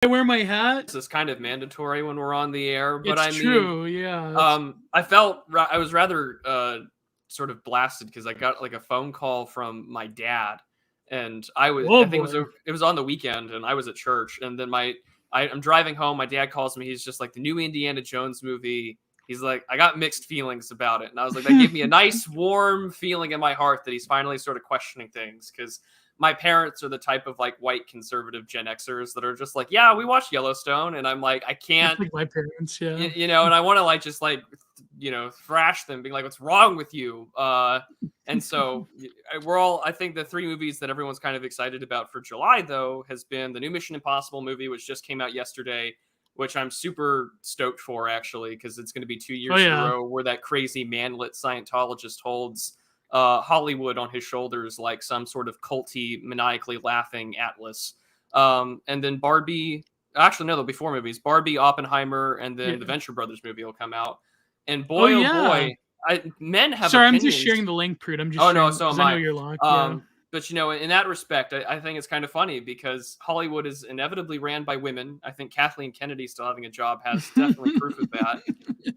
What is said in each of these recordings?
I wear my hat. This is kind of mandatory when we're on the air, but It's true, yeah. I was rather sort of blasted because I got like a phone call from my dad, and I think it was on the weekend, and I was at church, and then I'm driving home. My dad calls me. He's just like, the new Indiana Jones movie. He's like, I got mixed feelings about it, and I was like, that gave me a nice warm feeling in my heart that he's finally sort of questioning things, because my parents are the type of like white conservative Gen Xers that are just like, yeah, we watched Yellowstone. And I'm like, I can't, like my parents, yeah. You know, and I want to like, just like, you know, thrash them, being like, what's wrong with you? And so I think the 3 movies that everyone's kind of excited about for July, though, has been the new Mission Impossible movie, which just came out yesterday, which I'm super stoked for, actually, because it's going to be 2 years in a row where that crazy manlet Scientologist holds Hollywood on his shoulders like some sort of culty, maniacally laughing Atlas. And then Barbie, actually, no, there'll be 4 movies. Barbie, Oppenheimer, and then the Venture Brothers movie will come out. And boy, boy, men have Sorry, opinions. I'm just sharing the link, Prude. I'm just sharing, so am I know you're locked. But, you know, in that respect, I think it's kind of funny because Hollywood is inevitably ran by women. I think Kathleen Kennedy still having a job has definitely proof of that.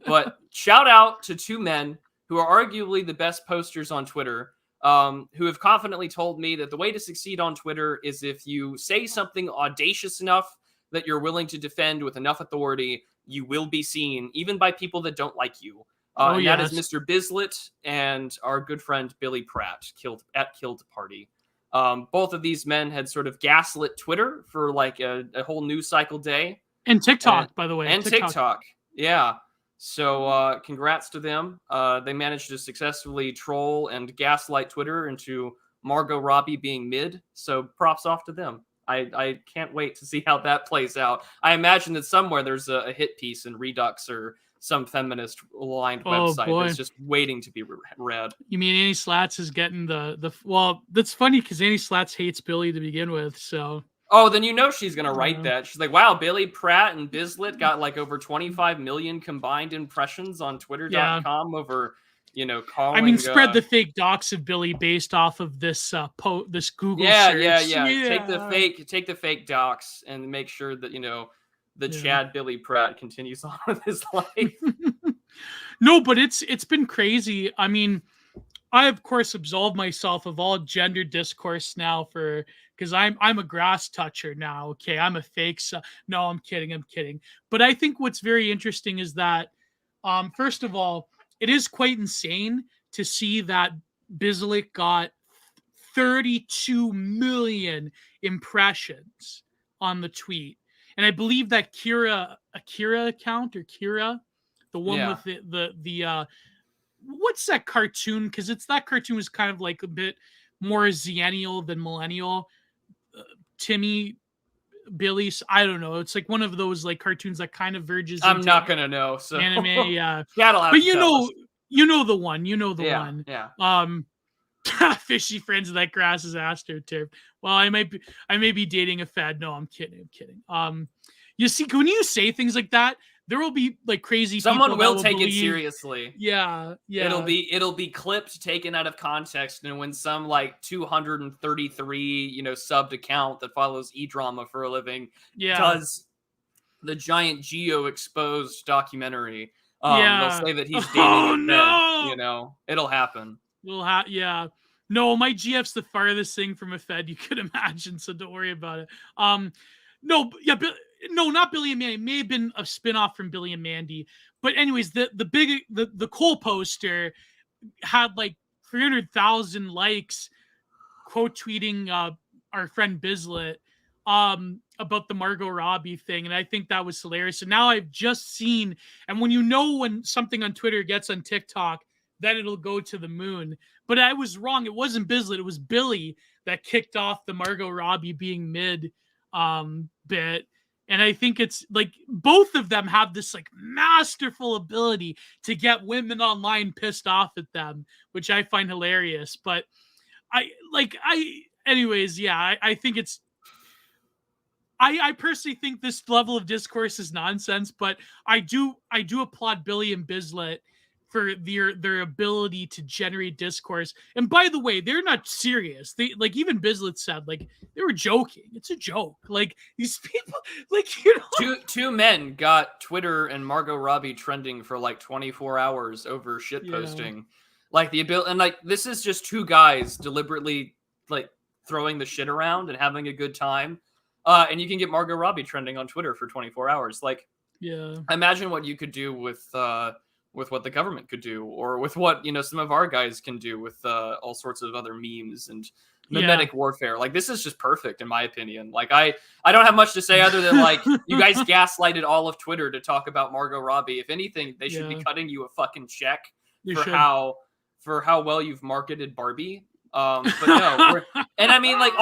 But shout out to 2 men who are arguably the best posters on Twitter, who have confidently told me that the way to succeed on Twitter is if you say something audacious enough that you're willing to defend with enough authority, you will be seen, even by people that don't like you. That is Mr. Bislett and our good friend Billy Pratt, Killed Party. Both of these men had sort of gaslit Twitter for like a whole news cycle day. And TikTok, by the way. And TikTok. Yeah. So congrats to them. They managed to successfully troll and gaslight Twitter into Margot Robbie being mid. So props off to them. I can't wait to see how that plays out. I imagine that somewhere there's a hit piece in Redux or some feminist aligned website that's just waiting to be read. You mean Annie Slats is getting well, that's funny because Annie Slats hates Billy to begin with, so. Oh, then you know she's going to write that. She's like, wow, Billy Pratt and Bislett got like over 25 million combined impressions on Twitter.com over, you know, calling. I mean, spread the fake docs of Billy based off of this this Google search. Yeah. Take the fake docs and make sure that, you know, the Chad Billy Pratt continues on with his life. No, but it's been crazy. I mean, I of course absolve myself of all gender discourse now because I'm a grass toucher now. Okay, I'm a fake. No, I'm kidding. But I think what's very interesting is that, first of all, it is quite insane to see that Bislett got 32 million impressions on the tweet. And I believe that Akira account, or Kira, the one with the what's that cartoon? Because that cartoon was kind of like a bit more Xennial than Millennial. Timmy, Billy, I don't know. It's like one of those like cartoons that kind of verges. I'm not gonna know. So anime, yeah. But you know the one. One. Yeah. Fishy friends of that grass is astroturf. Well, I may be dating a fad. No, I'm kidding. You see, when you say things like that, there will be like crazy. Someone will take it seriously. Yeah. It'll be clipped, taken out of context, and when some like 233 subbed account that follows e-drama for a living does the Giant Gio exposed documentary, they'll say that he's dating a fed. It'll happen. No, my GF's the farthest thing from a fed you could imagine, so don't worry about it. No, not Billy and Mandy. It may have been a spinoff from Billy and Mandy. But anyways, the Cole poster had like 300,000 likes, quote tweeting our friend Bislett about the Margot Robbie thing, and I think that was hilarious. So now I've just seen, and when something on Twitter gets on TikTok, then it'll go to the moon. But I was wrong. It wasn't Bislett. It was Billy that kicked off the Margot Robbie being mid bit. And I think it's like both of them have this like masterful ability to get women online pissed off at them, which I find hilarious. But I think it's, I personally think this level of discourse is nonsense, but I do applaud Billy and Bislett for their ability to generate discourse. And by the way, they're not serious. They like even Bislett said like they were joking. It's a joke. Like these people, like you know, two men got Twitter and Margot Robbie trending for like 24 hours over shit posting. Like the ability, and like this is just two guys deliberately like throwing the shit around and having a good time. And you can get Margot Robbie trending on Twitter for 24 hours. Like, imagine what you could do with what the government could do, or with what, you know, some of our guys can do with all sorts of other memes and mimetic warfare. Like, this is just perfect, in my opinion. Like, I don't have much to say other than, like, you guys gaslighted all of Twitter to talk about Margot Robbie. If anything, they should be cutting you a fucking check for how well you've marketed Barbie. But no, and I mean, like,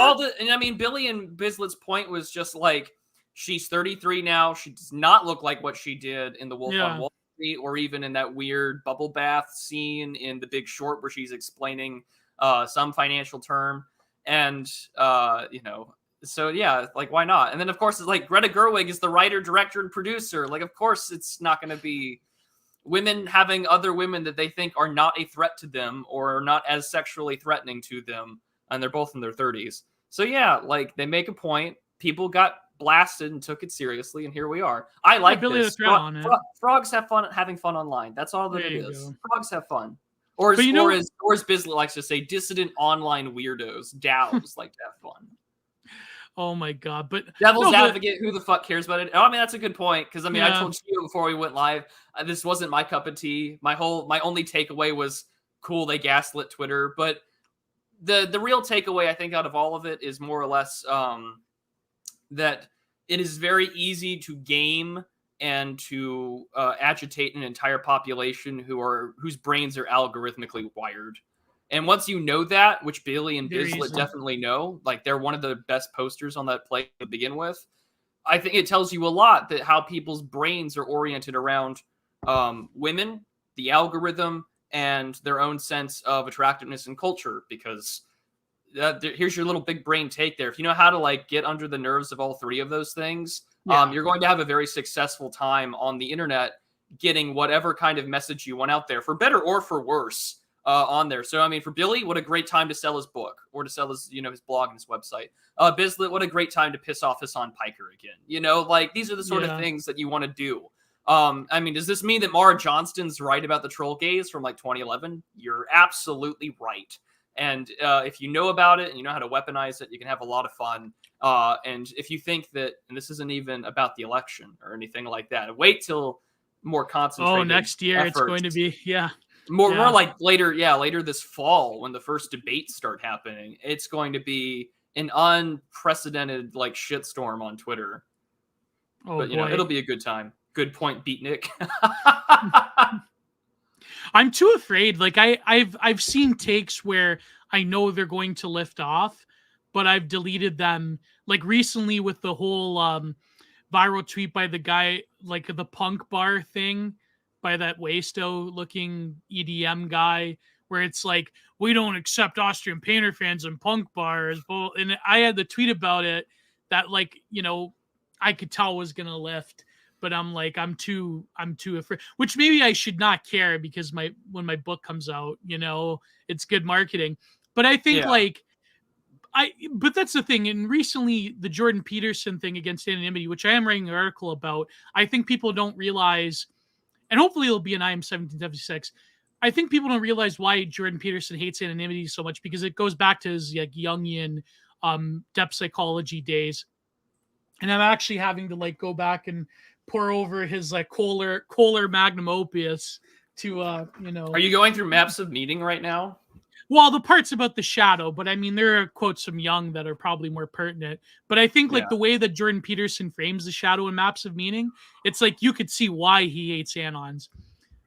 Billy and Bislett's point was just like, she's 33 now. She does not look like what she did in The Wolf on Wall Street, or even in that weird bubble bath scene in The Big Short where she's explaining some financial term. And, you know, so yeah, like, why not? And then, of course, it's like Greta Gerwig is the writer, director, and producer. Like, of course, it's not going to be women having other women that they think are not a threat to them or are not as sexually threatening to them. And they're both in their 30s. So yeah, like, they make a point. People got blasted and took it seriously, and here we are. I like this. Frogs have fun having fun online. That's all that it is. Frogs have fun. Or as Bislett likes to say, dissident online weirdos, DAOs, like to have fun. Oh my god! But Devil's advocate, who the fuck cares about it? Oh, I mean, that's a good point, because I mean, I told you before we went live, this wasn't my cup of tea. My only takeaway was cool. They gaslit Twitter, but the real takeaway I think out of all of it is more or less that it is very easy to game and to agitate an entire population whose brains are algorithmically wired. And once you know that, which Billy and Bislett definitely know, like, they're one of the best posters on that play to begin with, I think it tells you a lot that how people's brains are oriented around women, the algorithm, and their own sense of attractiveness and culture. Because here's your little big brain take there. If you know how to, like, get under the nerves of all three of those things, you're going to have a very successful time on the internet getting whatever kind of message you want out there, for better or for worse. On there. So, I mean, for Billy, what a great time to sell his book, or to sell his, you know, his blog and his website. Bislett, what a great time to piss off Hassan Piker again. You know, like, these are the sort of things that you want to do. I mean, does this mean that Mara Johnston's right about the troll gaze from, like, 2011? You're absolutely right. And if you know about it and you know how to weaponize it, you can have a lot of fun. And if you think that, and this isn't even about the election or anything like that, wait till more concentrated. Oh, next year it's going to be, More like later this fall, when the first debates start happening. It's going to be an unprecedented, like, shitstorm on Twitter. But you know, it'll be a good time. Good point, Beatnik. I'm too afraid. Like, I've seen takes where I know they're going to lift off, but I've deleted them. Like, recently with the whole viral tweet by the guy, like, the punk bar thing, by that Waisto looking EDM guy, where it's like, we don't accept Austrian Painter fans in punk bars. And I had the tweet about it that, like, you know, I could tell was going to lift, but I'm like, I'm too afraid, which maybe I should not care, because when my book comes out, you know, it's good marketing. But I think but that's the thing. And recently the Jordan Peterson thing against anonymity, which I am writing an article about, I think people don't realize, and hopefully it'll be an IM 1776. I think people don't realize why Jordan Peterson hates anonymity so much, because it goes back to his, like, Jungian depth psychology days. And I'm actually having to, like, go back and pour over his, like, Kohler magnum opus to you know. Are you going through Maps of Meaning right now? Well, the parts about the shadow, but I mean, there are quotes from Jung that are probably more pertinent. But I think, like, the way that Jordan Peterson frames the shadow in Maps of Meaning, it's like you could see why he hates anons.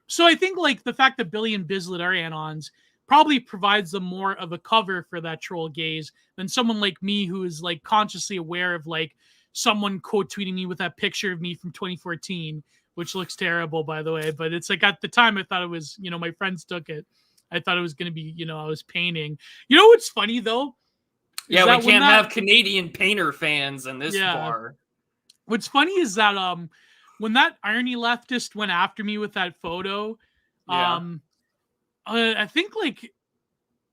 So I think, like, the fact that Billy and Bislett are anons probably provides them more of a cover for that troll gaze than someone like me, who is, like, consciously aware of, like, someone quote tweeting me with that picture of me from 2014, which looks terrible, by the way. But it's like, at the time, I thought it was, you know, my friends took it. I thought it was going to be, you know, I was painting. You know what's funny, though? Yeah, we can't have Canadian painter fans in this bar. What's funny is that when that irony leftist went after me with that photo, Yeah. I think like,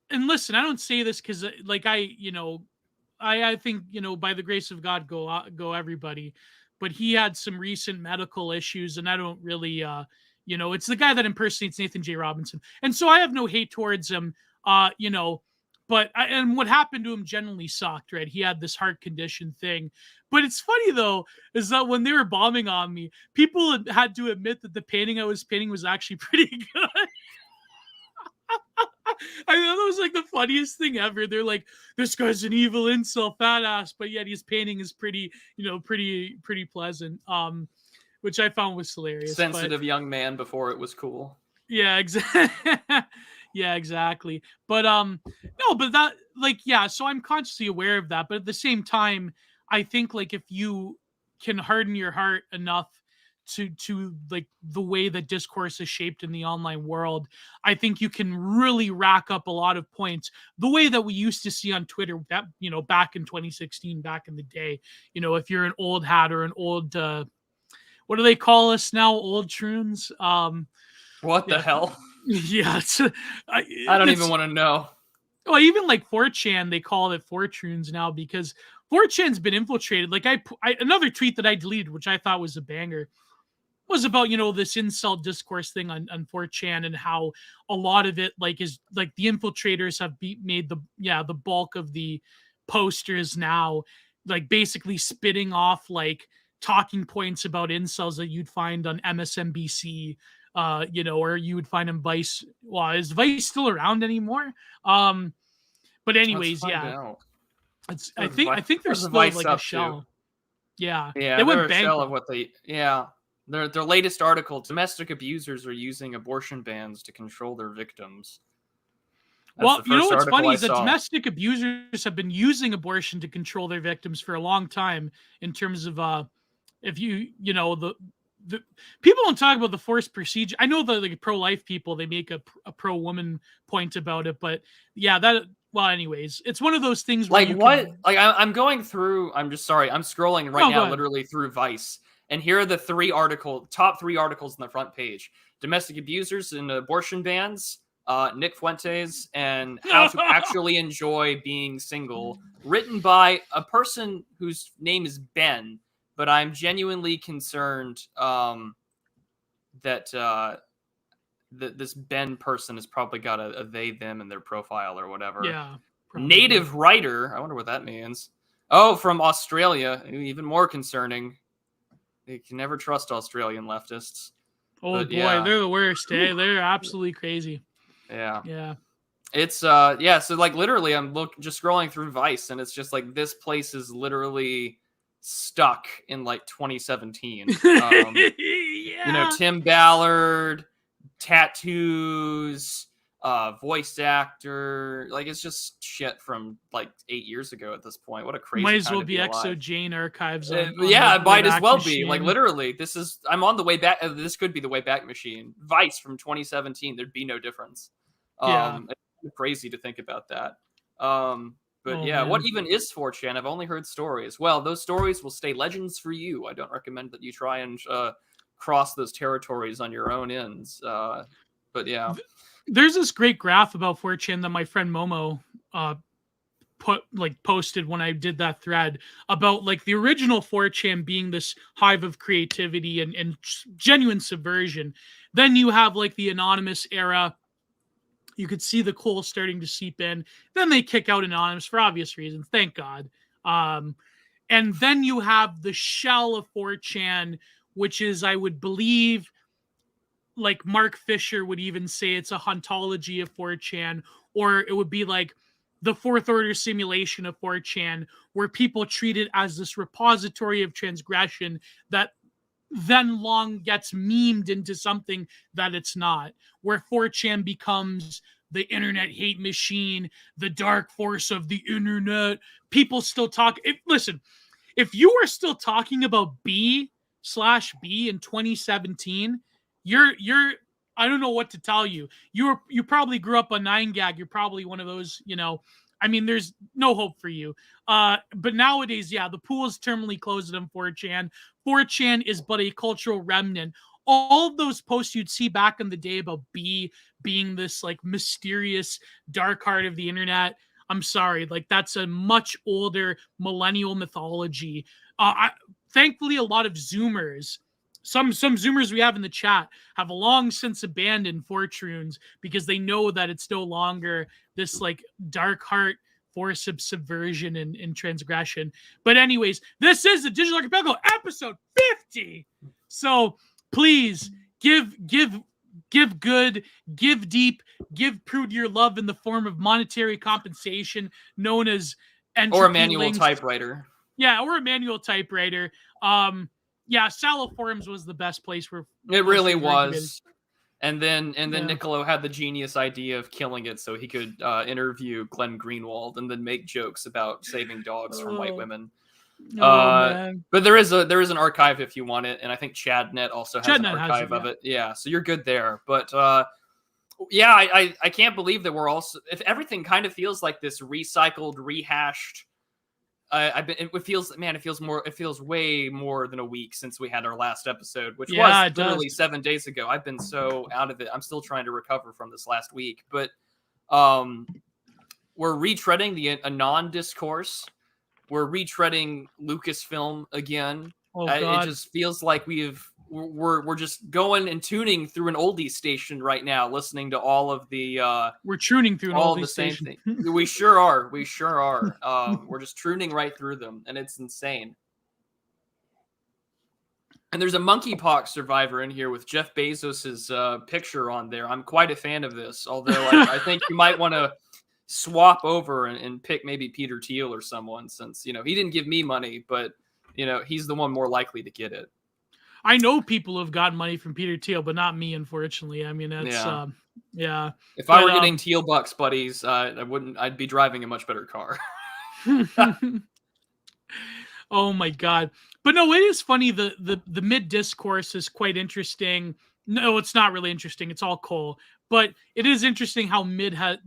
and listen, I don't say this because like I think by the grace of God go everybody, but he had some recent medical issues, and I don't really it's the guy that impersonates Nathan J. Robinson, and so I have no hate towards him, but and what happened to him generally sucked, right? He had this heart condition thing, but it's funny though is that when they were bombing on me, people had to admit that the painting I was painting was actually pretty good. I thought that was like the funniest thing ever. They're like, this guy's an evil incel fat ass, but yet his painting is pretty, pretty pleasant. Which I found was hilarious. Sensitive young man before it was cool. Yeah, exactly. Yeah, exactly. But no, but that like yeah, so I'm consciously aware of that, but at the same time, I think like if you can harden your heart enough to like the way that discourse is shaped in the online world, I think you can really rack up a lot of points the way that we used to see on Twitter that back in 2016, back in the day. If you're an old hat or an old what do they call us now, old troons? What the hell? Yeah, I don't even want to know. Well, even like 4chan, they call it 4troons now because 4chan's been infiltrated. Like I another tweet that I deleted, which I thought was a banger, was about this insult discourse thing on 4chan and how a lot of it like is like the infiltrators have made the bulk of the posters now, like basically spitting off like talking points about incels that you'd find on MSNBC, or you would find in Vice. Well, is Vice still around anymore? But anyways, yeah, I think there's still like a shell. Yeah, they went bankrupt. Shell of what they Their latest article: domestic abusers are using abortion bans to control their victims. Well, you know what's funny is that domestic abusers have been using abortion to control their victims for a long time. In terms of if the people don't talk about the forced procedure. I know the like pro-life people, they make a pro-woman point about it, but yeah, well, anyways, it's one of those things where I'm going through. I'm just sorry. I'm scrolling right now, literally through Vice. And here are the top 3 articles on the front page: domestic abusers and abortion bans, Nick Fuentes, and how to actually enjoy being single, written by a person whose name is Ben, but I'm genuinely concerned that this Ben person has probably got a they, them in their profile or whatever. Yeah. Probably. Native writer. I wonder what that means. Oh, from Australia. Even more concerning. You can never trust Australian leftists. Oh, but, boy, yeah. They're the worst, eh? They're absolutely crazy. Yeah. Yeah. It's, so, like, literally, I'm just scrolling through Vice, and it's just, like, this place is literally stuck in, like, 2017. Yeah. Tim Ballard, tattoos, voice actor, like it's just shit from like 8 years ago at this point. What a crazy might as time well to be alive. Exo Jane archives. It might as well be. Like literally, I'm on the way back. This could be the way back machine. Vice from 2017. There'd be no difference. It's crazy to think about that. But man. What even is 4chan? I've only heard stories. Well, those stories will stay legends for you. I don't recommend that you try and cross those territories on your own ends. But yeah. There's this great graph about 4chan that my friend Momo posted when I did that thread about like the original 4chan being this hive of creativity and genuine subversion. Then you have like the anonymous era. You could see the coal starting to seep in. Then they kick out Anonymous for obvious reasons. Thank God. And then you have the shell of 4chan, which is, I would believe, like Mark Fisher would even say it's a hauntology of 4chan, or it would be like the fourth order simulation of 4chan, where people treat it as this repository of transgression that then long gets memed into something that it's not, where 4chan becomes the internet hate machine, the dark force of the internet. People still talk. Listen, if you are still talking about B/B in 2017, you're I don't know what to tell you. You probably grew up on 9gag. You're probably one of those, I mean, there's no hope for you. But nowadays, yeah, the pool is terminally closed on 4chan. 4chan is but a cultural remnant. all of those posts you'd see back in the day about B being this like mysterious dark heart of the internet. I'm sorry, like that's a much older millennial mythology. Thankfully, a lot of Zoomers, some Zoomers we have in the chat, have long since abandoned Fortrunes because they know that it's no longer this like dark heart force of subversion and transgression. But anyways, this is the Digital Archipelago episode 50. So please give good, give deep, give Prude your love in the form of monetary compensation, known as entropy or a manual links. typewriter. Yeah, or a manual typewriter. Yeah, Sallow Forums was the best place where it really was. And then Yeah. Niccolo had the genius idea of killing it so he could interview Glenn Greenwald and then make jokes about saving dogs from white women. Man. But there is an archive if you want it, and I think ChadNet also has an archive of it. Yeah, so you're good there. But yeah, I can't believe that we're also, if everything kind of feels like this recycled, rehashed. It feels way more than a week since we had our last episode, which was literally 7 days ago. I've been so out of it. I'm still trying to recover from this last week, but we're retreading the Anon discourse. We're retreading Lucasfilm again. Oh, God. It just feels like we're just going and tuning through an oldie station right now, listening to all of the we're tuning through all oldie the same station. thing. We sure are. We're just tuning right through them, and it's insane. And there's a monkeypox survivor in here with Jeff Bezos's picture on there. I'm quite a fan of this, although I think you might want to swap over and pick maybe Peter Thiel or someone, since he didn't give me money, but he's the one more likely to get it. I know people who've gotten money from Peter Thiel, but not me, unfortunately. I mean, that's yeah. If I were getting Thiel bucks, buddies, I'd be driving a much better car. Oh my God. But no, it is funny. The mid discourse is quite interesting. No, it's not really interesting. It's all coal. But it is interesting how mid has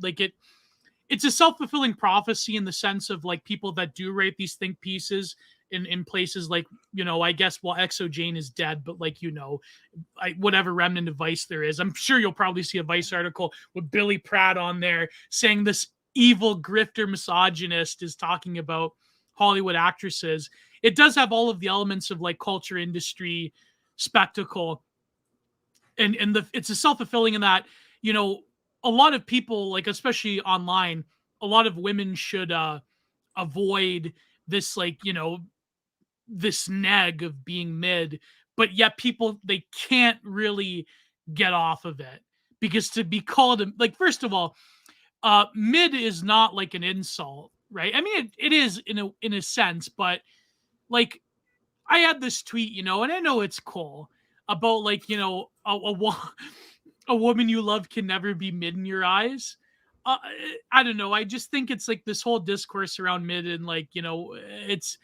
it's a self-fulfilling prophecy in the sense of like people that do write these think pieces in places like, I guess, well, Exo Jane is dead, but like, whatever remnant of Vice there is, I'm sure you'll probably see a Vice article with Billy Pratt on there saying this evil grifter misogynist is talking about Hollywood actresses. It does have all of the elements of like culture, industry, spectacle. And it's a self-fulfilling in that, a lot of people, like, especially online, a lot of women should avoid this, like, this neg of being mid, but yet people, they can't really get off of it, because to be called, like, first of all, mid is not like an insult, right? I mean, it is in a sense, but like, I had this tweet, and I know it's cool, about like, a woman you love can never be mid in your eyes. I don't know. I just think it's like this whole discourse around mid, and like, it's,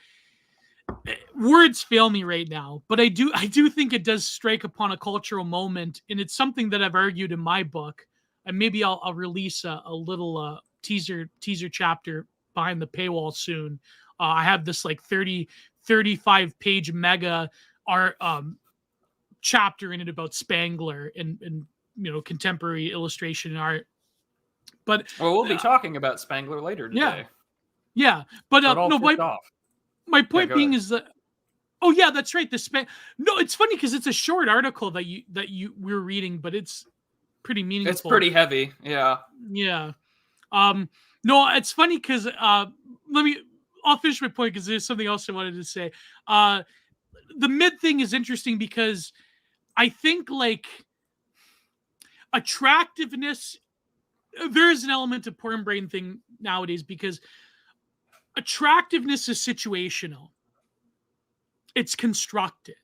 words fail me right now, but I do think it does strike upon a cultural moment, and it's something that I've argued in my book, and maybe I'll release a little teaser chapter behind the paywall soon. I have this like 35 page mega art chapter in it about Spangler and contemporary illustration and art. But we'll be talking about Spangler later today. Yeah, but no, my point being is that, oh yeah, that's right. No, it's funny because it's a short article that we're reading, but it's pretty meaningful. It's pretty heavy. Yeah. Yeah. No, it's funny because I'll finish my point because there's something else I wanted to say. The mid thing is interesting because I think like attractiveness, there is an element of porn brain thing nowadays, because attractiveness is situational. It's constructed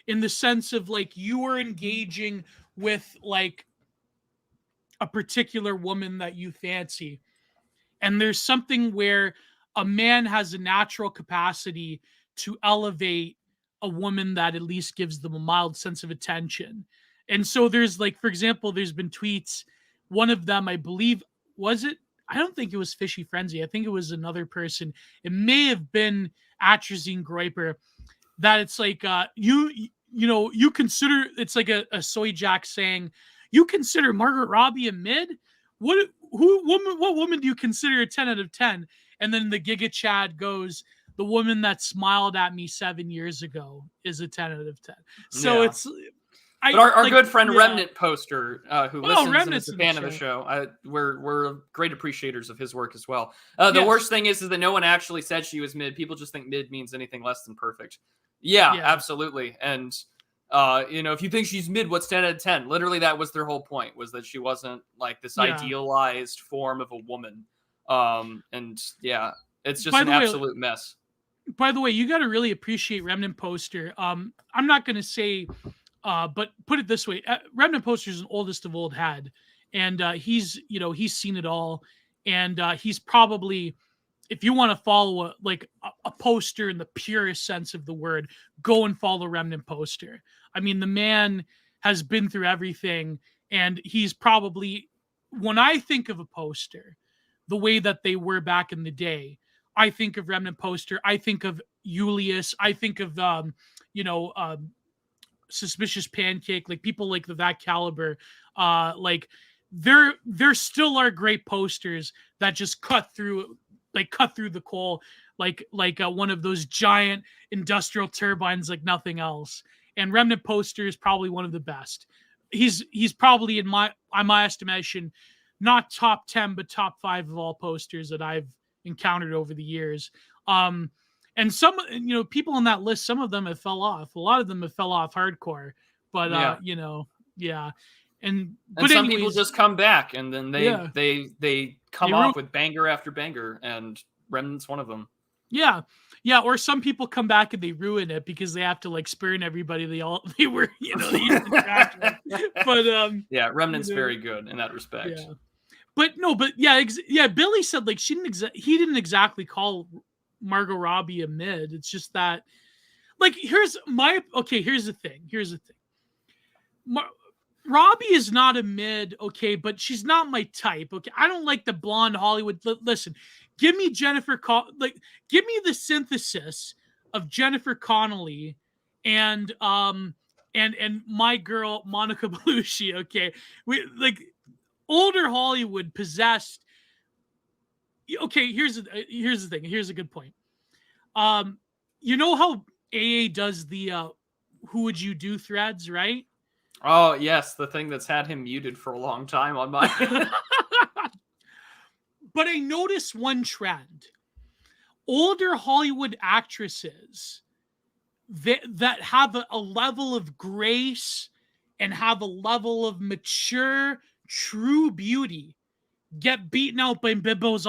in the sense of like you are engaging with like a particular woman that you fancy. And there's something where a man has a natural capacity to elevate a woman that at least gives them a mild sense of attention. And so there's like, for example, there's been tweets. One of them, I believe, was it? I don't think it was Fishy Frenzy. I think it was another person. It may have been Atrazine Groiper. That it's like, you consider, it's like a soy jack saying, you consider Margot Robbie a mid? What woman do you consider a 10 out of 10? And then the Giga Chad goes, the woman that smiled at me 7 years ago is a 10 out of 10. So it's, but our good friend Remnant Poster, who listens Remnant's and is a fan of the show, we're great appreciators of his work as well. The worst thing is that no one actually said she was mid. People just think mid means anything less than perfect. Yeah. Absolutely. And if you think she's mid, what's 10 out of 10? Literally, that was their whole point, was that she wasn't like this idealized form of a woman. It's just an absolute mess. By the way, you got to really appreciate Remnant Poster. I'm not going to say, but put it this way: Remnant Poster is an oldest of old had, and he's seen it all, and he's probably, if you want to follow a poster in the purest sense of the word, go and follow Remnant Poster. I mean, the man has been through everything, and he's probably, when I think of a poster, the way that they were back in the day, I think of Remnant Poster. I think of Julius. I think of Suspicious Pancake, like people like that caliber. There still are great posters that just cut through the coal, like one of those giant industrial turbines like nothing else. And Remnant Poster is probably one of the best. He's probably, in my estimation, not top 10 but top 5 of all posters that I've encountered over the years. And some, people on that list, some of them have fell off. A lot of them have fell off hardcore. But And some people just come back, and then they come off with banger after banger, and Remnant's one of them. Yeah. Or some people come back and they ruin it because they have to spurn everybody they were they used to interact with. But Remnant's very good in that respect. Billy said he didn't exactly call Margot Robbie a mid. It's just that, here's the thing. Robbie is not a mid, okay, but she's not my type, okay. I don't like the blonde Hollywood. Listen, give me give me the synthesis of Jennifer Connelly and my girl Monica Bellucci, okay. Older Hollywood possessed. Okay, here's the thing. Here's a good point. You know how AA does the who would you do threads, right? Oh, yes, the thing that's had him muted for a long time on my... But I noticed one trend. Older Hollywood actresses that have a level of grace and have a level of mature, true beauty get beaten out by bimbos,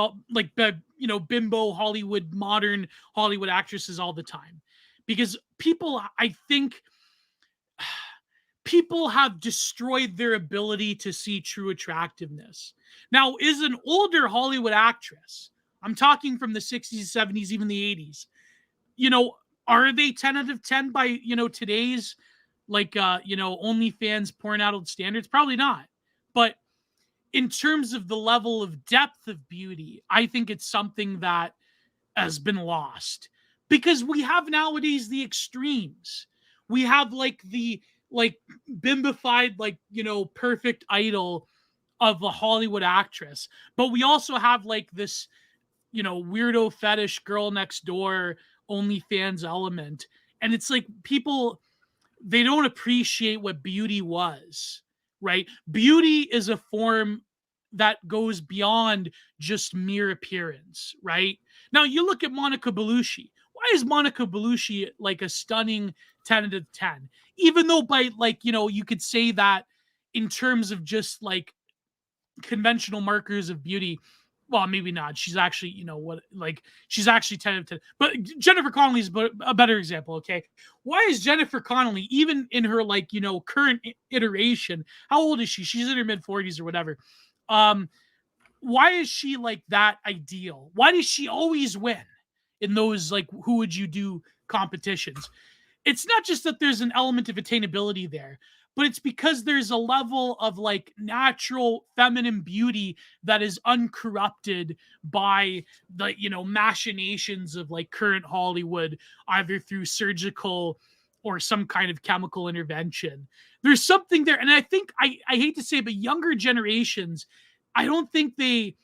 bimbo Hollywood, modern Hollywood actresses all the time. Because I think people have destroyed their ability to see true attractiveness. Now, is an older Hollywood actress, I'm talking from the 60s, 70s, even the 80s, are they 10 out of 10 by, today's, OnlyFans porn adult standards? Probably not. But in terms of the level of depth of beauty, I think it's something that has been lost. Because we have nowadays the extremes. We have the bimbified, perfect idol of a Hollywood actress. But we also have this, weirdo fetish girl next door OnlyFans element. And it's people, they don't appreciate what beauty was, right? Beauty is a form that goes beyond just mere appearance, right? Now you look at Monica Bellucci. Why is Monica Bellucci a stunning 10 out of 10? Even though by you could say that in terms of just conventional markers of beauty, well, maybe not. She's actually, she's actually 10 out of 10. But Jennifer Connelly is a better example, okay? Why is Jennifer Connelly, even in her current iteration, how old is she? She's in her mid-40s or whatever. Why is she that ideal? Why does she always win in those who would you do competitions? It's not just that there's an element of attainability there, but it's because there's a level of natural feminine beauty that is uncorrupted by the machinations of current Hollywood, either through surgical or some kind of chemical intervention. There's something there. And I think, I hate to say it, but younger generations, I don't think they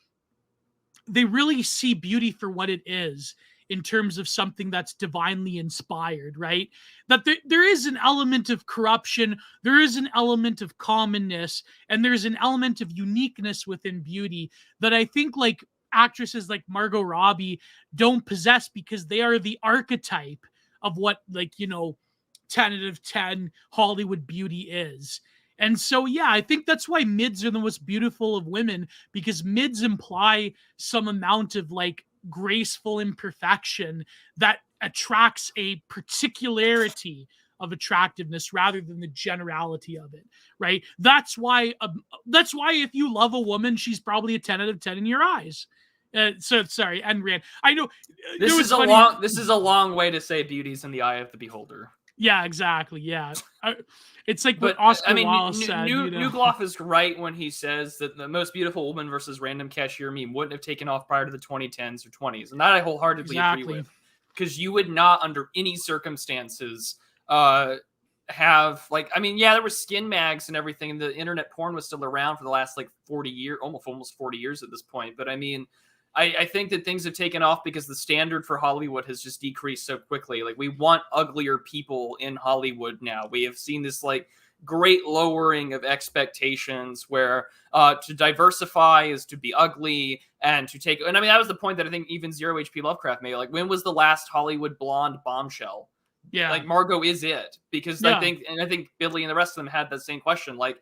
really see beauty for what it is in terms of something that's divinely inspired, right? That there is an element of corruption, there is an element of commonness, and there's an element of uniqueness within beauty that I think like actresses like Margot Robbie don't possess, because they are the archetype of what, like, 10 out of 10 Hollywood beauty is. And so, yeah, I think that's why mids are the most beautiful of women, because mids imply some amount of like graceful imperfection that attracts a particularity of attractiveness rather than the generality of it, right? That's why if you love a woman, she's probably a 10 out of 10 in your eyes. So sorry, and Rand, I know this is a long way to say beauty's in the eye of the beholder. Yeah, exactly. Yeah, it's like what Oscar Wilde said. Newgloff is right when he says that the most beautiful woman versus random cashier meme wouldn't have taken off prior to the 2010s or 20s, and that I wholeheartedly agree with, because you would not, under any circumstances, have like, I mean, yeah, there were skin mags and everything, and the internet porn was still around for the last like 40 years, almost 40 years at this point. But I mean, I think that things have taken off because the standard for Hollywood has just decreased so quickly. Like, we want uglier people in Hollywood now. We have seen this like great lowering of expectations where to diversify is to be ugly, and to take, and I mean, that was the point that I think even Zero HP Lovecraft made. Like, when was the last Hollywood blonde bombshell? Yeah, like Margot is it, because I think Billy and the rest of them had that same question. Like,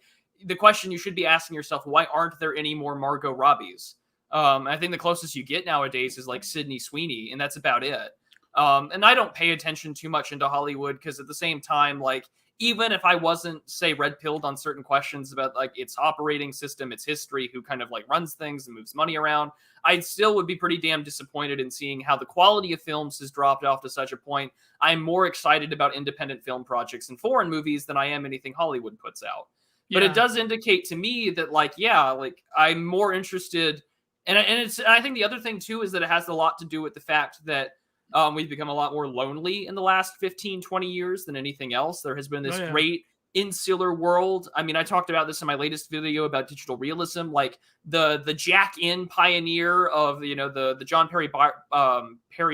the question you should be asking yourself, why aren't there any more Margot Robbies? I think the closest you get nowadays is like Sydney Sweeney, and that's about it. And I don't pay attention too much into Hollywood, because at the same time, like, even if I wasn't, say, red-pilled on certain questions about like its operating system, its history, who kind of like runs things and moves money around, I still would be pretty damn disappointed in seeing how the quality of films has dropped off to such a point. I'm more excited about independent film projects and foreign movies than I am anything Hollywood puts out. But it does indicate to me that, like, yeah, like, I'm more interested. And I think the other thing, too, is that it has a lot to do with the fact that we've become a lot more lonely in the last 15, 20 years than anything else. There has been this great insular world. I mean, I talked about this in my latest video about digital realism, like the Jack-in pioneer of, the John Perry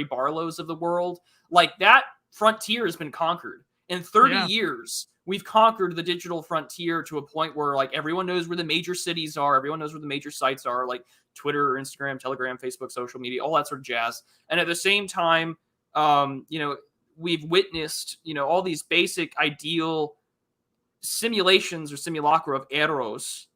Barlows of the world. Like, that frontier has been conquered. In 30 years, we've conquered the digital frontier to a point where, like, everyone knows where the major cities are. Everyone knows where the major sites are, like Twitter, Instagram, Telegram, Facebook, social media, all that sort of jazz. And at the same time, we've witnessed, all these basic ideal simulations or simulacra of eros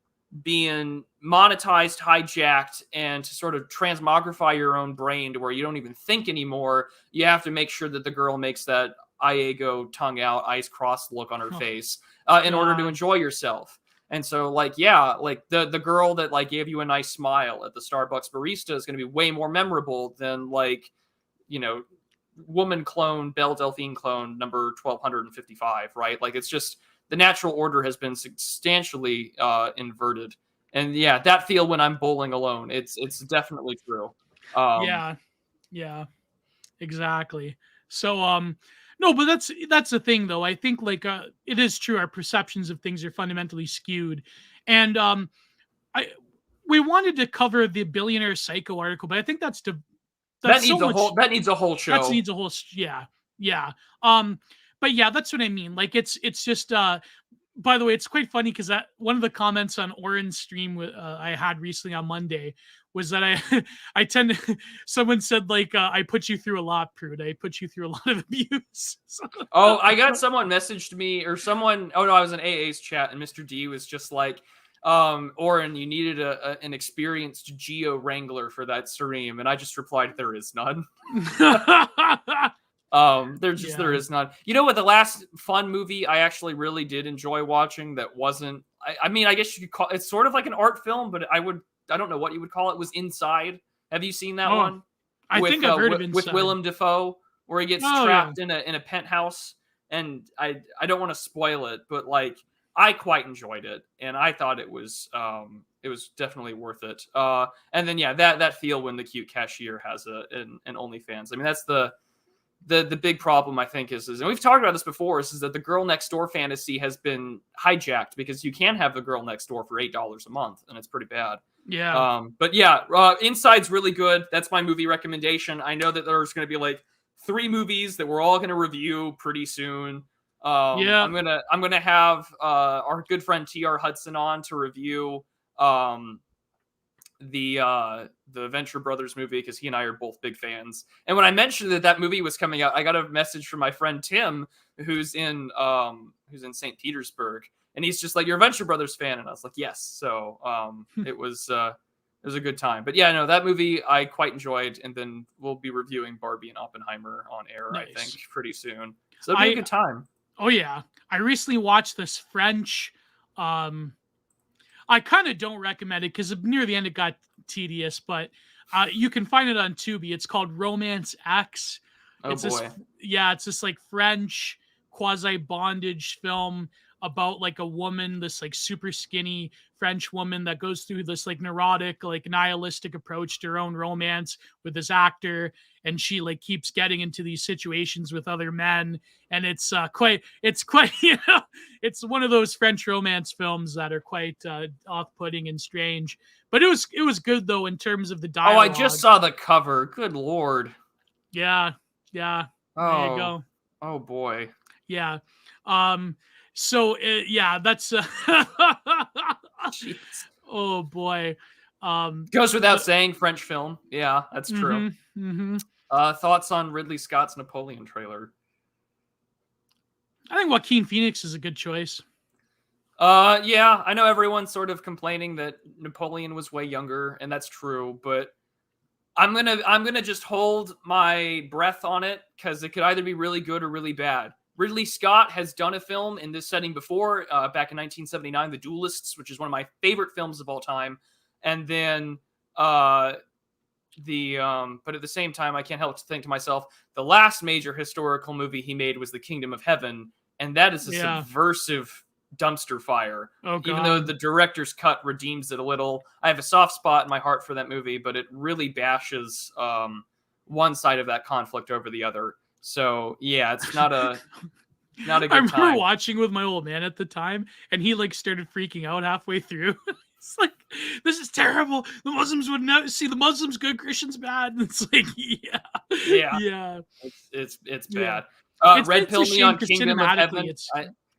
being monetized, hijacked, and to sort of transmogrify your own brain to where you don't even think anymore. You have to make sure that the girl makes that Iago tongue out, eyes crossed look on her face in order to enjoy yourself. And so, like, yeah, like the girl that like gave you a nice smile at the Starbucks barista is going to be way more memorable than, like, woman clone, Belle Delphine clone number 1255, right? Like, it's just the natural order has been substantially inverted. And yeah, that feel when I'm bowling alone, it's definitely true. Yeah, exactly. So, no, but that's the thing, though. I think, like, it is true. Our perceptions of things are fundamentally skewed, and we wanted to cover the Billionaire Psycho article, but I think that needs a whole show. That needs a whole yeah. But yeah, that's what I mean. Like, it's just. By the way, it's quite funny because one of the comments on Oren's stream I had recently on Monday was that I tend to, someone said, like, I put you through a lot, Prude. I put you through a lot of abuse. Oh, I got someone messaged me, or someone, oh no, I was in AA's chat, and Mr. D was just like, Oren, you needed an experienced Gio wrangler for that stream, and I just replied, there is none. There is none. You know what? The last fun movie I actually really did enjoy watching that wasn't, I mean, I guess you could call it's sort of like an art film, but I don't know what you would call it, was Inside. Have you seen that one? I think I've heard of Inside. With Willem Dafoe, where he gets trapped in a penthouse, and I don't want to spoil it, but like, I quite enjoyed it, and I thought it was definitely worth it. And then that feel when the cute cashier has an OnlyFans. I mean, the big problem, I think, is and we've talked about this before, is that the girl next door fantasy has been hijacked because you can have the girl next door for $8 a month, and it's pretty bad. Yeah. But yeah, Inside's really good. That's my movie recommendation. I know that there's going to be like 3 movies that we're all going to review pretty soon. Yeah. I'm gonna have our good friend TR Hudson on to review the Venture Brothers movie, because he and I are both big fans. And when I mentioned that movie was coming out, I got a message from my friend Tim, who's in St. Petersburg, and he's just like, "You're a Venture Brothers fan," and I was like, "Yes." So it was a good time. But yeah, no, that movie I quite enjoyed, and then we'll be reviewing Barbie and Oppenheimer on air, Nice. I think, pretty soon. So it'll be a good time. Oh yeah, I recently watched this French. I kind of don't recommend it because near the end it got tedious, but you can find it on Tubi. It's called Romance X. It's this like French quasi bondage film about like a woman, this like super skinny French woman that goes through this like neurotic, like nihilistic approach to her own romance with this actor, and she like keeps getting into these situations with other men, and it's quite you know, it's one of those French romance films that are quite off-putting and strange, but it was good though in terms of the dialogue. Oh, I just saw the cover. Good Lord. Yeah. There you go. Oh boy. Yeah. So yeah, that's oh boy. Goes without saying, French film. Yeah, that's true. Thoughts on Ridley Scott's Napoleon trailer? I think Joaquin Phoenix is a good choice. Yeah, I know everyone's sort of complaining that Napoleon was way younger, and that's true, but I'm gonna just hold my breath on it, because it could either be really good or really bad. Ridley Scott has done a film in this setting before, back in 1979, The Duelists, which is one of my favorite films of all time. And then but at the same time, I can't help to think to myself, the last major historical movie he made was The Kingdom of Heaven, and that is a subversive dumpster fire. Oh, God. Even though the director's cut redeems it a little. I have a soft spot in my heart for that movie, but it really bashes one side of that conflict over the other. So yeah, it's not a good time. I remember watching with my old man at the time, and he like started freaking out halfway through. It's like, this is terrible. The Muslims would never see the Muslims good, Christians bad. And it's like, yeah. It's bad. It's Red Pill Me on Kingdom of Heaven.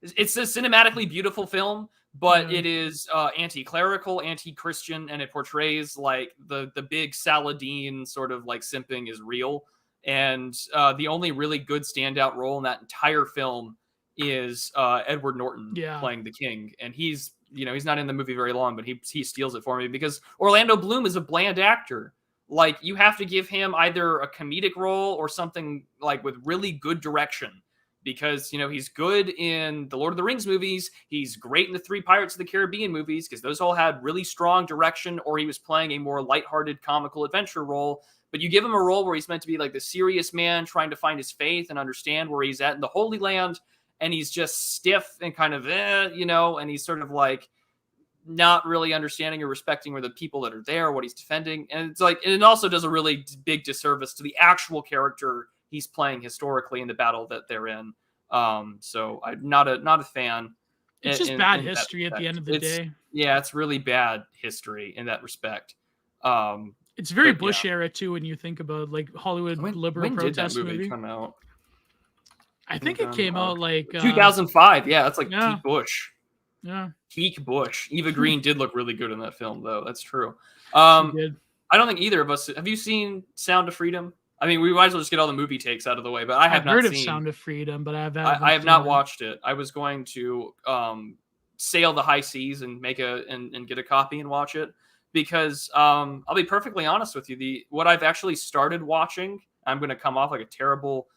It's a cinematically beautiful film, but it is anti-clerical, anti-Christian, and it portrays like the big Saladin sort of like simping is real. And the only really good standout role in that entire film is Edward Norton playing the king. And he's not in the movie very long, but he steals it for me, because Orlando Bloom is a bland actor. Like, you have to give him either a comedic role or something like with really good direction, because, he's good in the Lord of the Rings movies. He's great in the 3 Pirates of the Caribbean movies, because those all had really strong direction, or he was playing a more lighthearted comical adventure role. But you give him a role where he's meant to be like the serious man trying to find his faith and understand where he's at in the Holy Land, and he's just stiff and kind of, and he's sort of like not really understanding or respecting where the people that are there, what he's defending. And it's like, and it also does a really big disservice to the actual character he's playing historically in the battle that they're in. So I'm not a fan. It's just bad history at the end of the day. Yeah, it's really bad history in that respect. It's very Bush era too, when you think about like Hollywood liberal protest did that movie come out? I think it came out like 2005. Yeah, that's like peak Bush. Yeah, peak Bush. Eva Green did look really good in that film, though. That's true. I don't think either of us have you seen Sound of Freedom? I mean, we might as well just get all the movie takes out of the way. But I've not heard seen of Sound of Freedom, but I have not watched it. I was going to sail the high seas and make and get a copy and watch it, because I'll be perfectly honest with you. What I've actually started watching, I'm going to come off like a terrible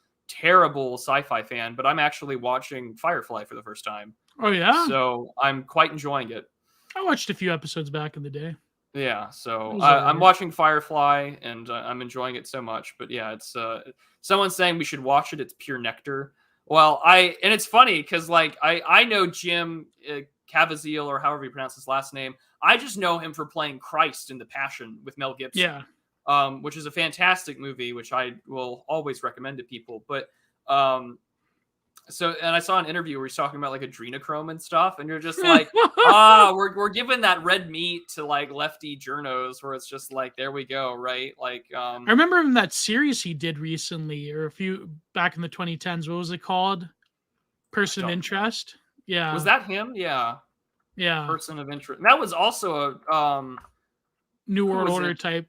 sci-fi fan, but I'm actually watching Firefly for the first time. Oh yeah. So I'm quite enjoying it. I watched a few episodes back in the day. Yeah, so I'm watching Firefly, and I'm enjoying it so much. But yeah, it's someone's saying we should watch it. It's pure nectar. Well, and it's funny because like I know Jim Caviezel, or however you pronounce his last name. I just know him for playing Christ in The Passion with Mel Gibson. Yeah. which is a fantastic movie, which I will always recommend to people. But and I saw an interview where he's talking about like adrenochrome and stuff, and you're just like, we're giving that red meat to like lefty journos, where it's just like, there we go, right? Like, I remember in that series he did recently, or a few back in the 2010s. What was it called? Person of Interest. Yeah. Was that him? Yeah. Yeah. Person of Interest. That was also a New World Order type.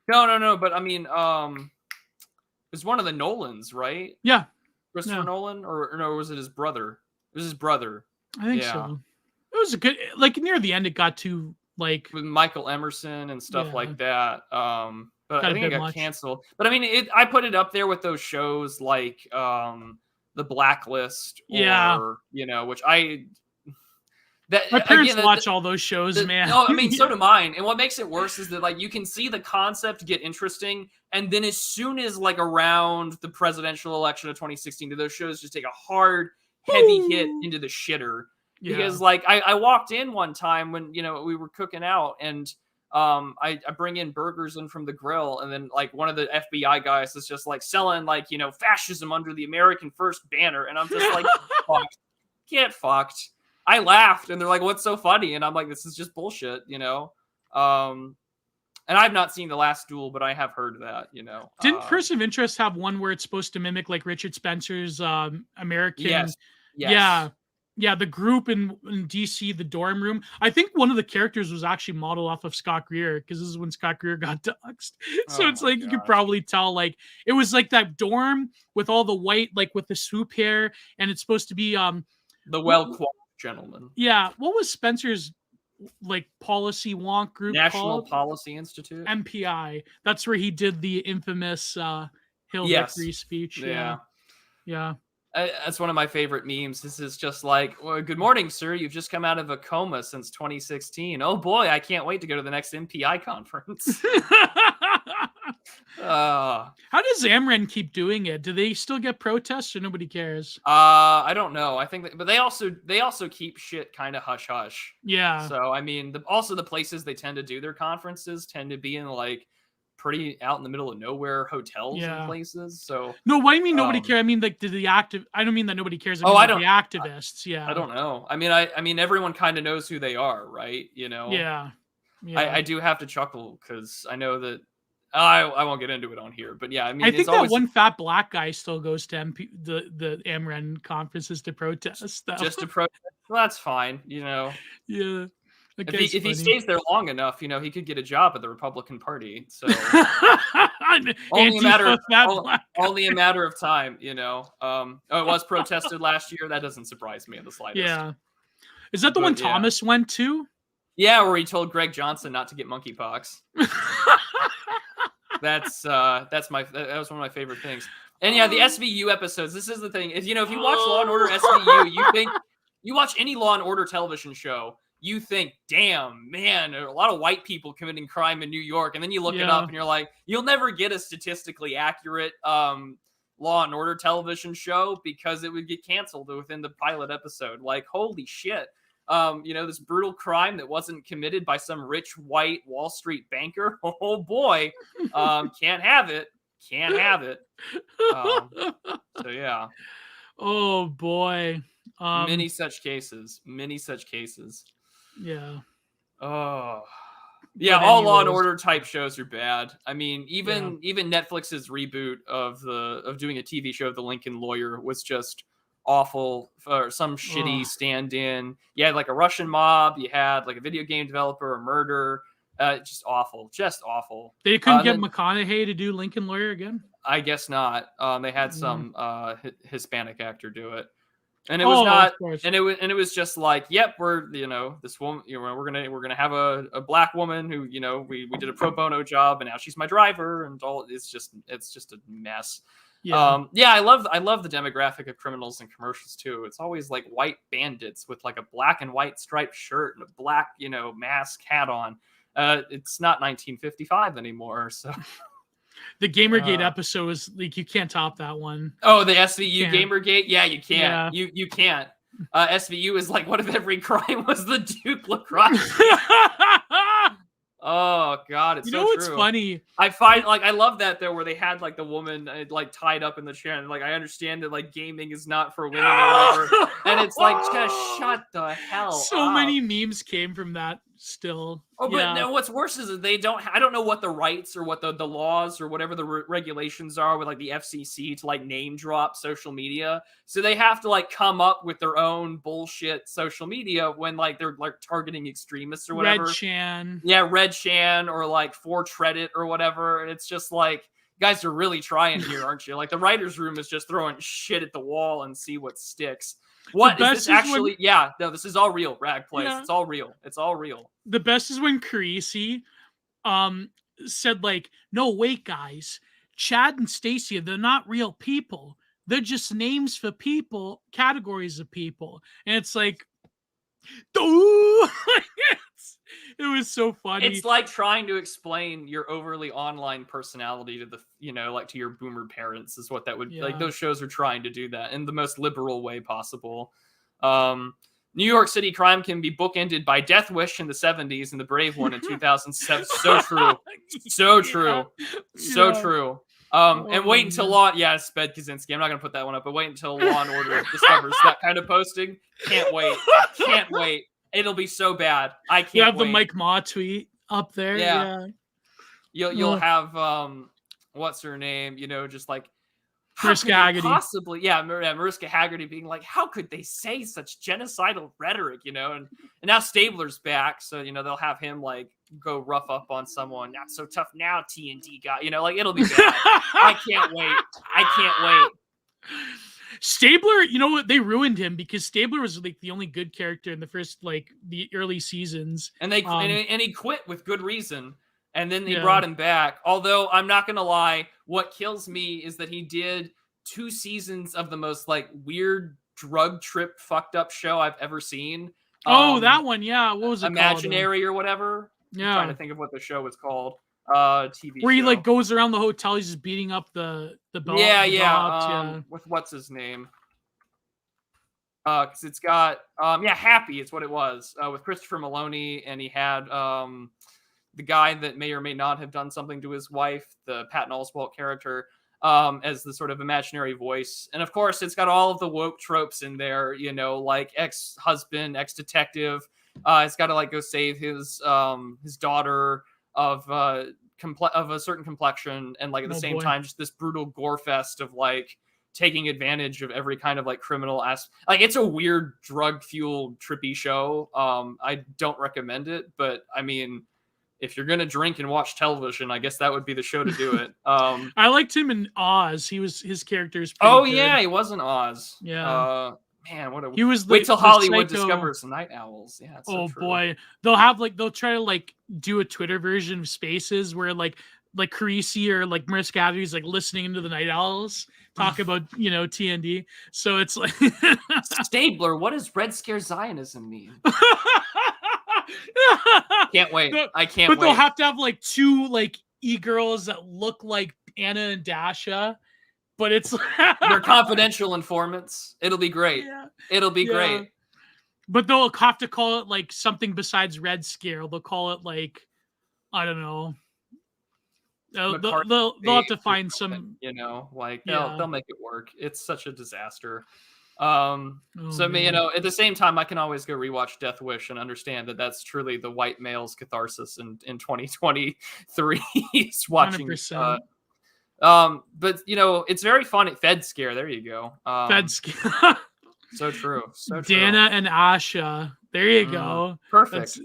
No. But I mean, it was one of the Nolans, right? Yeah. Christopher Nolan, or no, was it his brother? It was his brother. I think so. It was a good, like near the end, it got too like with Michael Emerson and stuff like that. But I think it got canceled. But I mean, I put it up there with those shows like The Blacklist, or which my parents watch all those shows, man. No, I mean, so do mine. And what makes it worse is that like you can see the concept get interesting, and then as soon as like around the presidential election of 2016, do those shows just take a hard, heavy hit into the shitter. Because like I walked in one time when we were cooking out, and I bring in burgers in from the grill, and then like one of the FBI guys is just like selling like fascism under the American First banner, and I'm just like, fucked. Get fucked. I laughed, and they're like, "What's so funny?" And I'm like, "This is just bullshit," And I've not seen The Last Duel, but I have heard that, Didn't Person of Interest have one where it's supposed to mimic like Richard Spencer's American? Yes. Yeah. The group in DC, the dorm room. I think one of the characters was actually modeled off of Scott Greer, because this is when Scott Greer got doxxed. So it's like you could probably tell, like it was like that dorm with all the white, like with the swoop hair, and it's supposed to be the well-qualified gentleman. Yeah, what was Spencer's like policy wonk group National called? Policy Institute. MPI. That's where he did the infamous Hill Victory speech. Yeah. That's one of my favorite memes. This is just like, well, good morning, sir. You've just come out of a coma since 2016. Oh boy, I can't wait to go to the next MPI conference. How does Amren keep doing it? Do they still get protests, or nobody cares? I don't know. I think, but they also keep shit kind of hush hush. Yeah. So I mean, also the places they tend to do their conferences tend to be in like pretty out in the middle of nowhere hotels and places. So no, what do you mean nobody cares? I mean, like, I don't mean that nobody cares. I don't. The activists. I don't know. I mean, everyone kind of knows who they are, right? Yeah. I do have to chuckle because I know that. I won't get into it on here, but yeah, I mean, I think that one fat black guy still goes to the Amren conferences to protest. Though. Just to protest. Well, that's fine, Yeah. If he stays there long enough, he could get a job at the Republican Party. So only a matter of time, it was protested last year. That doesn't surprise me in the slightest. Yeah. Is that the one Thomas went to? Yeah, where he told Greg Johnson not to get monkeypox. That was one of my favorite things. And yeah, the SVU episodes. This is the thing. If you watch Law and Order SVU, you watch any Law and Order television show, you think, damn, man, there are a lot of white people committing crime in New York. And then you look it up and you're like, you'll never get a statistically accurate Law and Order television show because it would get canceled within the pilot episode. Like, holy shit. This brutal crime that wasn't committed by some rich white Wall Street banker. Oh boy. Can't have it. So yeah. Oh boy. Many such cases. Yeah. Oh. Yeah, all Law and Order type shows are bad. I mean, even Netflix's reboot of doing a TV show of The Lincoln Lawyer was just awful, for some shitty stand-in. You had like a Russian mob, you had like a video game developer, a murder, just awful. They couldn't get McConaughey to do Lincoln Lawyer again? I guess not. They had some Hispanic actor do it. And it was not, and it was just like, yep, we're, this woman, we're gonna have a black woman who, we did a pro bono job, and now she's my driver, and all. It's just a mess. Yeah. I love the demographic of criminals and commercials too. It's always like white bandits with like a black and white striped shirt and a black, mask hat on. It's not 1955 anymore, so. The Gamergate episode is like, you can't top that one. Oh, the SVU Gamergate? Yeah, you can't. Yeah. You can't. SVU is like, what if every crime was the Duke lacrosse? Oh God, it's You so know what's true. funny? I find like I love that though, where they had like the woman like tied up in the chair, and like I understand that like gaming is not for women or whatever, and it's like just shut the hell So up. many memes came from that still. Oh, but Yeah. no, what's worse is that they don't. I don't know what the rights or what the laws or whatever the regulations are with like the FCC to like name drop social media. So they have to like come up with their own bullshit social media when like they're like targeting extremists or whatever. Red Shan. Yeah, Red Shan or like 4Treadit or whatever. It's just like, you guys are really trying here, aren't you? Like the writer's room is just throwing shit at the wall and see what sticks. What is this actually? Yeah, no, this is all real. Rag Place. Yeah. It's all real. It's all real. The best is when Carisi said like, no, wait, guys, Chad and Stacy, they're not real people. They're just names for people, categories of people. And it's like, it was so funny. It's like trying to explain your overly online personality to the, like to your boomer parents is what that would like. Those shows are trying to do that in the most liberal way possible. New York City crime can be bookended by Death Wish in the 70s and The Brave One in 2007. So true. So true. So true. And wait until Sped Kaczynski. I'm not going to put that one up, but wait until Law and Order discovers that kind of posting. Can't wait. Can't wait. It'll be so bad. I can't wait. You have the Mike Ma tweet up there. Yeah. You'll have, what's her name? Just like, Mariska Hargitay. Possibly, Mariska Hargitay being like, how could they say such genocidal rhetoric, and now Stabler's back, so they'll have him like go rough up on someone. Not so tough now, TND guy, like it'll be bad. I can't wait. Stabler, you know what? They ruined him because Stabler was like the only good character in the first like the early seasons, and and he quit with good reason. And then they brought him back. Although I'm not going to lie, what kills me is that he did 2 seasons of the most like weird drug trip fucked up show I've ever seen. Oh, that one. Yeah. What was it Imaginary called? Or whatever. Yeah. I'm trying to think of what the show was called. TV Where he show. like goes around the hotel. He's just beating up the bell. With what's his name? Because it's got, Happy. It's what it was. With Christopher Meloni. And he had, the guy that may or may not have done something to his wife, the Patton Oswalt character, as the sort of imaginary voice. And of course, it's got all of the woke tropes in there, like ex-husband, ex-detective. It's got to like go save his daughter of a certain complexion, and like at the same time, just this brutal gore fest of like taking advantage of every kind of like criminal aspect. Like it's a weird drug-fueled trippy show. I don't recommend it, but I mean, if you're gonna drink and watch television, I guess that would be the show to do it. I liked him in Oz. His character's good. Yeah, he was in Oz. Yeah. Man, what a he was. Wait till Hollywood discovers night owls. Yeah. Oh so boy, they'll try to like do a Twitter version of Spaces where like Carisi or like Mariska Hargitay's like listening into the night owls talk about TND. So it's like Stabler. What does Red Scare Zionism mean? Can't wait. I can't wait. But they'll have to have like 2 like e-girls that look like Anna and Dasha, but it's they're confidential informants. It'll be great. Yeah. It'll be great. But they'll have to call it like something besides Red Scare. They'll call it like, I don't know. They'll have to find some, they'll make it work. It's such a disaster. At the same time, I can always go rewatch Death Wish and understand that that's truly the white male's catharsis in 2023. He's watching. 100%. But it's very funny. Fed Scare. There you go. Fed Scare. So true. So true. Dana and Asha. There you go. Perfect.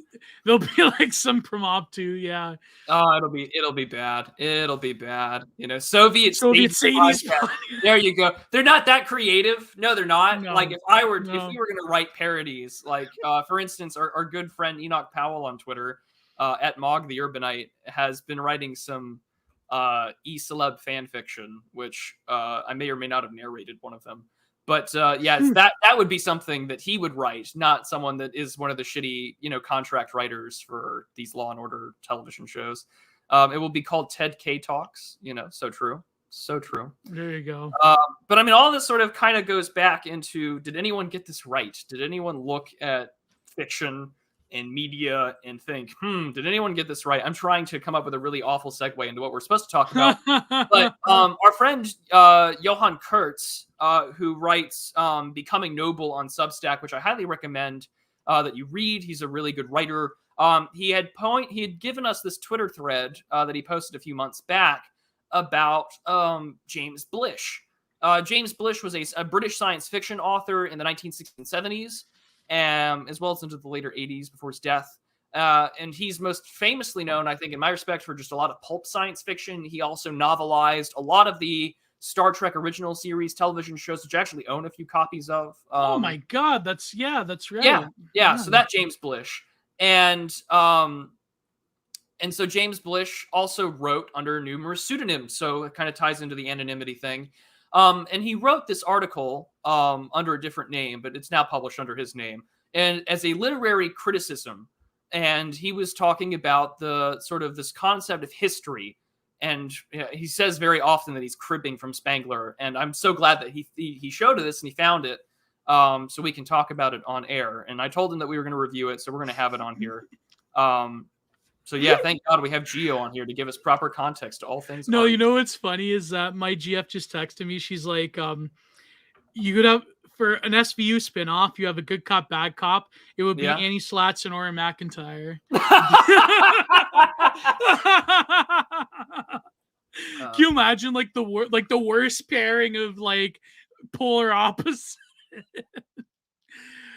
There'll be like some promptu, yeah. Oh, it'll be bad. It'll be bad. Soviet Sadie's. There you go. They're not that creative. No, they're not. No. Like if we were gonna write parodies, like for instance, our good friend Enoch Powell on Twitter, at Mog the Urbanite, has been writing some e-celeb fan fiction, which I may or may not have narrated one of them. But that would be something that he would write, not someone that is one of the shitty, contract writers for these Law and Order television shows. It will be called Ted K Talks. So true, so true. There you go. But I mean, all this sort of kind of goes back into: did anyone get this right? Did anyone look at fiction and media and think, did anyone get this right? I'm trying to come up with a really awful segue into what we're supposed to talk about. But our friend Johann Kurtz, who writes Becoming Noble on Substack, which I highly recommend that you read. He's a really good writer. He had given us this Twitter thread that he posted a few months back about James Blish. James Blish was a British science fiction author in the 1960s and 70s, as well as into the later 80s before his death. And he's most famously known, I think, in my respect, for just a lot of pulp science fiction. He also novelized a lot of the Star Trek original series television shows, which I actually own a few copies of. Oh my God, that's right. Yeah. So that James Blish. And so James Blish also wrote under numerous pseudonyms. So it kind of ties into the anonymity thing. And he wrote this article under a different name, but it's now published under his name, and as a literary criticism. And he was talking about the sort of this concept of history. And he says very often that he's cribbing from Spangler. And I'm so glad that he showed this and he found it so we can talk about it on air. And I told him that we were going to review it, so we're going to have it on here. So yeah, thank God we have Gio on here to give us proper context to all things. No, you know what's funny is that my GF just texted me. She's like, you could have, for an SVU spinoff, you have a good cop, bad cop. It would be Annie Slatz and Ora McIntyre. Can you imagine like the worst pairing of like polar opposites?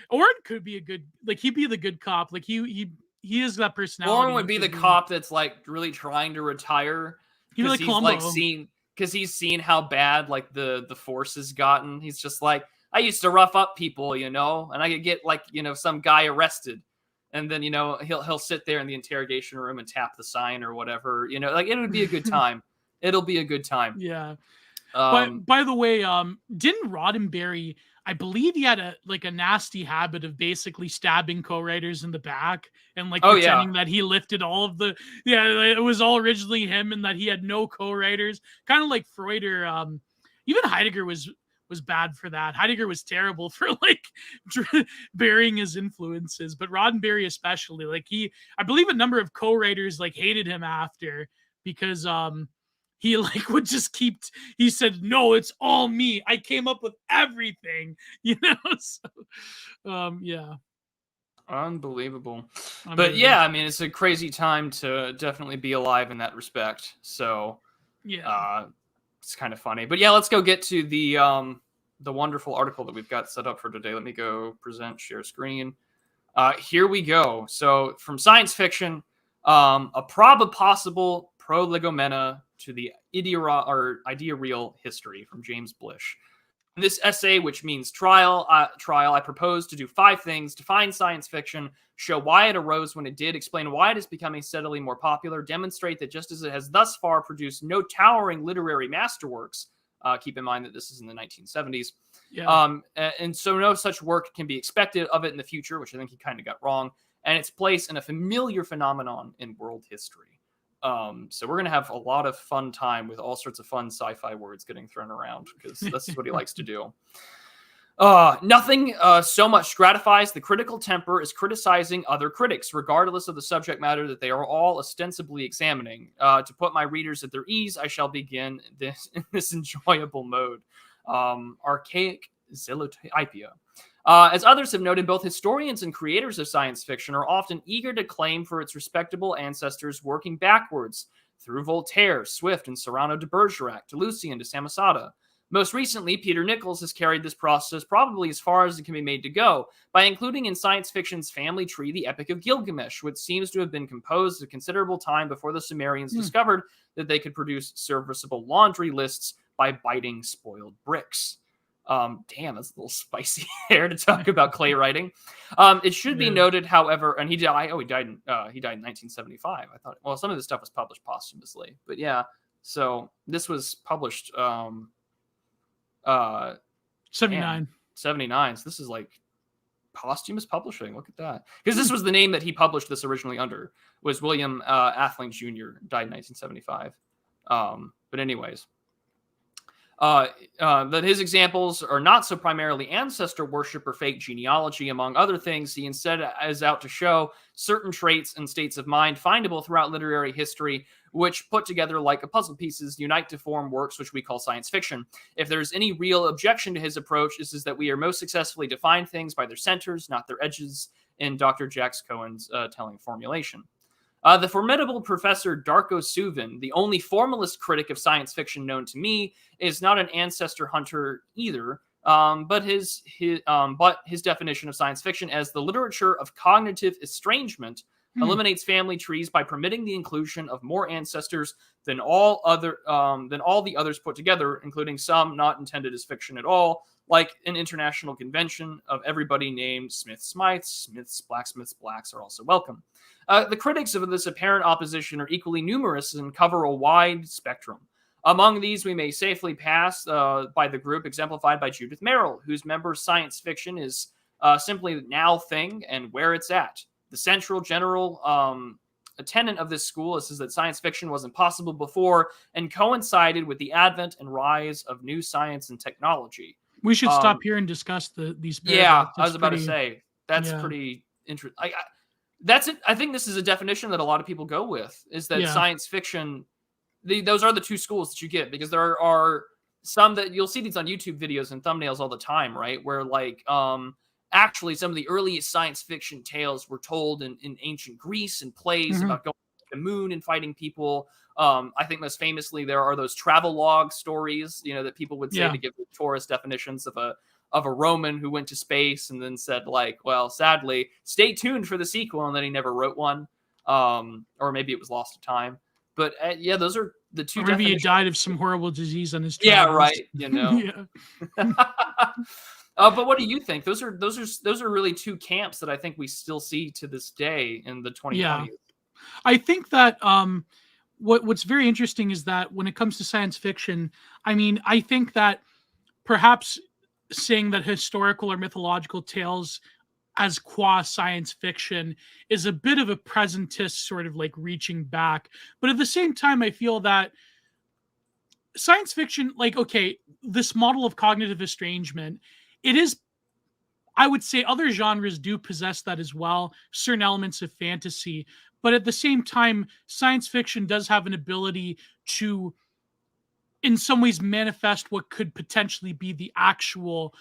Oren could be a good, like he'd be the good cop. Like he is that personality. Oren would be the cop that's like really trying to retire. He'd be like Columbo. Because he's seen how bad like the force has gotten. He's just like, I used to rough up people, and I could get like, some guy arrested. And then, he'll sit there in the interrogation room and tap the sign or whatever, like it would be a good time. It'll be a good time. Yeah. But by the way, didn't Roddenberry, I believe he had a nasty habit of basically stabbing co-writers in the back and like pretending that he lifted all of the, it was all originally him and that he had no co-writers, kind of like Freud or even Heidegger was bad for that. Heidegger was terrible for like burying his influences, but Roddenberry especially, like I believe a number of co-writers like hated him after because he like would just he said, no, it's all me. I came up with everything, So, yeah. Unbelievable. But yeah, I mean, it's a crazy time to definitely be alive in that respect. So yeah, it's kind of funny. But yeah, let's go get to the wonderful article that we've got set up for today. Let me go present, share screen. Here we go. So from science fiction, a Probapossible prolegomena to the ideareal history from James Blish. In this essay, which means trial, I propose to do 5 things: define science fiction, show why it arose when it did, explain why it is becoming steadily more popular, demonstrate that just as it has thus far produced no towering literary masterworks, keep in mind that this is in the 1970s, and so no such work can be expected of it in the future, which I think he kind of got wrong, and its place in a familiar phenomenon in world history. So we're going to have a lot of fun time with all sorts of fun sci-fi words getting thrown around because this is what he likes to do. Nothing so much gratifies the critical temper as criticizing other critics, regardless of the subject matter that they are all ostensibly examining. To put my readers at their ease, I shall begin in this enjoyable mode. Archaic zealotypia. As others have noted, both historians and creators of science fiction are often eager to claim for its respectable ancestors, working backwards through Voltaire, Swift, and Cyrano de Bergerac, to Lucian, to Samosata. Most recently, Peter Nichols has carried this process probably as far as it can be made to go by including in science fiction's family tree the Epic of Gilgamesh, which seems to have been composed a considerable time before the Sumerians discovered that they could produce serviceable laundry lists by biting spoiled bricks. Damn, that's a little spicy there to talk about clay writing. It should be noted, however, and he died in 1975. I thought, well, some of this stuff was published posthumously, but yeah. So this was published 79. 79. So this is like posthumous publishing. Look at that. Because this was the name that he published this originally under, was William Atheling Jr., died in 1975. But anyways. That his examples are not so primarily ancestor worship or fake genealogy, among other things. He instead is out to show certain traits and states of mind findable throughout literary history, which put together like a puzzle pieces unite to form works which we call science fiction. If there's any real objection to his approach, is that we are most successfully define things by their centers, not their edges, in Dr. Jax Cohen's telling formulation. The formidable Professor Darko Suvin, the only formalist critic of science fiction known to me, is not an ancestor hunter either, but his definition of science fiction as the literature of cognitive estrangement eliminates family trees by permitting the inclusion of more ancestors than all the others put together, including some not intended as fiction at all, like an international convention of everybody named Smiths, Smiths, Blacks are also welcome. The critics of this apparent opposition are equally numerous and cover a wide spectrum. Among these, we may safely pass by the group exemplified by Judith Merrill, whose members' science fiction is simply the now thing and where it's at. The central general tenet of this school is that science fiction wasn't possible before and coincided with the advent and rise of new science and technology. We should stop here and discuss these paragraphs. Yeah, I was about to say, that's pretty interesting. That's it. I think this is a definition that a lot of people go with, is that science fiction, those are the two schools that you get, because there are some that you'll see these on YouTube videos and thumbnails all the time, right? Where like, actually some of the earliest science fiction tales were told in ancient Greece and plays about going to the moon and fighting people. I think most famously, there are those travel log stories, that people would say to give the tourist definitions of a Roman who went to space and then said, like, well, sadly, stay tuned for the sequel. And then he never wrote one. Or maybe it was lost to time. But those are the two. Or maybe he died of some horrible disease on his travels. Yeah, right. But what do you think? Those are really two camps that I think we still see to this day in the 2020s. Yeah. I think that what's very interesting is that when it comes to science fiction, I mean, I think that perhaps saying that historical or mythological tales as qua science fiction is a bit of a presentist sort of like reaching back. But at the same time, I feel that science fiction, like, okay, this model of cognitive estrangement, it is, I would say other genres do possess that as well, certain elements of fantasy. But at the same time, science fiction does have an ability to, in some ways, manifest what could potentially be the actual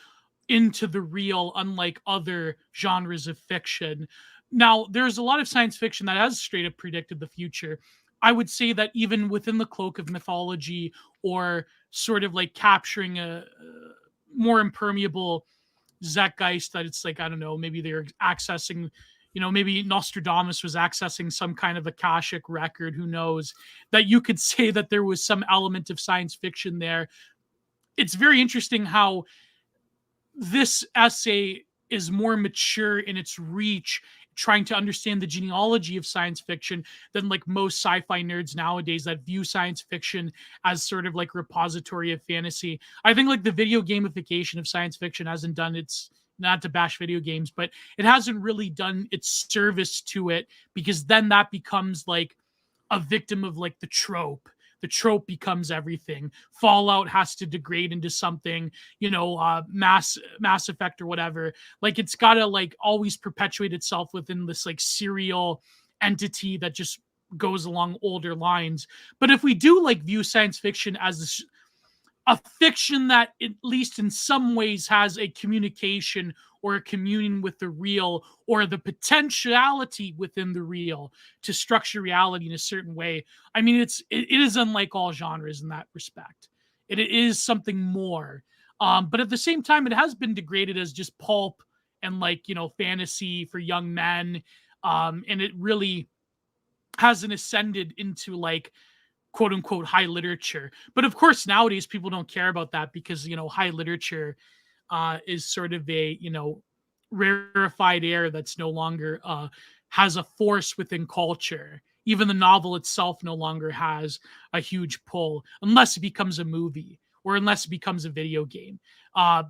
into the real, unlike other genres of fiction. Now, there's a lot of science fiction that has straight up predicted the future. I would say that even within the cloak of mythology, or sort of like capturing a more impermeable zeitgeist, that it's like, I don't know, maybe they're accessing, maybe Nostradamus was accessing some kind of Akashic record, who knows, that you could say that there was some element of science fiction there. It's very interesting how this essay is more mature in its reach, trying to understand the genealogy of science fiction, than like most sci-fi nerds nowadays that view science fiction as sort of like repository of fantasy. I think like the video gamification of science fiction hasn't done its, not to bash video games, but it hasn't really done its service to it, because then that becomes like a victim of like the trope. The trope becomes everything. Fallout has to degrade into something, Mass Effect or whatever. Like, it's got to like always perpetuate itself within this like serial entity that just goes along older lines. But if we do like view science fiction as a fiction that at least in some ways has a communication or a communion with the real, or the potentiality within the real to structure reality in a certain way, I mean, it is unlike all genres in that respect. It is something more. But at the same time, it has been degraded as just pulp and like, fantasy for young men. And it really hasn't ascended into like, quote unquote, high literature. But of course, nowadays people don't care about that, because, high literature is sort of a, rarefied air that's no longer has a force within culture. Even the novel itself no longer has a huge pull, unless it becomes a movie or unless it becomes a video game.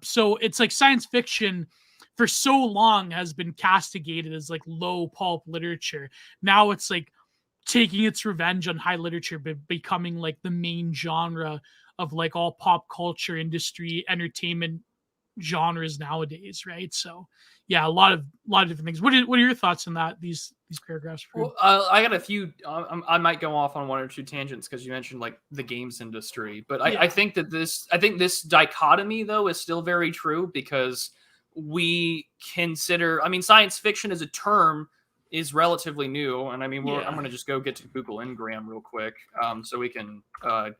So it's like science fiction for so long has been castigated as like low pulp literature. Now it's like taking its revenge on high literature, but becoming like the main genre of like all pop culture industry entertainment genres nowadays, right? So yeah, a lot of different things. What are your thoughts on that? These paragraphs. Well, I got a few. I might go off on one or two tangents because you mentioned like the games industry, but I think that this dichotomy though is still very true because we consider. I mean, science fiction as a term is relatively new, and I mean, I'm going to just go get to Google Ngram real quick, so we can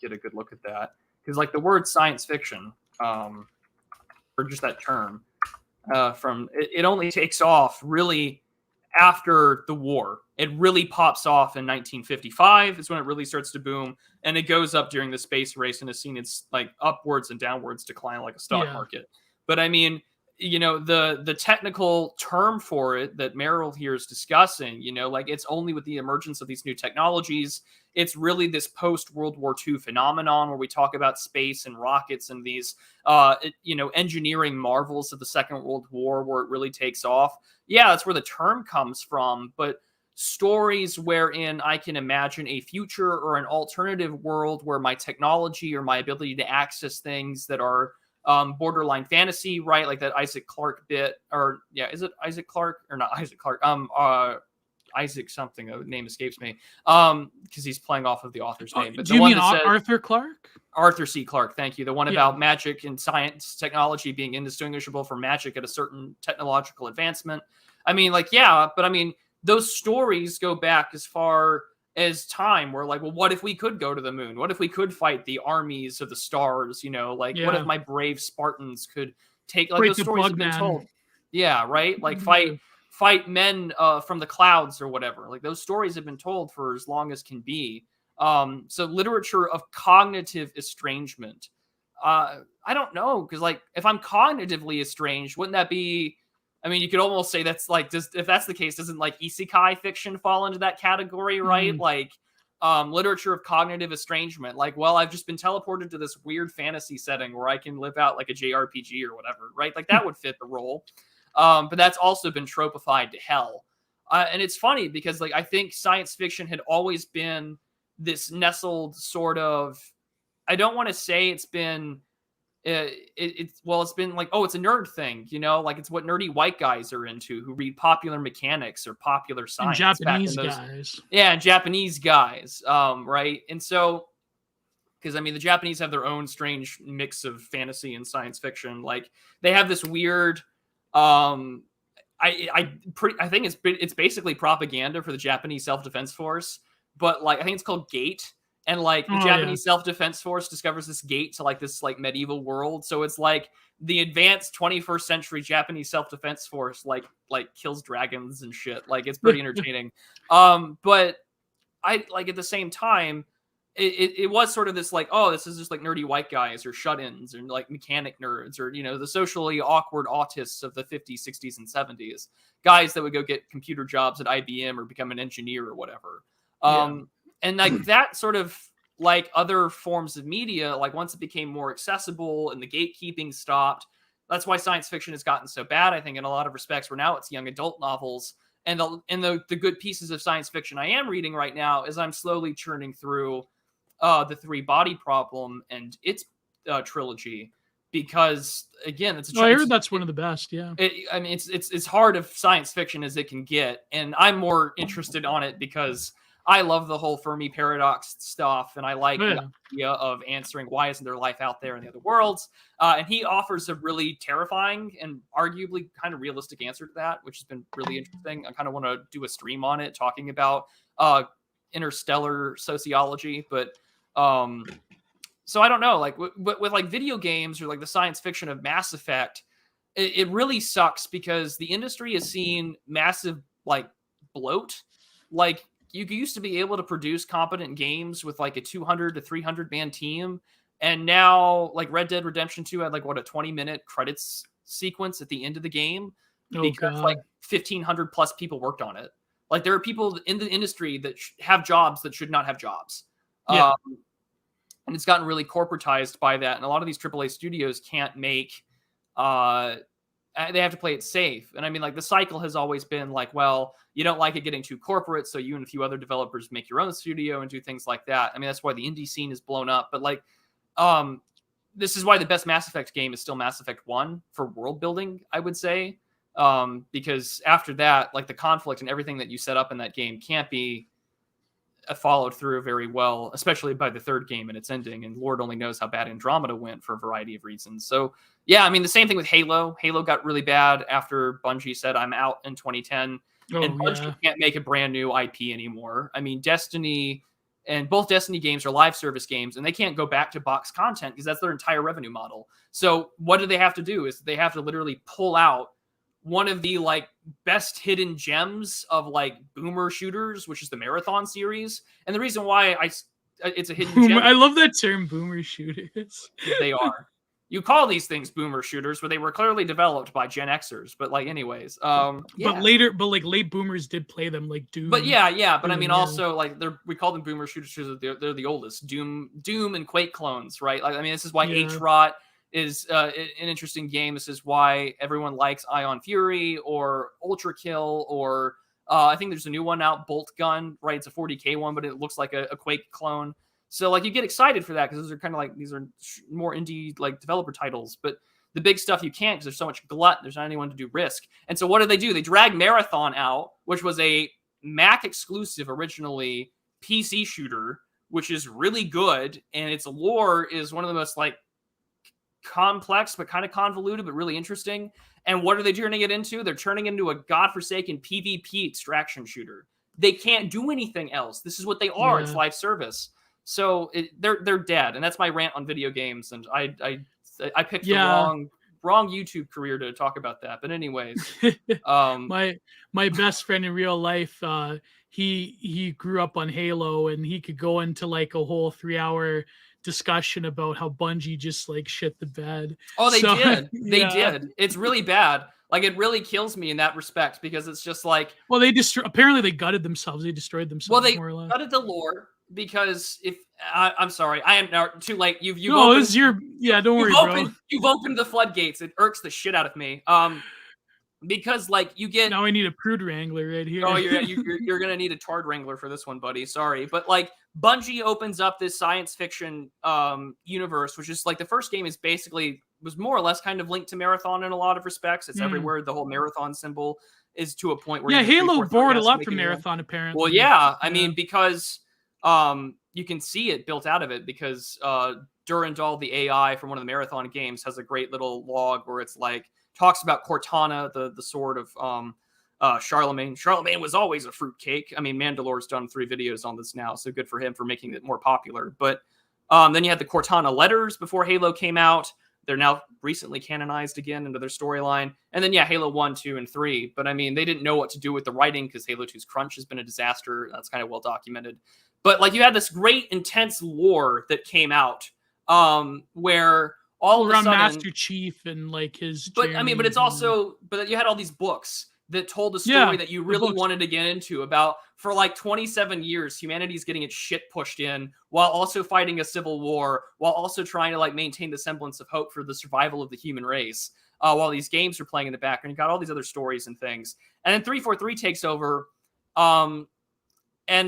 get a good look at that because like the word science fiction, or just that term, from it only takes off really after the war. It really pops off in 1955 is when it really starts to boom, and it goes up during the space race and is seen its like upwards and downwards decline like a stock market. But I mean, you know, the technical term for it that Merrill here is discussing, you know, like it's only with the emergence of these new technologies, it's really this post World War II phenomenon where we talk about space and rockets and these, you know, engineering marvels of the Second World War where it really takes off. Yeah, that's where the term comes from. But stories wherein I can imagine a future or an alternative world where my technology or my ability to access things that are borderline fantasy, right? Like that Isaac Clarke bit, or is it Isaac Clarke or not Isaac Clarke? Isaac something, a name escapes me, because he's playing off of the author's name. But do you mean Arthur Clarke? Arthur C. Clarke, thank you. The one about magic and science technology being indistinguishable from magic at a certain technological advancement. I mean, like, but I mean, those stories go back as far as time where like, well, what if we could go to the moon? What if we could fight the armies of the stars? You know, like what if my brave Spartans could take, like, those stories have been told. Yeah, right? Like fight men from the clouds or whatever. Like those stories have been told for as long as can be. So literature of cognitive estrangement. I don't know, because like if I'm cognitively estranged, wouldn't that be? I mean, you could almost say that's like, if that's the case, doesn't like isekai fiction fall into that category, right? Like literature of cognitive estrangement. Like, well, I've just been teleported to this weird fantasy setting where I can live out like a JRPG or whatever, right? Like that would fit the role. But that's also been tropified to hell. And it's funny because like I think science fiction had always been this nestled sort of, I don't want to say it's been, it's been like, oh, it's a nerd thing, you know, like it's what nerdy white guys are into who read popular mechanics or popular science. And Japanese guys. Yeah, Japanese guys, right? And so, because I mean, the Japanese have their own strange mix of fantasy and science fiction. Like they have this weird, I think it's basically propaganda for the Japanese self-defense force, but like I think it's called Gate. And like the Japanese self-defense force discovers this gate to like this like medieval world. So it's like the advanced 21st century Japanese self-defense force like kills dragons and shit. Like it's pretty entertaining. But I like at the same time, it was sort of this like, oh, this is just like nerdy white guys or shut-ins or like mechanic nerds or, you know, the socially awkward autists of the 50s, 60s, and 70s. Guys that would go get computer jobs at IBM or become an engineer or whatever. And like that sort of like other forms of media, like once it became more accessible and the gatekeeping stopped, that's why science fiction has gotten so bad, I think, in a lot of respects, where now it's young adult novels. And the good pieces of science fiction I am reading right now is I'm slowly churning through the Three Body Problem and its trilogy. Because again, it's I heard that's one of the best. Yeah, I mean, it's hard of science fiction as it can get, and I'm more interested on it because I love the whole Fermi paradox stuff, and I like the idea of answering why isn't there life out there in the other worlds. And he offers a really terrifying and arguably kind of realistic answer to that, which has been really interesting. I kind of want to do a stream on it, talking about interstellar sociology, but so I don't know, like with like video games or like the science fiction of Mass Effect, it really sucks because the industry has seen massive like bloat. Like you used to be able to produce competent games with like a 200 to 300 man team. And now like Red Dead Redemption 2 had like what, a 20-minute credits sequence at the end of the game because like 1,500 plus people worked on it. Like there are people in the industry that have jobs that should not have jobs. And it's gotten really corporatized by that. And a lot of these AAA studios can't make, they have to play it safe. And I mean, like the cycle has always been like, well, you don't like it getting too corporate, so you and a few other developers make your own studio and do things like that. I mean, that's why the indie scene is blown up. But like This is why the best Mass Effect game is still Mass Effect 1 for world building, I would say. Because after that, like the conflict and everything that you set up in that game can't be followed through very well, especially by the third game and its ending. And Lord only knows how bad Andromeda went for a variety of reasons. So yeah, I mean, the same thing with Halo. Halo got really bad after Bungie said, I'm out in 2010. And Bungie can't make a brand new IP anymore. I mean, Destiny and both Destiny games are live service games, and they can't go back to box content because that's their entire revenue model. So what do they have to do is they have to literally pull out one of the like best hidden gems of like boomer shooters, which is the Marathon series. And the reason why it's a hidden gem. I love that term, boomer shooters. They are. You call these things boomer shooters, but they were clearly developed by Gen Xers. But like, anyways, but like late boomers did play them, like Doom. But yeah. But I mean, also like we call them boomer shooters because they're the oldest. Doom and Quake clones, right? Like, I mean, this is why H-Rot is an interesting game. This is why everyone likes Ion Fury or Ultra Kill or I think there's a new one out, Bolt Gun, right? It's a 40K one, but it looks like a Quake clone. So like you get excited for that because those are kind of like, these are more indie like developer titles, but the big stuff you can't because there's so much glut. There's not anyone to do Risk. And so what do? They drag Marathon out, which was a Mac exclusive originally PC shooter, which is really good. And its lore is one of the most like complex, but kind of convoluted, but really interesting. And what are they turning it into? They're turning it into a godforsaken PvP extraction shooter. They can't do anything else. This is what they are. It's live service. So they're dead, and that's my rant on video games. And I picked the wrong YouTube career to talk about that. But anyways, my best friend in real life, he grew up on Halo, and he could go into like a whole 3-hour discussion about how Bungie just like shit the bed. Oh, they did. They did. It's really bad. Like, it really kills me in that respect because it's just like, well, apparently they gutted themselves. They destroyed themselves. Well, they more or less. gutted the lore. Because if I'm sorry, I am now too late. You've no, opened, it's your don't worry, bro. You've opened the floodgates. It irks the shit out of me. Because like you get now I need a prude wrangler right here. Oh, you're gonna need a tard wrangler for this one, buddy. Sorry, but like Bungie opens up this science fiction universe, which is like the first game was more or less kind of linked to Marathon in a lot of respects. It's everywhere. The whole Marathon symbol is to a point where Halo borrowed a lot from Marathon apparently. Well, yeah, I mean because. You can see it built out of it because Durandal, the AI from one of the Marathon games, has a great little log where it's like talks about Cortana, the sword of Charlemagne. Charlemagne was always a fruitcake. I mean, Mandalore's done 3 videos on this now, so good for him for making it more popular. But then you had the Cortana letters before Halo came out. They're now recently canonized again into their storyline. And then, Halo 1, 2, and 3. But, I mean, they didn't know what to do with the writing because Halo 2's crunch has been a disaster. That's kind of well documented. But, like, you had this great, intense lore that came out where all around of a sudden... Master Chief and, like, his... But, I mean, but it's also... But you had all these books that told a story that you really wanted to get into about, for like 27 years, humanity's getting its shit pushed in while also fighting a civil war, while also trying to like maintain the semblance of hope for the survival of the human race, while these games are playing in the background. You got all these other stories and things. And then 343 takes over, and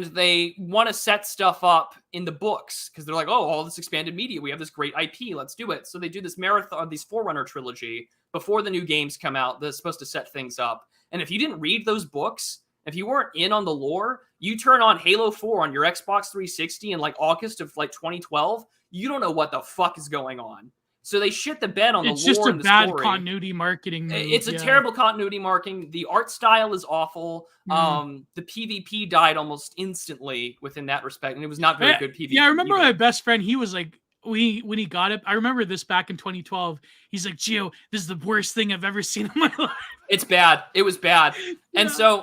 they want to set stuff up in the books because they're like, oh, all this expanded media. We have this great IP. Let's do it. So they do this marathon, these Forerunner trilogy before the new games come out that's supposed to set things up. And if you didn't read those books, if you weren't in on the lore, you turn on Halo 4 on your Xbox 360 in like August of like 2012, you don't know what the fuck is going on. So they shit the bed on the lore. It's just a bad story. Continuity marketing move. It's a terrible continuity marketing. The art style is awful. The PvP died almost instantly within that respect, and it was not very good PvP. Yeah, I remember my best friend, he was like, when he got it, I remember this back in 2012. He's like, Gio, this is the worst thing I've ever seen in my life. It's bad. It was bad. And so,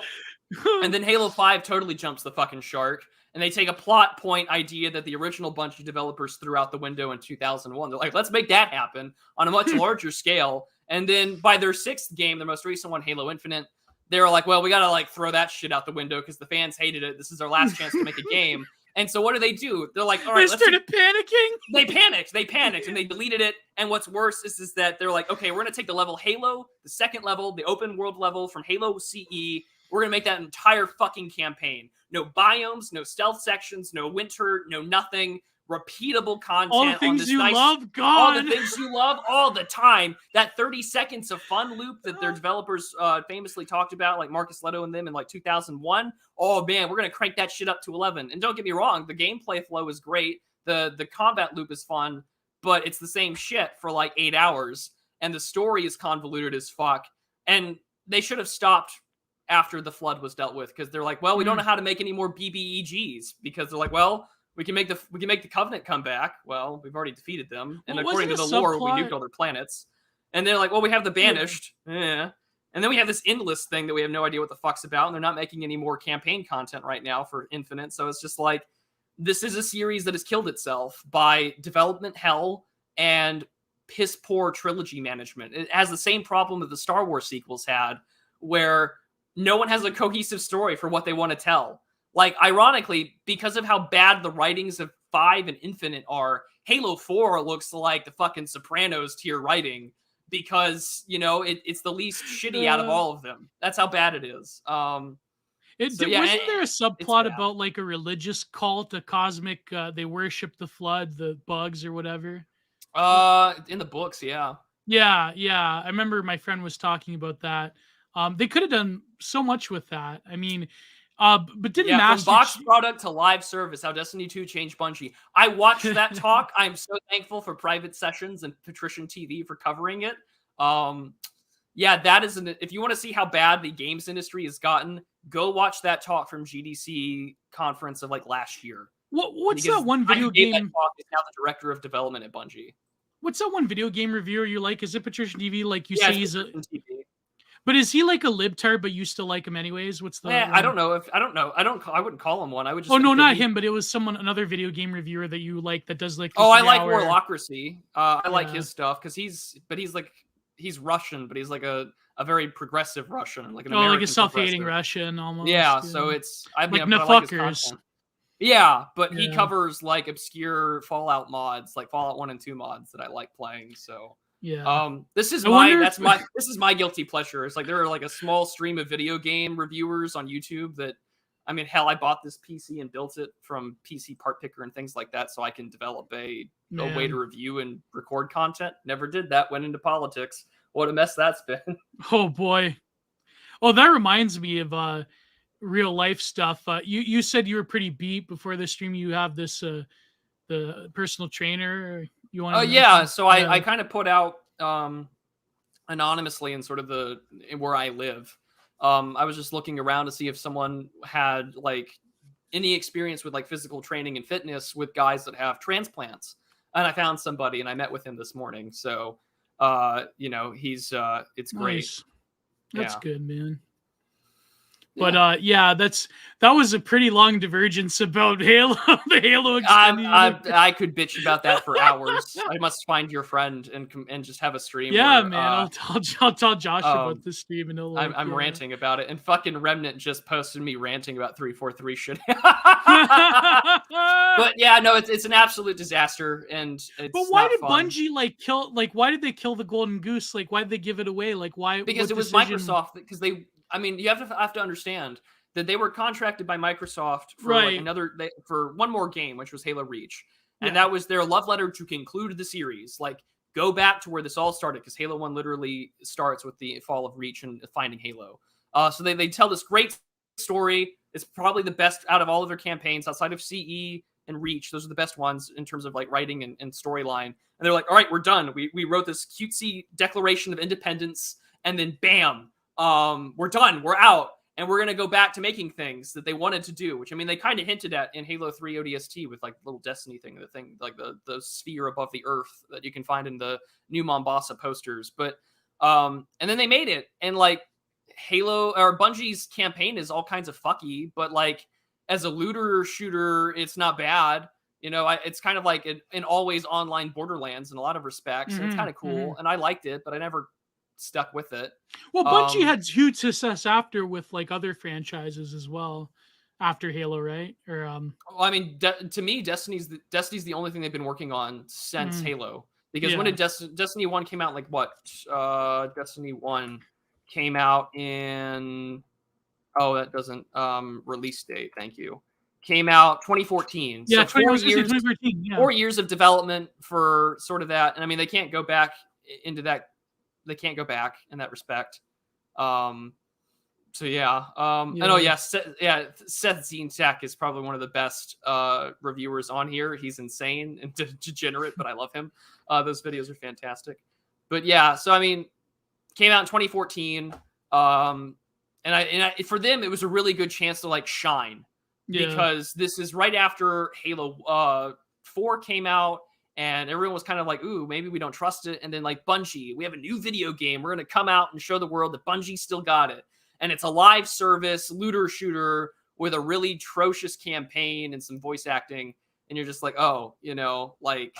and then Halo 5 totally jumps the fucking shark. And they take a plot point idea that the original Bungie developers threw out the window in 2001. They're like, let's make that happen on a much larger scale. And then by their 6th game, their most recent one, Halo Infinite, they were like, well, we got to like throw that shit out the window because the fans hated it. This is our last chance to make a game. And so what do? They're like, all right, they started panicking. They panicked, and they deleted it. And what's worse is that they're like, okay, we're going to take the level Halo, the 2nd level, the open world level from Halo CE. We're going to make that entire fucking campaign. No biomes, no stealth sections, no winter, no nothing. repeatable content, all the on things this you nice, love, all the gone. things you love all the time. That 30 seconds of fun loop that their developers famously talked about, like Marcus Leto and them in like 2001. Oh man, we're gonna crank that shit up to 11. And don't get me wrong, the gameplay flow is great. The combat loop is fun, but it's the same shit for like 8 hours, and the story is convoluted as fuck. And they should have stopped after the flood was dealt with, because they're like, well, we don't know how to make any more BBEGs, because they're like, well, we can make the Covenant come back. Well, we've already defeated them, and according to the lore, we nuked all their planets. And they're like, well, we have the Banished, yeah. And then we have this Endless thing that we have no idea what the fuck's about, and they're not making any more campaign content right now for Infinite. So it's just like, this is a series that has killed itself by development hell and piss poor trilogy management. It has the same problem that the Star Wars sequels had, where no one has a cohesive story for what they want to tell. Like, ironically, because of how bad the writings of 5 and Infinite are, Halo 4 looks like the fucking Sopranos tier writing, because, you know, it's the least shitty out of all of them. That's how bad it is. Wasn't there a subplot about like a religious cult, a cosmic, they worship the flood, the bugs or whatever? In the books, yeah. Yeah. I remember my friend was talking about that. They could have done so much with that. I mean, but didn't Master from box product to live service, how Destiny 2 changed Bungie. I watched that talk. I'm so thankful for Private Sessions and Patrician TV for covering it. That is if you want to see how bad the games industry has gotten, go watch that talk from GDC conference of like last year. What's that one video game? That talk is now the director of development at Bungie. What's that one video game reviewer you like? Is it Patrician TV? Like you say he's a TV. But is he like a libtard, but you still like him anyways? What's the? I don't know. I wouldn't call him one. I would just. Oh no, not him, but it was another video game reviewer that you like that does like. I like Warlocracy. I like his stuff because he's Russian, but he's like a very progressive Russian, like an American, like a self-hating Russian almost. Yeah, so it's like Nafuckers. Yeah, but he covers like obscure Fallout mods, like Fallout 1 and 2 mods that I like playing. So. Yeah. This is my guilty pleasure. It's like there are like a small stream of video game reviewers on YouTube that, I mean, hell, I bought this PC and built it from PC Part Picker and things like that so I can develop a way to review and record content. Never did that. Went into politics. What a mess that's been. Oh boy. Oh, that reminds me of real life stuff. You said you were pretty beat before the stream. You have this the personal trainer. You want? So I kind of put out anonymously in sort of where I live. I was just looking around to see if someone had like any experience with like physical training and fitness with guys that have transplants, and I found somebody and I met with him this morning. So he's it's great. That's good, man. But that was a pretty long divergence about Halo, the Halo extended. I could bitch about that for hours. I must find your friend and just have a stream. Yeah, man. I'll tell Josh about this stream and I'm ranting about it. And fucking Remnant just posted me ranting about 343 shit. But yeah, no, it's an absolute disaster. And it's but why did fun. Bungie why did they kill the golden goose? Like, why did they give it away? Like, why? Because it was Microsoft. Because you have to understand that they were contracted by Microsoft for for one more game, which was Halo Reach. And that was their love letter to conclude the series. Like, go back to where this all started, because Halo 1 literally starts with the fall of Reach and finding Halo. So they tell this great story. It's probably the best out of all of their campaigns outside of CE and Reach. Those are the best ones in terms of like writing and storyline. And they're like, all right, we're done. We wrote this cutesy Declaration of Independence, and then bam, we're done. We're out. And we're going to go back to making things that they wanted to do, which, I mean, they kind of hinted at in Halo 3 ODST with like the little Destiny thing, like the sphere above the earth that you can find in the new Mombasa posters. But, and then they made it, and like Halo or Bungie's campaign is all kinds of fucky, but like as a looter shooter, it's not bad. You know, it's kind of like an always online Borderlands in a lot of respects. And it's kind of cool. And I liked it, but I never stuck with it. Well, Bungie had huge success after with like other franchises as well after Halo, right? Or well, I mean, to me, Destiny's the only thing they've been working on since Halo. Because when did Destiny 1 came out? Like what? Destiny 1 came out in that doesn't release date. Thank you. came out 2014. Yeah, So 2014. Yeah. 4 years of development for sort of that. And I mean, they can't go back into that. They can't go back in that respect. So yeah. And oh yeah, Seth Zintak is probably one of the best reviewers on here. He's insane and degenerate, but I love him. Those videos are fantastic. But yeah, so I mean, came out in 2014. And for them, it was a really good chance to like shine because this is right after Halo 4 came out. And everyone was kind of like, ooh, maybe we don't trust it. And then like Bungie, we have a new video game. We're going to come out and show the world that Bungie still got it. And it's a live service looter shooter with a really atrocious campaign and some voice acting. And you're just like, oh, you know, like,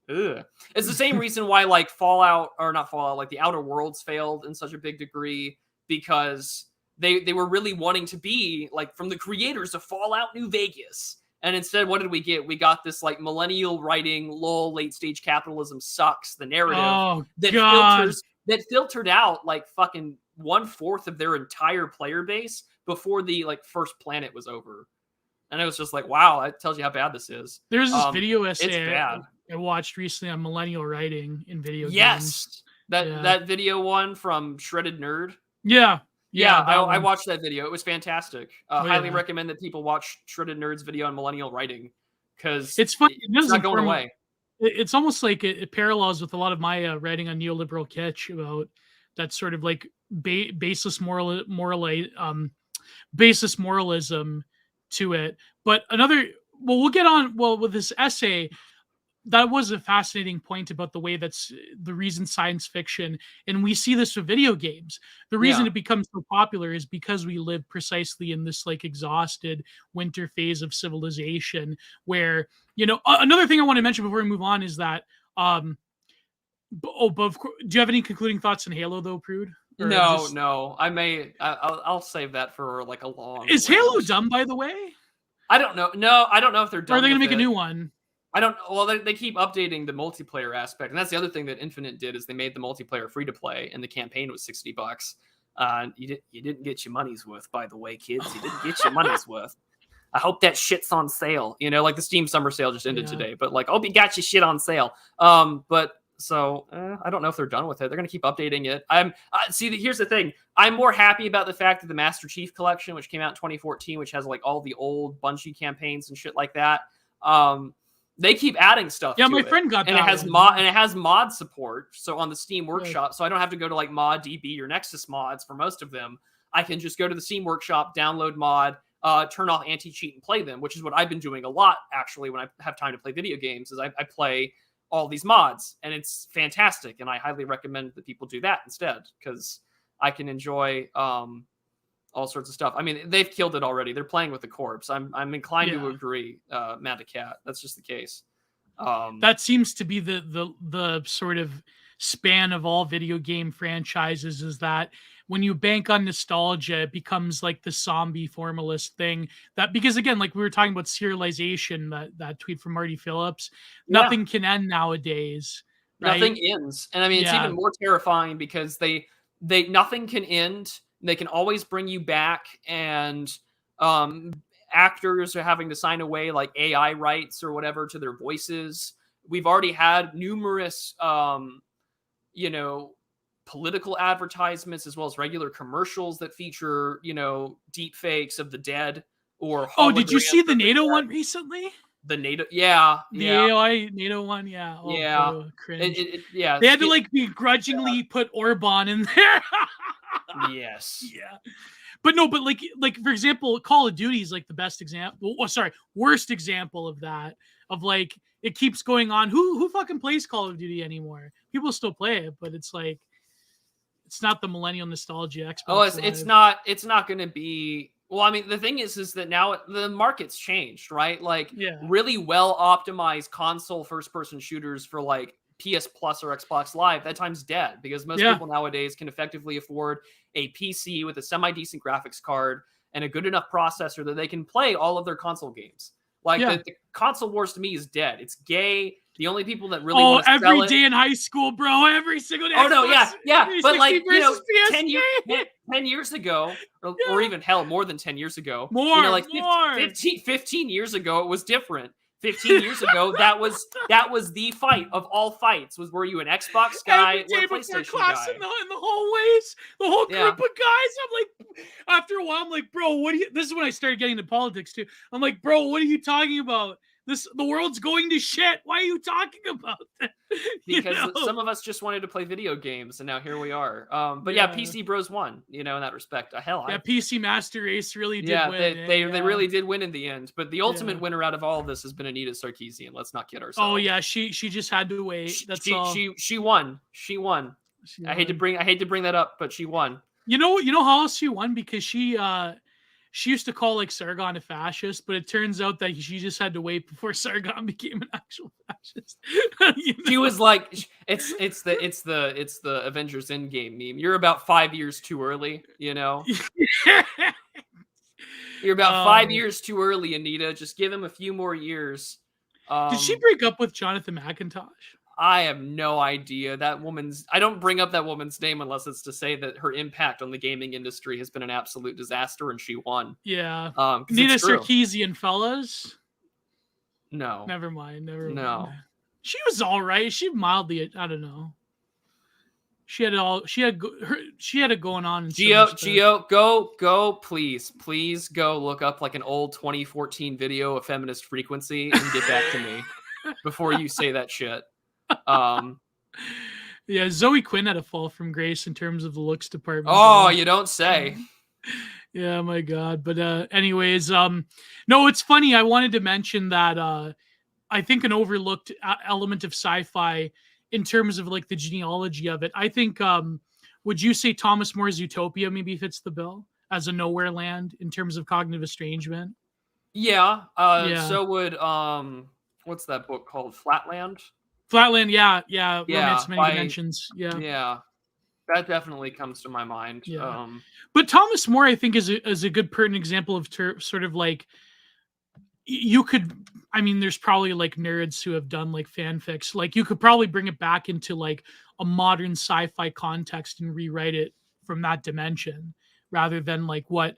ugh. It's the same reason why like like the Outer Worlds failed in such a big degree, because they were really wanting to be like from the creators of Fallout New Vegas. And instead, what did we get? We got this like millennial writing, lol, late stage capitalism sucks, the narrative that filtered out like fucking 1/4 of their entire player base before the like first planet was over. And it was just like, wow, that tells you how bad this is. There's this video essay I watched recently on millennial writing in video games. That video one from Shredded Nerd. Yeah, I watched that video. It was fantastic. Highly recommend that people watch Shredded Nerd's video on millennial writing, because it's funny. It's not going away. It's almost like it parallels with a lot of my writing on neoliberal kitsch about that sort of like baseless moralism to it. But we'll get on with this essay. That was a fascinating point about the way that's the reason science fiction, and we see this with video games. The reason it becomes so popular is because we live precisely in this like exhausted winter phase of civilization where, you know, another thing I want to mention before we move on is that, do you have any concluding thoughts on Halo though, Prude? No. I'll save that for like a long. Is Halo dumb, by the way? I don't know. No, I don't know if they're dumb. Or are they going to make a new one? I don't. Well, they keep updating the multiplayer aspect, and that's the other thing that Infinite did is they made the multiplayer free to play, and the campaign was $60. You didn't get your money's worth, by the way, kids. You didn't get your money's worth. I hope that shit's on sale. You know, like the Steam summer sale just ended today, but like, hope you got your shit on sale. But so I don't know if they're done with it. They're gonna keep updating it. Here's the thing. I'm more happy about the fact that the Master Chief Collection, which came out in 2014, which has like all the old Bungie campaigns and shit like that. They keep adding stuff. Yeah, my friend got and that. It has mod support. So on the Steam Workshop, so I don't have to go to like ModDB or Nexus mods for most of them. I can just go to the Steam Workshop, download mod, turn off anti-cheat and play them, which is what I've been doing a lot actually when I have time to play video games. Is I play all these mods, and it's fantastic. And I highly recommend that people do that instead, because I can enjoy all sorts of stuff. I mean, they've killed it already. They're playing with the corpse. I'm inclined to agree, Matt Cat. That's just the case. That seems to be the sort of span of all video game franchises, is that when you bank on nostalgia, it becomes like the zombie formalist thing. That, because again, like we were talking about serialization, that tweet from Marty Phillips, nothing can end nowadays. Right? Nothing ends. And I mean, it's even more terrifying because they nothing can end. They can always bring you back, and actors are having to sign away like AI rights or whatever to their voices. We've already had numerous, political advertisements as well as regular commercials that feature, deep fakes of the dead or. Oh, did you see the NATO one recently? The NATO, the AI NATO one, cringe. They had to like begrudgingly put Orban in there. Yes. Yeah. But like for example, Call of Duty is like the best example. Worst example of that. Of like it keeps going on. Who fucking plays Call of Duty anymore? People still play it, but it's like it's not the millennial nostalgia Xbox. Oh, it's not going to be. Well, I mean, the thing is that now the market's changed, right? Like really well optimized console first-person shooters for like PS Plus or Xbox Live, that time's dead, because most people nowadays can effectively afford a PC with a semi-decent graphics card and a good enough processor that they can play all of their console games. Like Yeah. the console wars to me is dead. It's gay. The only people that really want to sell every it. day in high school, bro. Every single day. Oh no, yeah. 360 But like, you know, versus 10 years ago, or even hell, more than 10 years ago. More, you know, like more. 15 years ago, it was different. 15 years ago, that was the fight of all fights. Was were you an Xbox guy Every day or a before PlayStation class guy? in the hallways, the whole Yeah. group of guys. I'm like, after a while, I'm like, bro, what do you? This is when I started getting into politics too. I'm like, bro, what are you talking about? The world's going to shit. Why are you talking about that? Because some of us just wanted to play video games, and now here we are. But yeah, PC Bros won. You know, in that respect. Hell, PC Master Race really did win. They really did win in the end. But the ultimate winner out of all of this has been Anita Sarkeesian. Let's not kid ourselves. Oh yeah, she just had to wait. That's all. She won. She won. I hate to bring that up, but she won. You know how else she won? Because she used to call like Sargon a fascist, but it turns out that she just had to wait before Sargon became an actual fascist. She was like, it's the Avengers Endgame meme. You're about 5 years too early, you know. You're about 5 years too early, Anita. Just give him a few more years. Did she break up with Jonathan McIntosh? I have no idea. I don't bring up that woman's name unless it's to say that her impact on the gaming industry has been an absolute disaster, and she won. Yeah. Anita Sarkeesian, fellas. No. Never mind. No. She was all right. She mildly, I don't know. She had it going on. Gio, go, please go look up like an old 2014 video of feminist frequency and get back to me before you say that shit. Yeah, Zoe Quinn had a fall from grace in terms of the looks department. Oh, you don't say. Yeah, my God. But anyways, no, it's funny. I wanted to mention that I think an overlooked element of sci-fi in terms of like the genealogy of it. I think would you say Thomas More's Utopia maybe fits the bill as a nowhere land in terms of cognitive estrangement? Yeah. So would what's that book called? Flatland? Flatland, yeah. Romance of Many Dimensions. Yeah. That definitely comes to my mind. Yeah. But Thomas More, I think, is a good pertinent example of sort of like you could. I mean, there's probably like nerds who have done like fanfics. Like you could probably bring it back into like a modern sci-fi context and rewrite it from that dimension, rather than like what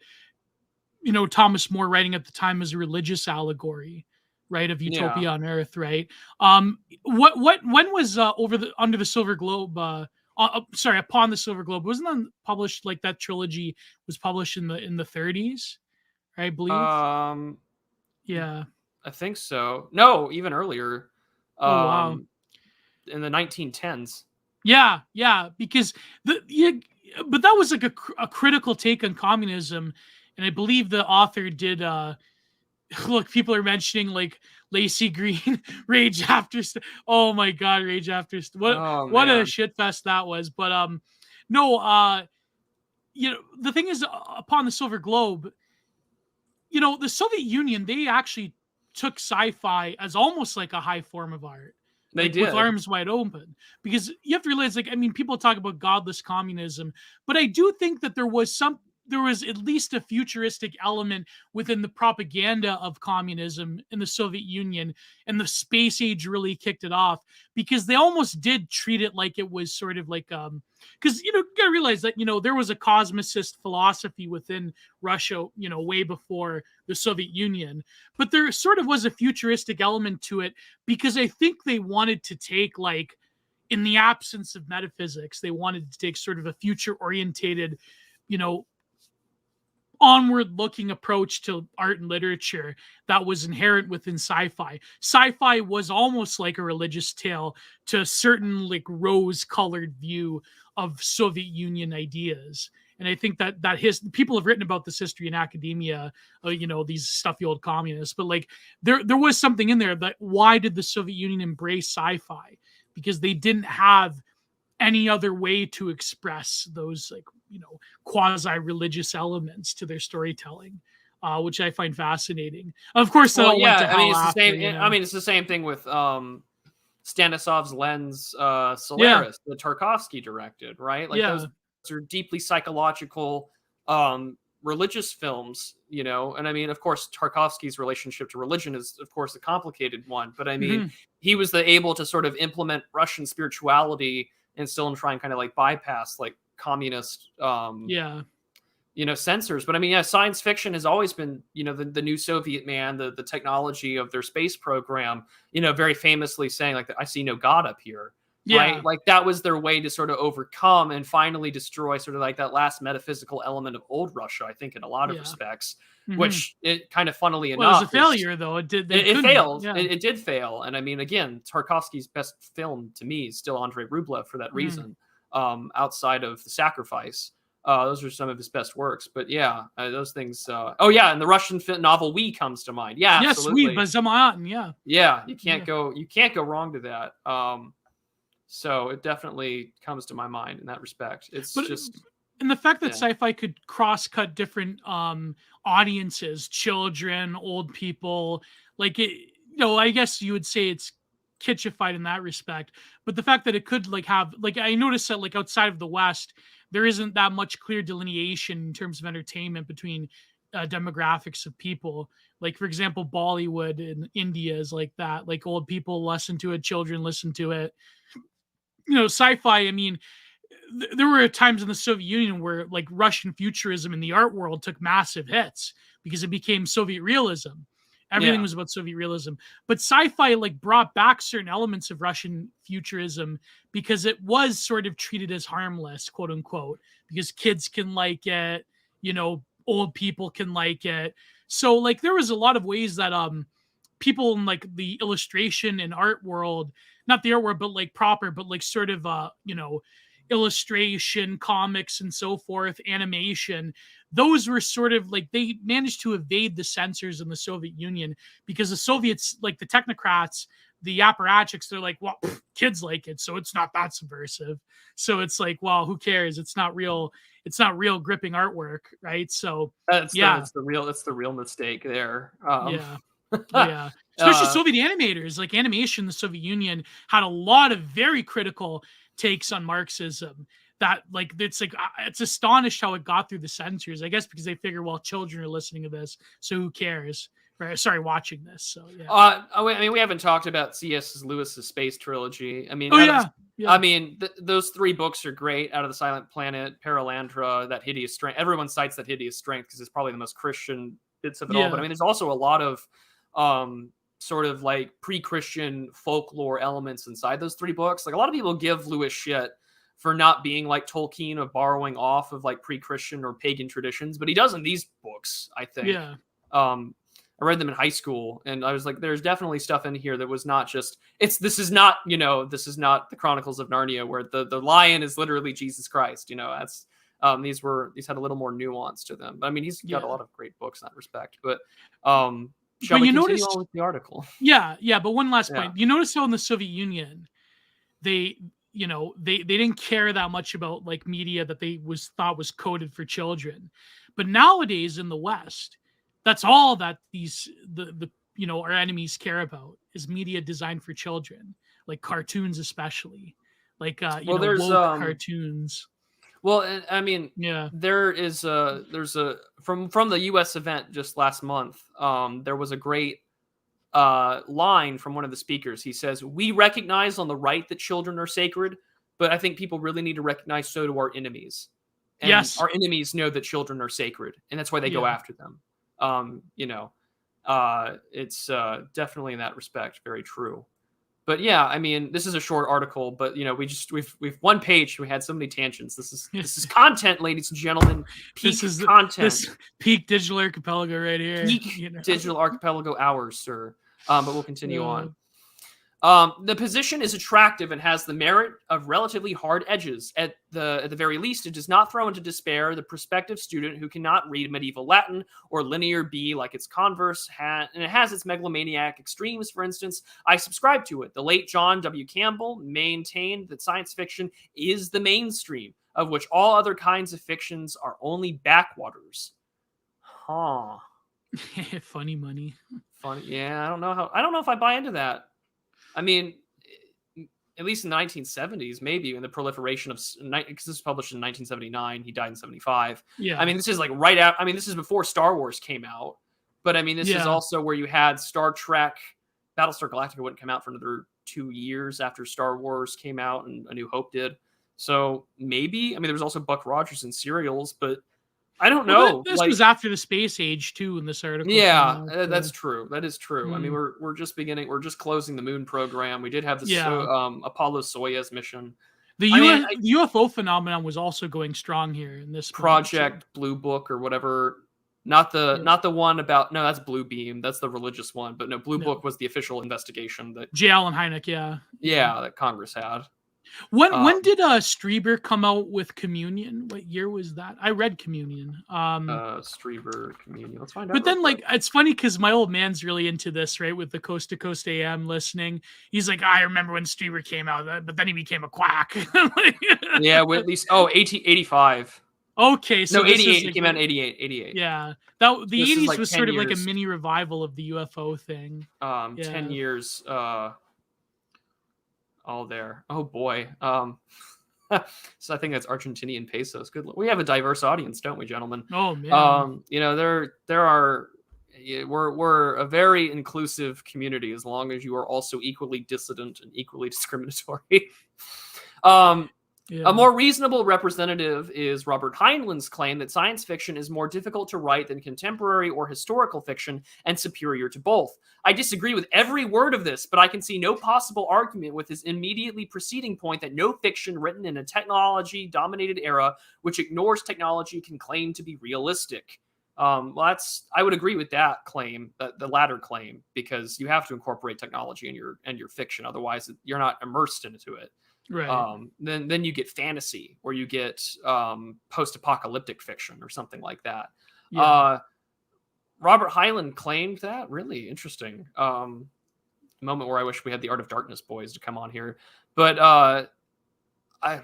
Thomas More writing at the time as a religious allegory, right, of utopia on Earth, right? When was Under the Silver Globe? Upon the Silver Globe, wasn't that published? Like that trilogy was published in the 30s, I believe. Yeah, I think so. No, even earlier. Wow. In the 1910s. Yeah, because but that was like a critical take on communism, and I believe the author did. Look, people are mentioning like Lacey Green, Rage After. Oh my God, Rage After. What a shit fest that was. But no, the thing is, Upon the Silver Globe, the Soviet Union, they actually took sci-fi as almost like a high form of art. They did. With arms wide open. Because you have to realize, like, I mean, people talk about godless communism, but I do think that there was at least a futuristic element within the propaganda of communism in the Soviet Union, and the space age really kicked it off, because they almost did treat it like it was sort of like because you gotta realize that there was a cosmicist philosophy within Russia way before the Soviet Union, but there sort of was a futuristic element to it, because I think they wanted to take, like, in the absence of metaphysics, they wanted to take sort of a future orientated onward looking approach to art and literature that was inherent within sci-fi. Sci-fi was almost like a religious tale to a certain like rose colored view of Soviet Union ideas. And I think that people have written about this history in academia, these stuffy old communists, but like there was something in there that why did the Soviet Union embrace sci-fi? Because they didn't have any other way to express those quasi-religious elements to their storytelling, which I find fascinating. Of course, it's the same thing with Stanislav's Lens, Solaris, that Tarkovsky directed, right? Like those are deeply psychological, religious films, you know, and I mean, of course, Tarkovsky's relationship to religion is, of course, a complicated one, but I mean, he was able to sort of implement Russian spirituality and still try and kind of like bypass like communist, you know, censors. But I mean, yeah, science fiction has always been, you know, the new Soviet man, the technology of their space program, you know, very famously saying like, I see no God up here. Right? Like that was their way to sort of overcome and finally destroy sort of like that last metaphysical element of old Russia, I think, in a lot of respects, which it kind of funnily enough. Well, it was a failure, though. It did. It failed. Yeah. It did fail. And I mean, again, Tarkovsky's best film to me is still Andrei Rublev for that reason, outside of The Sacrifice. Those are some of his best works. But yeah, those things. Oh, yeah. And the Russian novel We comes to mind. Yeah, absolutely. Yes, We, Bazamayan. Yeah. Yeah. You can't go wrong to that. So it definitely comes to my mind in that respect. It's just, and the fact that sci-fi could cross-cut different audiences, children, old people, like it, you know, I guess you would say it's kitschified in that respect. But the fact that it could like have, like, I noticed that like outside of the West, there isn't that much clear delineation in terms of entertainment between demographics of people. Like, for example, Bollywood in India is like that. Like, old people listen to it, children listen to it. You know, sci-fi, I mean, there were times in the Soviet Union where like Russian futurism in the art world took massive hits because it became Soviet realism. Everything was about Soviet realism. But sci-fi like brought back certain elements of Russian futurism because it was sort of treated as harmless, quote unquote, because kids can like it, you know, old people can like it. So like there was a lot of ways that people in like the illustration and art world, not the art world, but like proper, but like sort of you know, illustration, comics and so forth, animation, those were sort of like, they managed to evade the censors in the Soviet Union because the Soviets, like the technocrats, the apparatchiks, they're like, well, kids like it, so it's not that subversive. So it's like, well, who cares? It's not real gripping artwork, right? So that's the real mistake there. Yeah. Especially Soviet animators, like animation in the Soviet Union had a lot of very critical takes on Marxism that like, it's astonished how it got through the censors, I guess, because they figure, well, children are listening to this, so who cares? Right? Sorry, watching this. So yeah. I mean, we haven't talked about C.S. Lewis's space trilogy. I mean, I mean, those three books are great. Out of the Silent Planet, Paralandra, That Hideous Strength. Everyone cites That Hideous Strength because it's probably the most Christian bits of it all. But I mean, there's also a lot of sort of like pre-Christian folklore elements inside those three books. Like a lot of people give Lewis shit for not being like Tolkien of borrowing off of like pre-Christian or pagan traditions, but he does in these books, I think. Yeah. I read them in high school and I was like, there's definitely stuff in here that was not just, this is not the Chronicles of Narnia where the lion is literally Jesus Christ, you know, that's, these had a little more nuance to them. But I mean, he's got a lot of great books in that respect, but, shall we continue on with the article? Yeah. But one last point. You notice how in the Soviet Union, they didn't care that much about like media that they thought was coded for children. But nowadays in the West, that's all that our enemies care about is media designed for children, like cartoons especially, like woke cartoons. Well, I mean, there's from the U.S. event just last month. There was a great line from one of the speakers. He says, "We recognize on the right that children are sacred, but I think people really need to recognize so do our enemies. And our enemies know that children are sacred, and that's why they go after them." It's definitely in that respect very true. But yeah, I mean, this is a short article, but you know, we've one page. We had so many tangents. This is content, ladies and gentlemen. Peak content. This peak digital archipelago right here. Peak digital archipelago hours, sir. But we'll continue on. The position is attractive and has the merit of relatively hard edges. At the very least, it does not throw into despair the prospective student who cannot read medieval Latin or linear B like its converse, and it has its megalomaniac extremes, for instance. I subscribe to it. The late John W. Campbell maintained that science fiction is the mainstream, of which all other kinds of fictions are only backwaters. Huh. Funny money. Funny. Yeah, I don't know if I buy into that. I mean, at least in the 1970s, maybe in the proliferation of, because this was published in 1979, he died in 75. Yeah. I mean, this is like right out. I mean, this is before Star Wars came out, but I mean, this is also where you had Star Trek, Battlestar Galactica wouldn't come out for another 2 years after Star Wars came out and A New Hope did. So maybe, I mean, there was also Buck Rogers in serials, but I don't know. This was after the space age too in this article. Yeah, that's true. That is true. I mean, Mm. we're just beginning. We're just closing the moon program. We did have the Apollo Soyuz mission. The UFO phenomenon was also going strong here in this Project Blue Book or whatever. Not the one about, no, that's Blue Beam. That's the religious one. But no, Blue Book was the official investigation that J. Allen Hynek, yeah, that Congress had. When did Strieber come out with Communion? What year was that? I read Communion. Strieber Communion. Let's find out. But then, like, it's funny because my old man's really into this, right? With the Coast to Coast AM listening, he's like, I remember when Strieber came out, but then he became a quack. Yeah, well, at least 85. Okay, so no, 88. It came out in 88. Yeah, the 80s like was sort of years. like a mini revival of the UFO thing. 10 years. All there. Oh boy. So I think that's Argentinian pesos. Good. We have a diverse audience, don't we, gentlemen? Oh man. You know, there are. We're a very inclusive community as long as you are also equally dissident and equally discriminatory. A more reasonable representative is Robert Heinlein's claim that science fiction is more difficult to write than contemporary or historical fiction and superior to both. I disagree with every word of this, but I can see no possible argument with his immediately preceding point that no fiction written in a technology-dominated era which ignores technology can claim to be realistic. I would agree with that claim, the latter claim, because you have to incorporate technology in your fiction, otherwise you're not immersed into it. Right. Then you get fantasy, or you get post-apocalyptic fiction, or something like that. Yeah. Robert Heinlein claimed that. Really interesting. Moment where I wish we had the Art of Darkness boys to come on here, but I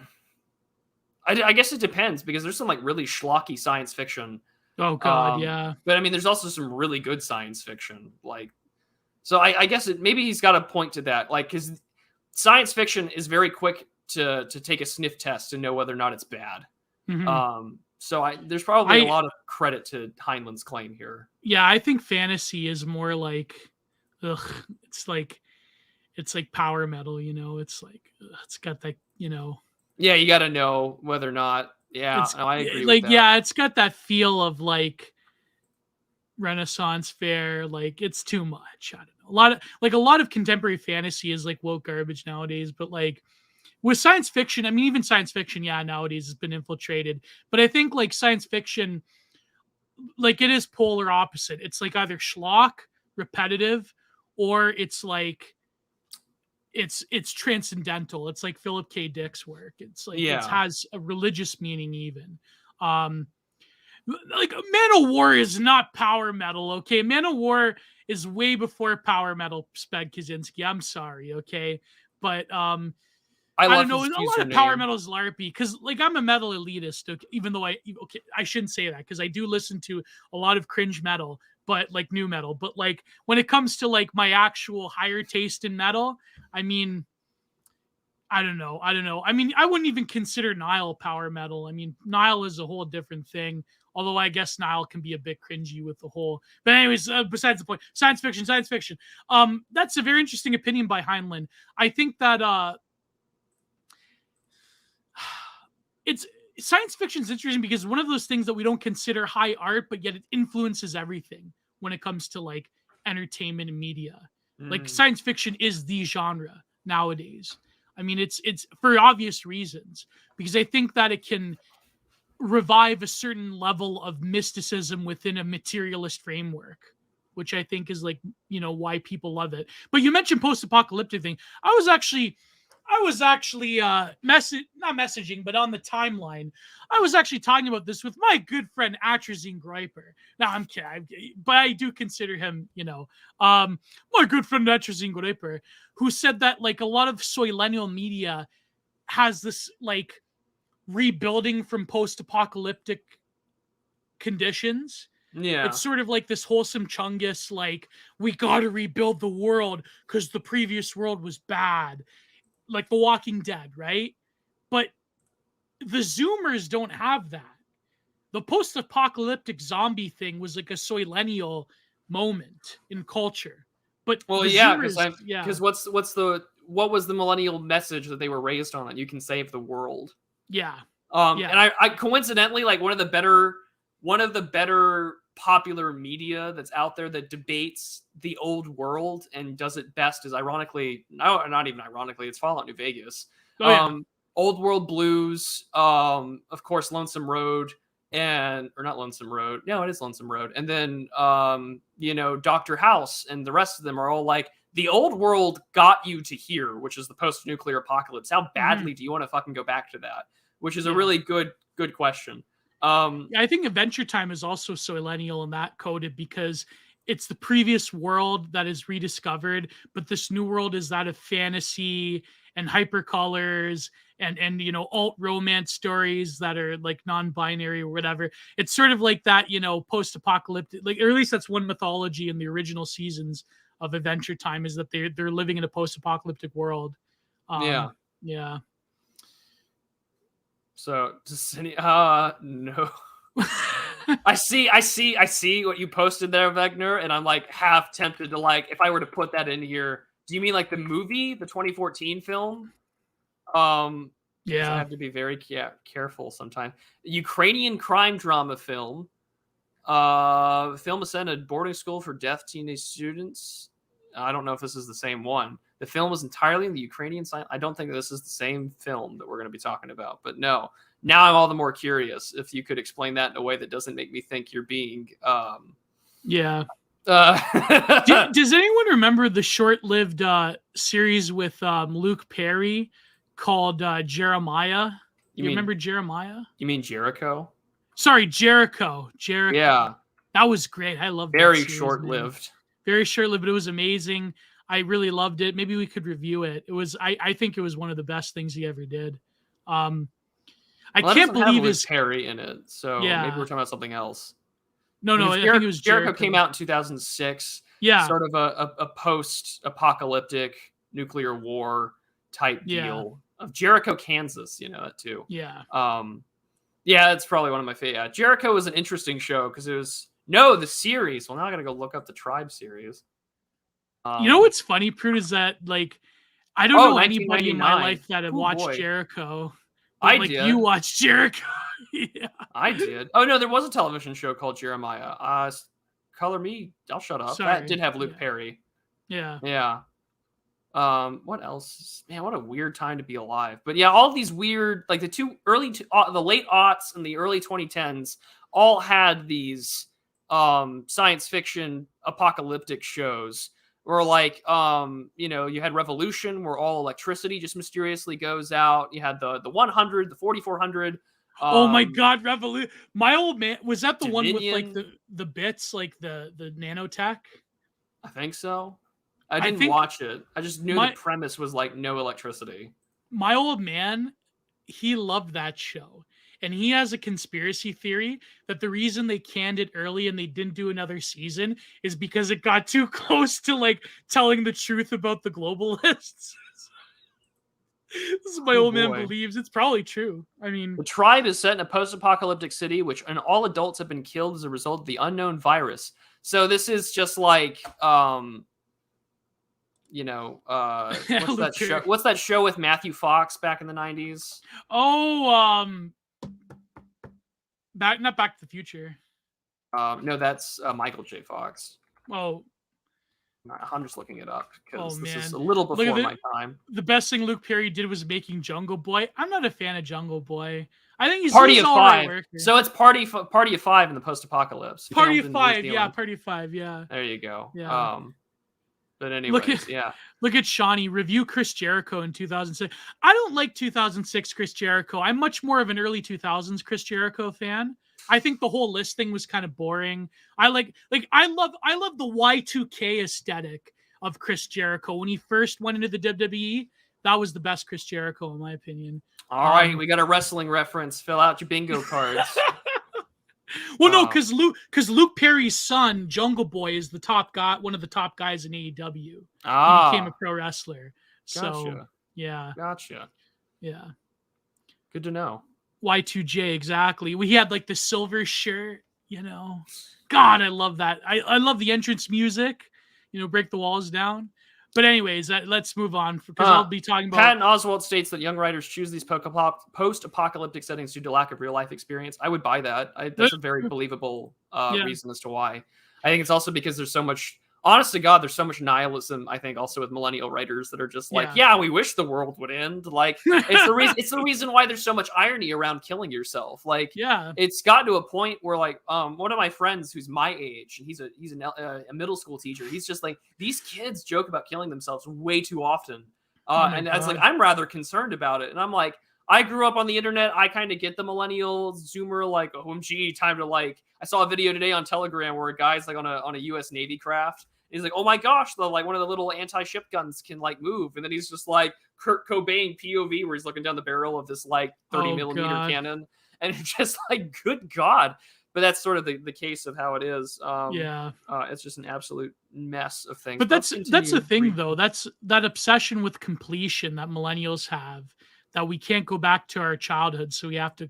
guess it depends, because there's some like really schlocky science fiction. Oh God, yeah. But I mean, there's also some really good science fiction. Like, so I guess maybe he's got a point to that. Like, because science fiction is very quick to take a sniff test and know whether or not it's bad. Mm-hmm. So there's probably a lot of credit to Heinlein's claim here. Yeah, I think fantasy is more like, it's like power metal, you know. It's like it's got that, you know. Yeah, you got to know whether or not. Yeah, I agree. Like, with that. yeah, it's got that feel of like Renaissance fair. Like, it's too much. I don't know. A lot of contemporary fantasy is like woke garbage nowadays, but like with science fiction, I mean, even science fiction, nowadays has been infiltrated. But I think like science fiction, like it is polar opposite. It's like either schlock, repetitive, or it's like it's transcendental. It's like Philip K. Dick's work. It's like it has a religious meaning even. Like Manowar is not power metal, okay? Manowar is way before power metal, Sped Kaczynski. I'm sorry, okay? But I don't know. A lot of power metal is LARPy, because like I'm a metal elitist, okay? Even though I shouldn't say that, because I do listen to a lot of cringe metal, but like new metal. But like when it comes to like my actual higher taste in metal, I mean, I don't know. I mean, I wouldn't even consider Nile power metal. I mean, Nile is a whole different thing. Although I guess Nile can be a bit cringy with the whole. But anyways, besides the point, science fiction. That's a very interesting opinion by Heinlein. I think that it's science fiction is interesting because one of those things that we don't consider high art, but yet it influences everything when it comes to like entertainment and media. Like science fiction is the genre nowadays. I mean, it's for obvious reasons, because I think that it can revive a certain level of mysticism within a materialist framework, which I think is like, you know, why people love it. But you mentioned post-apocalyptic thing. I was actually not messaging, but on the timeline, I was actually talking about this with my good friend Atrazine Griper. Now I'm kidding, but I do consider him, you know, my good friend Atrazine Griper, who said that like a lot of Soylenial media has this like rebuilding from post-apocalyptic conditions. Yeah, it's sort of like this wholesome Chungus, like we got to rebuild the world because the previous world was bad. like The Walking Dead, right? But the Zoomers don't have that. The post-apocalyptic zombie thing was like a Millennial moment in culture. But Well, the yeah, Zoomers, because what was the millennial message that they were raised on? That you can save the world. yeah. And I coincidentally, like one of the better popular media that's out there that debates the old world and does it best is ironically, no, not even ironically, it's Fallout New Vegas. Old World Blues, of course, Lonesome Road, or not Lonesome Road. No, it is Lonesome Road. And then, Dr. House and the rest of them are all like, the old world got you to here, which is the post-nuclear apocalypse. How badly do you want to fucking go back to that? Which is a really good question. I think Adventure Time is also Millennial in that coded because it's the previous world that is rediscovered, but this new world is that of fantasy and hypercolors and alt romance stories that are like non-binary or whatever. It's sort of like that, post-apocalyptic, like, or at least that's one mythology in the original seasons of Adventure Time, is that they're living in a post-apocalyptic world. Yeah. So no. I see what you posted there, Vegner, and I'm like half tempted to, like, if I were to put that in here. Do you mean like the movie, the 2014 film? I have to be very careful sometimes. Ukrainian crime drama film. Film is set in a boarding school for deaf teenage students. I don't know if this is the same one. The film was entirely in the Ukrainian side. I don't think this is the same film that we're going to be talking about. But no, now I'm all the more curious if you could explain that in a way that doesn't make me think you're being... Does anyone remember the short-lived series with Luke Perry called Jeremiah? You remember Jeremiah? You mean Jericho? Sorry, Jericho. Yeah. That was great. I loved that Very series, short-lived. Man. Very short-lived, but it was amazing. I really loved it. Maybe we could review it. It was I think it was one of the best things he ever did. I can't believe his Perry in it. So maybe we're talking about something else. No, I think it was Jericho came out in 2006. Yeah. Sort of a post-apocalyptic nuclear war type deal of Jericho, Kansas, that too. Yeah. It's probably one of my favorite. Yeah. Jericho was an interesting show because it was the series. Well, now I got to go look up the Tribe series. What's funny, Prude, is that like I don't know anybody in my life that had watched Jericho. I did. You watched Jericho. Yeah. I did. Oh no, there was a television show called Jeremiah. Color Me. I'll shut up. Sorry. That did have Luke Perry. Yeah. Yeah. What else? Man, what a weird time to be alive. But yeah, all these weird, like the late aughts and the early 2010s all had these science fiction apocalyptic shows where, like, you had Revolution, where all electricity just mysteriously goes out. You had the 100, the 4400. Oh my God, Revolution! My old man, was that the Dominion. one with like the bits, like the nanotech? I think so. I didn't watch it. I just knew the premise was like no electricity. My old man, he loved that show. And he has a conspiracy theory that the reason they canned it early and they didn't do another season is because it got too close to like telling the truth about the globalists. This is my old man believes. It's probably true. I mean, the Tribe is set in a post-apocalyptic city, and all adults have been killed as a result of the unknown virus. So this is just like, what's that show? What's that show with Matthew Fox back in the 90s? Oh, not Back to the Future. No, that's Michael J. Fox. Oh. I'm just looking it up because this is a little before my time. The best thing Luke Perry did was making Jungle Boy. I'm not a fan of Jungle Boy. I think he's Party of Five. Right, so it's Party of Five in the post-apocalypse. Party of Five, yeah. Party of Five, yeah. There you go. Yeah. But anyway, Look at Shawnee review Chris Jericho in 2006. I don't like 2006 Chris Jericho. I'm much more of an early 2000s Chris Jericho fan. I think the whole list thing was kind of boring. I love the Y2K aesthetic of Chris Jericho. When he first went into the WWE, that was the best Chris Jericho in my opinion. All right, we got a wrestling reference. Fill out your bingo cards. Well, no, because Luke Perry's son, Jungle Boy, is the top guy, one of the top guys in AEW. He became a pro wrestler. Gotcha. So Yeah. Gotcha. Yeah. Good to know. Y2J, exactly. We had like the silver shirt, you know. God, I love that. I love the entrance music, break the walls down. But anyways, let's move on because I'll be talking about... Patton Oswalt states that young writers choose these post-apocalyptic settings due to lack of real-life experience. I would buy that. That's a very believable reason as to why. I think it's also because there's so much... Honest to God, there's so much nihilism, I think, also with millennial writers that are just like, yeah, we wish the world would end. Like, it's the reason why there's so much irony around killing yourself. Like, it's gotten to a point where, like, one of my friends who's my age, and he's a middle school teacher, he's just like, these kids joke about killing themselves way too often. And I was like, I'm rather concerned about it. And I'm like, I grew up on the internet. I kind of get the millennial zoomer, like, OMG, time to, like... I saw a video today on Telegram where a guy's like on a U.S. Navy craft. He's like, oh my gosh, like one of the little anti-ship guns can like move. And then he's just like Kurt Cobain POV where he's looking down the barrel of this like 30 millimeter cannon. And it's just like, good God. But that's sort of the case of how it is. It's just an absolute mess of things. But that's the thing, though. That's that obsession with completion that millennials have, that we can't go back to our childhood, so we have to,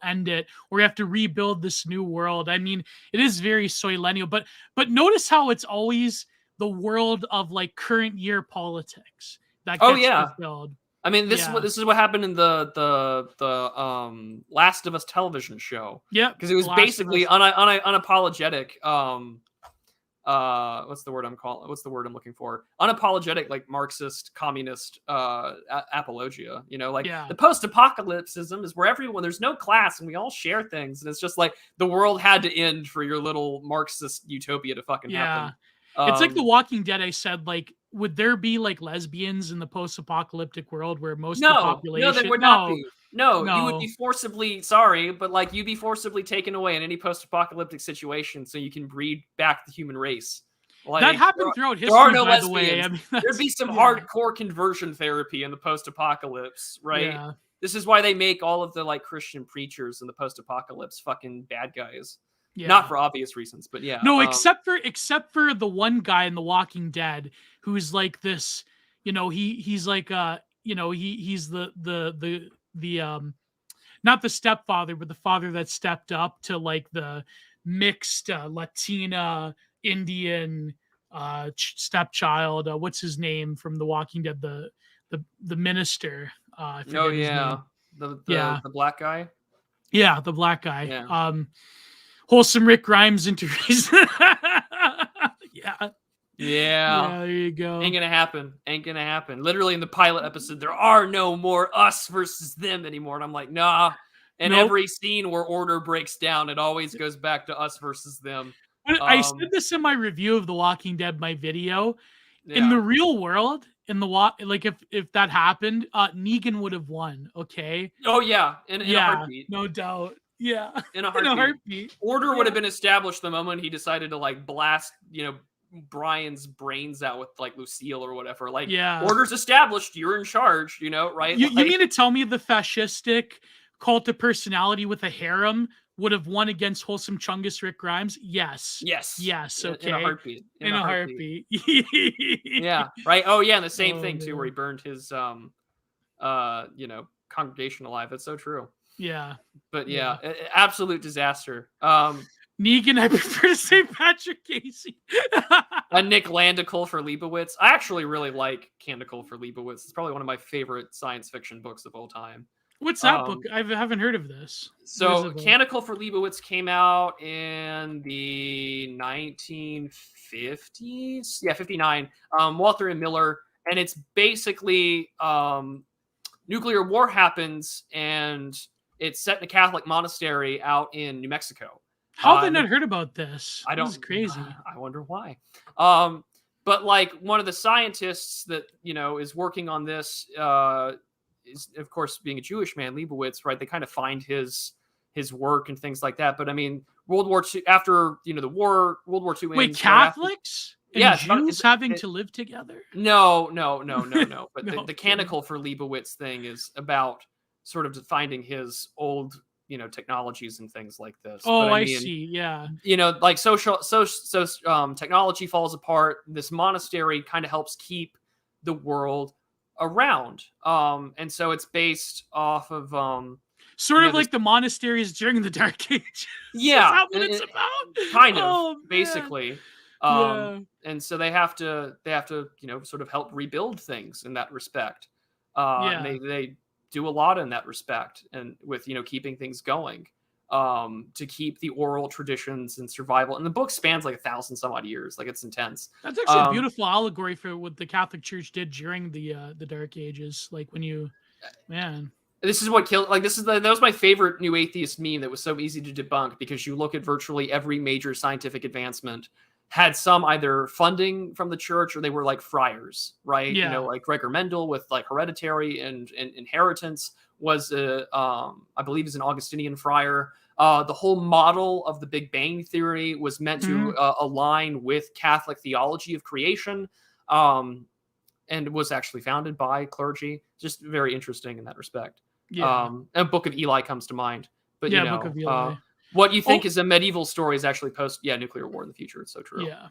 end it, or we have to rebuild this new world. I mean, it is very soillennial, but notice how it's always the world of like current year politics that gets fulfilled. I mean, this is what happened in the Last of Us television show. Yeah, because it was basically unapologetic. What's the word I'm looking for? Unapologetic, like Marxist, communist apologia. The post-apocalypticism is where there's no class and we all share things, and it's just like the world had to end for your little Marxist utopia to fucking happen. It's like The Walking Dead. I said, like, would there be like lesbians in the post-apocalyptic world where most of the population? No, there would not be. No, you would be forcibly, but like you'd be forcibly taken away in any post-apocalyptic situation so you can breed back the human race. Like, that happened throughout history, there are no by lesbians. The way. I mean, there'd be some hardcore conversion therapy in the post-apocalypse, right? Yeah. This is why they make all of the like Christian preachers in the post-apocalypse fucking bad guys. Yeah. Not for obvious reasons, but yeah. No, except for the one guy in The Walking Dead who's like this, he's like he's the not the stepfather, but the father that stepped up to like the mixed Latina Indian stepchild. What's his name from The Walking Dead? The minister. I forget his name. The black guy. Yeah, the black guy. Yeah. Wholesome Rick Grimes interviews. Yeah, there you go. Ain't gonna happen. Literally in the pilot episode, there are no more us versus them anymore. And I'm like, nah. And every scene where order breaks down, it always goes back to us versus them. I said this in my review of The Walking Dead, my video. In the real world, like if that happened, Negan would have won. Okay. Oh yeah, in a heartbeat, no doubt. Yeah, in a heartbeat. Order would have been established the moment he decided to like blast, Brian's brains out with like Lucille or whatever. Like, order's established, you're in charge, right? You mean to tell me the fascistic cult of personality with a harem would have won against wholesome Chungus Rick Grimes? Yes. Okay. In a heartbeat. In a heartbeat. Yeah. Right. Oh yeah. And the same thing too, where he burned his congregation alive. That's so true. Yeah. But absolute disaster. Negan, I prefer to say Patrick Casey. A Nick Landical for Leibowitz. I actually really like Canticle for Leibowitz. It's probably one of my favorite science fiction books of all time. What's that book? I haven't heard of this. So Canticle for Leibowitz came out in the 1950s. Yeah, 59. Walter and Miller. And it's basically nuclear war happens and it's set in a Catholic monastery out in New Mexico. How have they not heard about this? This is crazy. I wonder why. But like one of the scientists that, is working on this is, of course, being a Jewish man, Leibowitz, right? They kind of find his work and things like that. But I mean, World War II, after, the war, World War II ends. Wait, Catholics? And Jews having to live together? No. But the Canticle for Leibowitz thing is about sort of finding his old, technologies and things like this. Oh, I see. Yeah. Like technology falls apart. This monastery kind of helps keep the world around. And so it's based off of sort of like the monasteries during the Dark Ages. Yeah, is that what it's about? Kind of, Oh, basically. Yeah. And so they have to sort of help rebuild things in that respect. And they do a lot in that respect, and with keeping things going, to keep the oral traditions and survival. And the book spans like 1,000 some odd years. Like, it's intense. That's actually a beautiful allegory for what the Catholic Church did during the Dark Ages. Like when this is what killed. Like, that was my favorite new atheist meme that was so easy to debunk, because you look at virtually every major scientific advancement had some either funding from the church, or they were like friars, right? Yeah. Like Gregor Mendel with like Hereditary and Inheritance was I believe is an Augustinian friar. The whole model of the Big Bang Theory was meant to align with Catholic theology of creation, and was actually founded by clergy. Just very interesting in that respect. Yeah. A Book of Eli comes to mind. But Book of Eli. What you think is a medieval story is actually nuclear war in the future. It's so true. Yeah.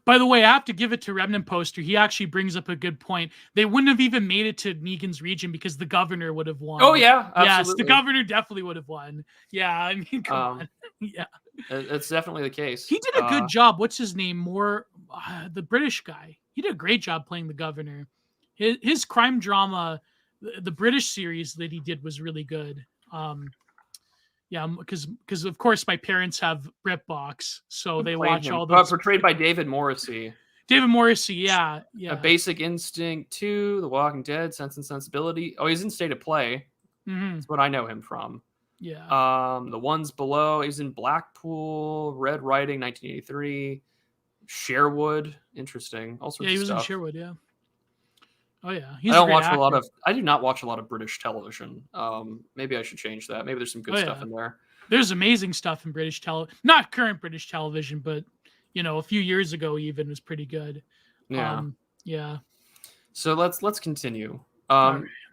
By the way, I have to give it to Remnant Poster. He actually brings up a good point. They wouldn't have even made it to Negan's region because the governor would have won. Oh, yeah. Absolutely. Yes, the governor definitely would have won. Yeah, I mean, come on. Yeah. It's definitely the case. He did a good job. What's his name? The British guy. He did a great job playing the governor. His crime drama, the British series that he did was really good. Yeah, because of course my parents have BritBox, so they watch all those. Portrayed by David Morrissey. David Morrissey, yeah. A Basic Instinct 2, The Walking Dead, Sense and Sensibility. Oh, he's in State of Play. That's what I know him from. Yeah. The Ones Below. He's in Blackpool, Red Riding, 1983. Sherwood, interesting. All sorts of stuff. Yeah, he was in Sherwood. Yeah. Oh yeah, I do not watch a lot of British television. Maybe I should change that. Maybe there's some good stuff in there. There's amazing stuff in British not current British television, but a few years ago even was pretty good. Yeah. Yeah. So let's continue.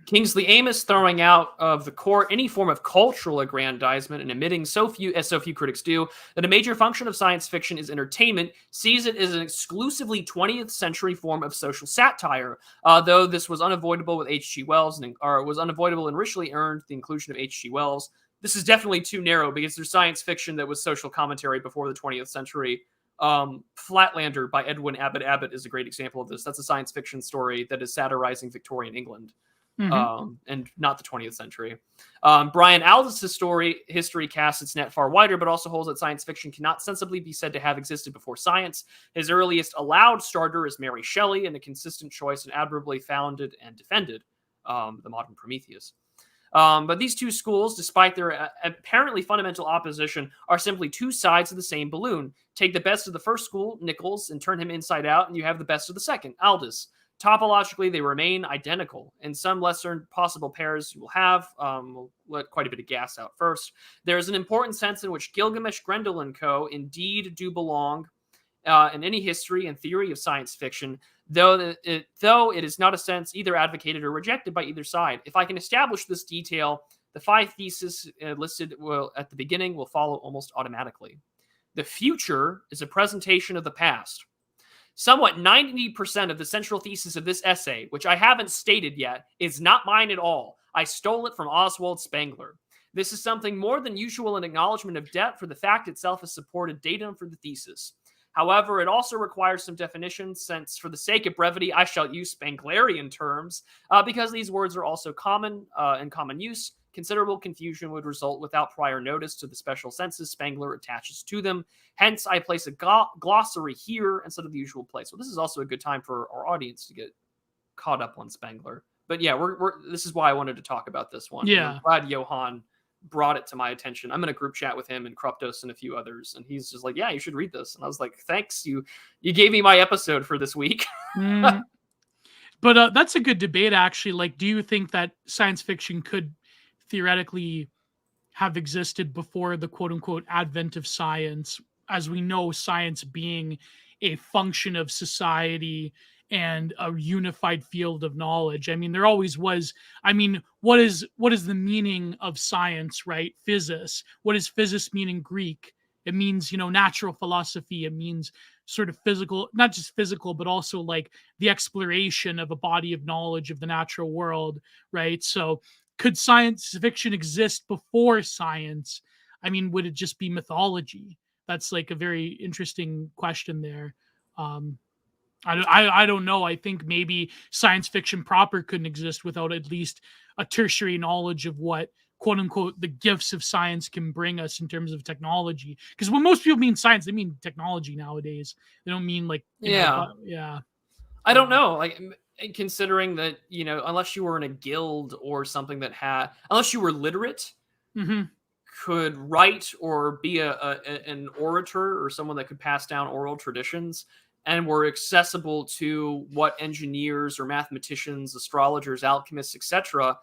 Kingsley Amis, throwing out of the court any form of cultural aggrandizement and admitting so few critics do, that a major function of science fiction is entertainment, sees it as an exclusively 20th century form of social satire, though this was unavoidable with H.G. Wells, was unavoidable and richly earned the inclusion of H.G. Wells. This is definitely too narrow, because there's science fiction that was social commentary before the 20th century. Flatlander by Edwin Abbott Abbott is a great example of this. That's a science fiction story that is satirizing Victorian England. And not the 20th century. Brian Aldiss' history casts its net far wider, but also holds that science fiction cannot sensibly be said to have existed before science. His earliest allowed starter is Mary Shelley, and a consistent choice and admirably founded and defended the modern Prometheus. But these two schools, despite their apparently fundamental opposition, are simply two sides of the same balloon. Take the best of the first school, Nichols, and turn him inside out, and you have the best of the second, Aldous. Topologically, they remain identical. In some lesser possible pairs you will have, we'll let quite a bit of gas out first. There's an important sense in which Gilgamesh, Grendel, and co. indeed do belong in any history and theory of science fiction, though it is not a sense either advocated or rejected by either side. If I can establish this detail, the 5 theses listed at the beginning will follow almost automatically. The future is a presentation of the past. Somewhat 90% of the central thesis of this essay, which I haven't stated yet, is not mine at all. I stole it from Oswald Spengler. This is something more than usual in acknowledgement of debt, for the fact itself has supported datum for the thesis. However, it also requires some definition, since for the sake of brevity, I shall use Spenglerian terms, because these words are also common in common use. Considerable confusion would result without prior notice to the special senses Spengler attaches to them. Hence, I place a glossary here instead of the usual place. So this is also a good time for our audience to get caught up on Spengler. But yeah, this is why I wanted to talk about this one. Yeah. I'm glad Johan brought it to my attention. I'm in a group chat with him and Kruptos and a few others, and he's just like, yeah, you should read this. And I was like, thanks, you gave me my episode for this week. But that's a good debate, actually. Like, do you think that science fiction could theoretically have existed before the quote-unquote advent of science, as we know science being a function of society and a unified field of knowledge? I mean, there always was. I mean, what is the meaning of science, right? Physis. What does physis mean in Greek? It means, natural philosophy. It means sort of physical, not just physical, but also like the exploration of a body of knowledge of the natural world, right? So could science fiction exist before science? I mean, would it just be mythology? That's like a very interesting question there. Um, I don't know. I think maybe science fiction proper couldn't exist without at least a tertiary knowledge of what quote unquote the gifts of science can bring us in terms of technology. Because when most people mean science, they mean technology nowadays. They don't mean like Yeah. but yeah. I don't know. Like considering that, unless you were in a guild or something that unless you were literate, Mm-hmm. could write or be an orator or someone that could pass down oral traditions and were accessible to what engineers or mathematicians, astrologers, alchemists, etc.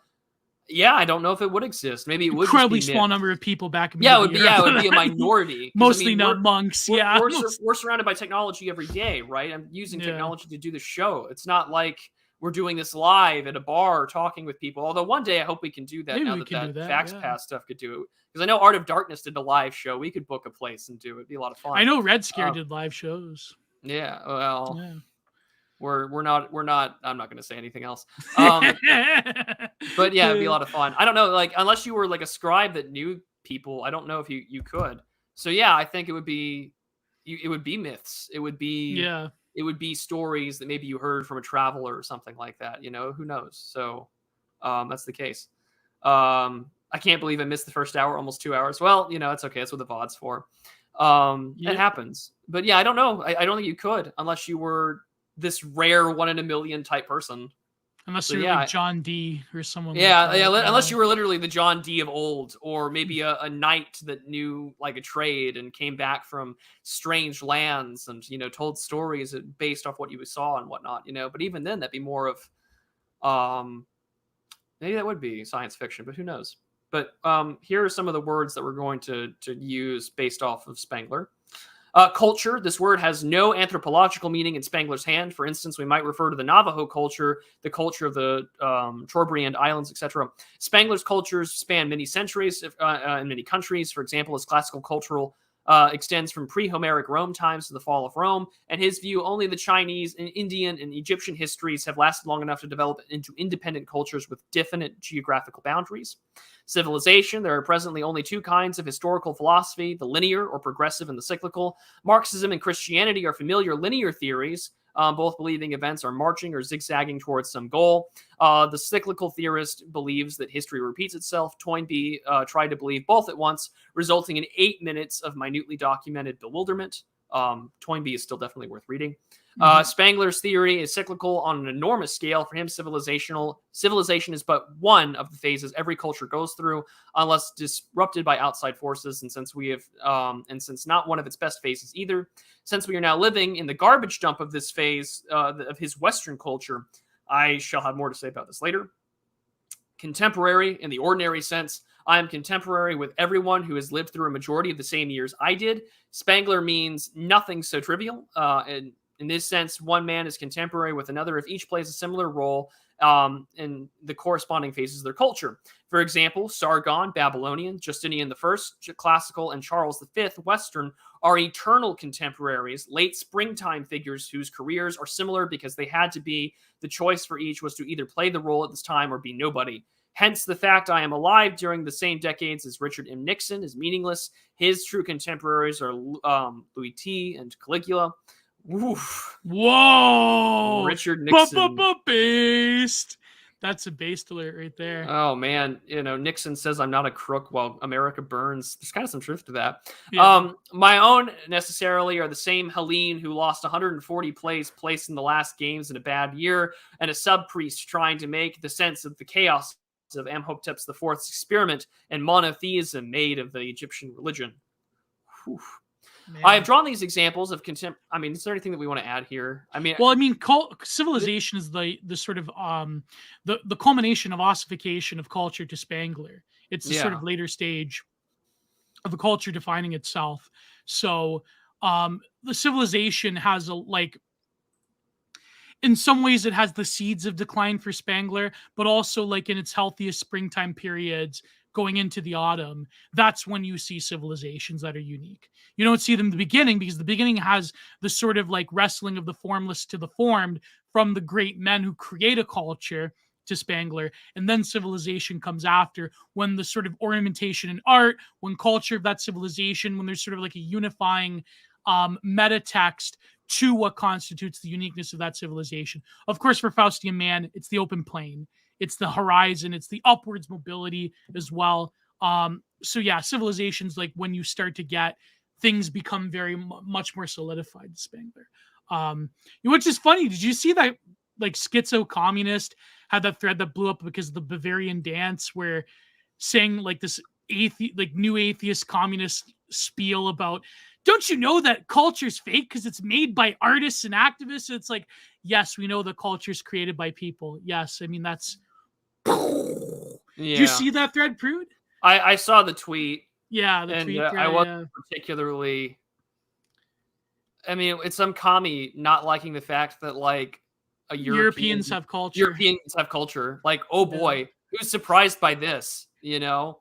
Yeah, I don't know if it would exist. Maybe it would Incredibly just be small number of people back in yeah, medieval it would Europe. be a minority. Mostly not monks. Yeah. We're surrounded by technology every day, right? I'm using technology to do the show. It's not like we're doing this live at a bar talking with people. Although one day I hope we can do that. Maybe now we that can do that, Fax yeah. Pass stuff could do it. Because I know Art of Darkness did a live show. We could book a place and do it. It'd be a lot of fun. I know Red Scare did live shows. Yeah. Well, Yeah. we're not. I'm not going to say anything else. But yeah, it'd be a lot of fun. I don't know. Like unless you were like a scribe that knew people, I don't know if you could. So yeah, I think it would be myths. It would be It would be stories that maybe you heard from a traveler or something like that. Who knows? So that's the case. I can't believe I missed the first hour, almost 2 hours. Well, it's okay. That's what the VOD's for. It happens. But yeah, I don't know. I don't think you could unless you were this rare 1 in a million type person. Unless you're like John Dee or someone. Unless you were literally the John Dee of old, or maybe a knight that knew like a trade and came back from strange lands and told stories based off what you saw and whatnot. But even then, that'd be more of maybe that would be science fiction, but who knows? But here are some of the words that we're going to use based off of Spengler. Culture. This word has no anthropological meaning in Spengler's hand. For instance, we might refer to the Navajo culture, the culture of the Trobriand Islands, etc. Spengler's cultures span many centuries in many countries. For example, his classical cultural extends from pre-Homeric Rome times to the fall of Rome. And his view, only the Chinese and Indian and Egyptian histories have lasted long enough to develop into independent cultures with definite geographical boundaries. Civilization. There are presently only two kinds of historical philosophy, the linear or progressive and the cyclical. Marxism and Christianity are familiar linear theories, both believing events are marching or zigzagging towards some goal. The cyclical theorist believes that history repeats itself. Toynbee tried to believe both at once, resulting in 8 minutes of minutely documented bewilderment. Toynbee is still definitely worth reading. Spengler's theory is cyclical on an enormous scale. For him, civilization is but one of the phases every culture goes through, unless disrupted by outside forces. And since since not one of its best phases either, since we are now living in the garbage dump of this phase of his Western culture, I shall have more to say about this later. Contemporary, in the ordinary sense, I am contemporary with everyone who has lived through a majority of the same years I did. Spengler means nothing so trivial. And in this sense, one man is contemporary with another if each plays a similar role in the corresponding phases of their culture. For example, Sargon, Babylonian, Justinian I, classical, and Charles V, Western, are eternal contemporaries, late springtime figures whose careers are similar because they had to be. The choice for each was to either play the role at this time or be nobody. Hence, the fact I am alive during the same decades as Richard M. Nixon is meaningless. His true contemporaries are Louis T. and Caligula. Oof. Whoa! Richard Nixon. Based. That's a based alert right there. Oh, man. Nixon says I'm not a crook while America burns. There's kind of some truth to that. Yeah. My own necessarily are the same Helene who lost 140 plays in the last games in a bad year, and a sub-priest trying to make the sense of the chaos of Amhotep IV's experiment and monotheism made of the Egyptian religion. Whew. Man. I have drawn these examples of contempt. I mean, is there anything that we want to add here? Civilization is the sort of the culmination of ossification of culture to Spengler. It's the sort of later stage of a culture defining itself. So the civilization has in some ways it has the seeds of decline for Spengler, but also like in its healthiest springtime periods, going into the autumn, that's when you see civilizations that are unique. You don't see them in the beginning, because the beginning has the sort of like wrestling of the formless to the formed from the great men who create a culture to Spangler, and then civilization comes after, when the sort of ornamentation and art, when culture of that civilization, when there's sort of like a unifying meta text to what constitutes the uniqueness of that civilization. Of course, for Faustian Man, it's the open plain, it's the horizon, it's the upwards mobility as well. So yeah, civilizations, like when you start to get things become very much more solidified to Spangler. Which is funny. Did you see that like Schizo Communist had that thread that blew up because of the Bavarian dance, where saying like this new atheist communist spiel about, don't you know that culture's fake because it's made by artists and activists? It's like, yes, we know the culture's created by people. Yes, I mean that's. Did you see that thread, Prude? I saw the tweet. Yeah, the tweet. I wasn't particularly. I mean, it's some commie not liking the fact that like Europeans have culture. Europeans have culture. Like, oh boy, who's surprised by this? You know,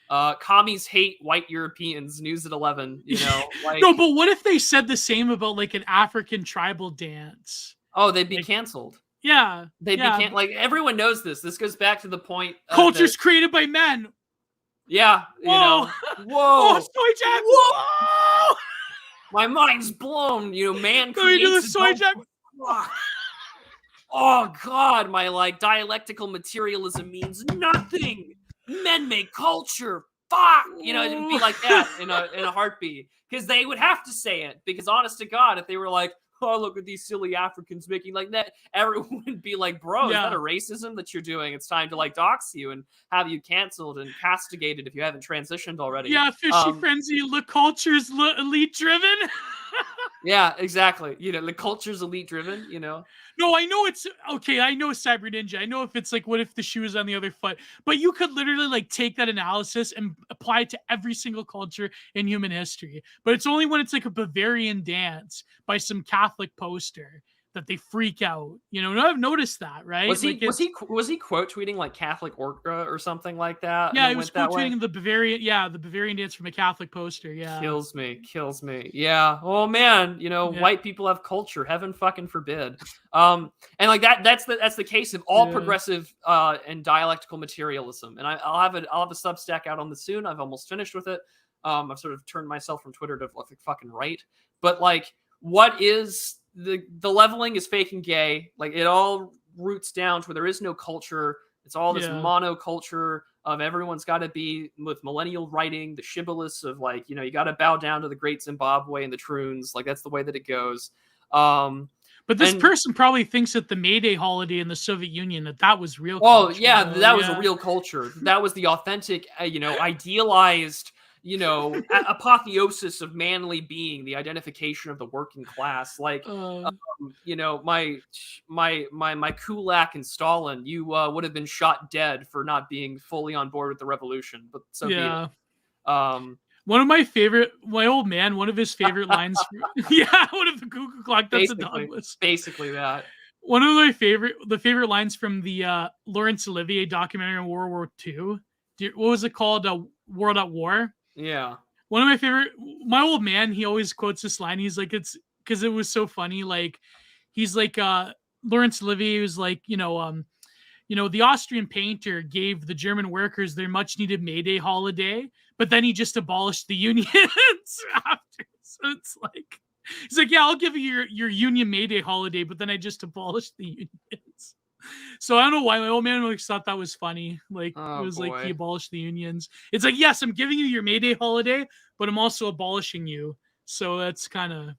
commies hate white Europeans. News at 11. You know, like no, but what if they said the same about like an African tribal dance? Oh, they'd be canceled. Yeah, they'd be like everyone knows this. This goes back to the point. Culture's created by men. Yeah. Whoa. You know, whoa. Oh, soy jack. Whoa. My mind's blown. You know, man. Can we do the soy jack? Oh God, my like dialectical materialism means nothing. Men make culture. Fuck, you know, it'd be like that in a heartbeat, because they would have to say it. Because honest to God, if they were like, oh, look at these silly Africans making like that, everyone would be like, bro, is that a racism that you're doing? It's time to like dox you and have you canceled and castigated if you haven't transitioned already. Yeah, fishy frenzy. The culture's elite driven. Yeah, exactly. You know, the culture's elite driven, you know. No, I know it's okay. I know Cyber Ninja. I know if it's like, what if the shoe is on the other foot? But you could literally like take that analysis and apply it to every single culture in human history. But it's only when it's like a Bavarian dance by some Catholic poster that they freak out. You know, I've noticed that, right? Was he quote tweeting like Catholic Orca or something like that? Yeah, he was quote tweeting the Bavarian dance from a Catholic poster. Yeah, kills me. Yeah. Oh man, you know, white people have culture. Heaven fucking forbid. And like that's the case of all progressive and dialectical materialism. And I'll have a Substack out on this soon. I've almost finished with it. I've sort of turned myself from Twitter to like fucking right. But like, what is the leveling is fake and gay. Like it all roots down to where there is no culture. It's all this monoculture of everyone's got to be with millennial writing, the shibboleths of like, you know, you got to bow down to the Great Zimbabwe and the Troons. Like that's the way that it goes. But this person probably thinks that the May Day holiday in the Soviet Union, that was real. Oh yeah, that was a real culture. That was the authentic, you know, idealized, you know, apotheosis of manly being, the identification of the working class. Like, you know, my Kulak and Stalin, you would have been shot dead for not being fully on board with the revolution. But so be it. One of my favorite, one of his favorite lines. One of the cuckoo clock. That's basically, a Douglas. Basically that. One of my favorite lines from the Laurence Olivier documentary on World War II. What was it called? World at War. Yeah. One of my favorite, my old man, he always quotes this line. He's like, it's because it was so funny. Like, he's like, Laurence Olivier was like, you know, the Austrian painter gave the German workers their much needed May Day holiday, but then he just abolished the unions after. So it's like, he's like, yeah, I'll give you your union May Day holiday, but then I just abolished the unions. So I don't know why my old man always thought that was funny. Like, it was like he abolished the unions. It's like, yes, I'm giving you your May Day holiday, but I'm also abolishing you. So that's kind of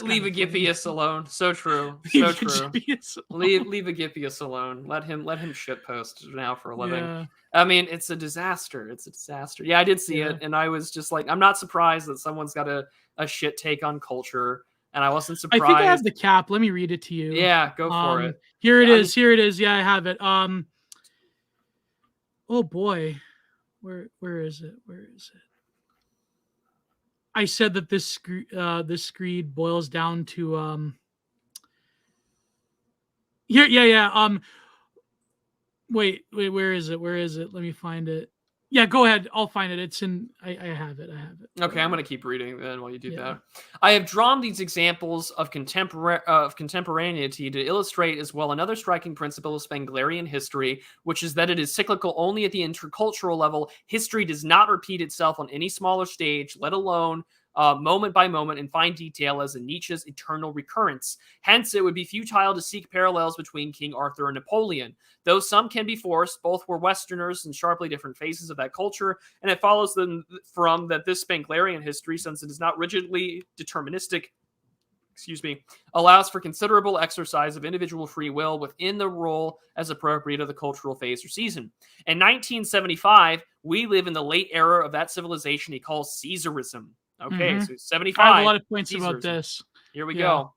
leave Agippius alone. So true. So true. Leave Agippius alone. Let him shitpost now for a living. Yeah. I mean, it's a disaster. It's a disaster. Yeah, I did see it, and I was just like, I'm not surprised that someone's got a shit take on culture. And I wasn't surprised. I think I have the cap. Let me read it to you. Yeah, go for it. Here it is. Here it is. Yeah, I have it. Oh boy. Where is it? Where is it? I said that this screed boils down to here, yeah. Wait, where is it? Where is it? Let me find it. Yeah, go ahead. I'll find it. It's in. I have it. Okay, I'm going to keep reading then while you do Yeah. that. I have drawn these examples of contemporaneity to illustrate as well another striking principle of Spenglerian history, which is that it is cyclical only at the intercultural level. History does not repeat itself on any smaller stage, let alone moment by moment in fine detail as in Nietzsche's eternal recurrence. Hence, it would be futile to seek parallels between King Arthur and Napoleon. Though some can be forced, both were Westerners in sharply different phases of that culture, and it follows from that this Spenglerian history, since it is not rigidly deterministic, allows for considerable exercise of individual free will within the role as appropriate of the cultural phase or season. In 1975, we live in the late era of that civilization he calls Caesarism. Okay, so 75. I have a lot of points about this. Here we go.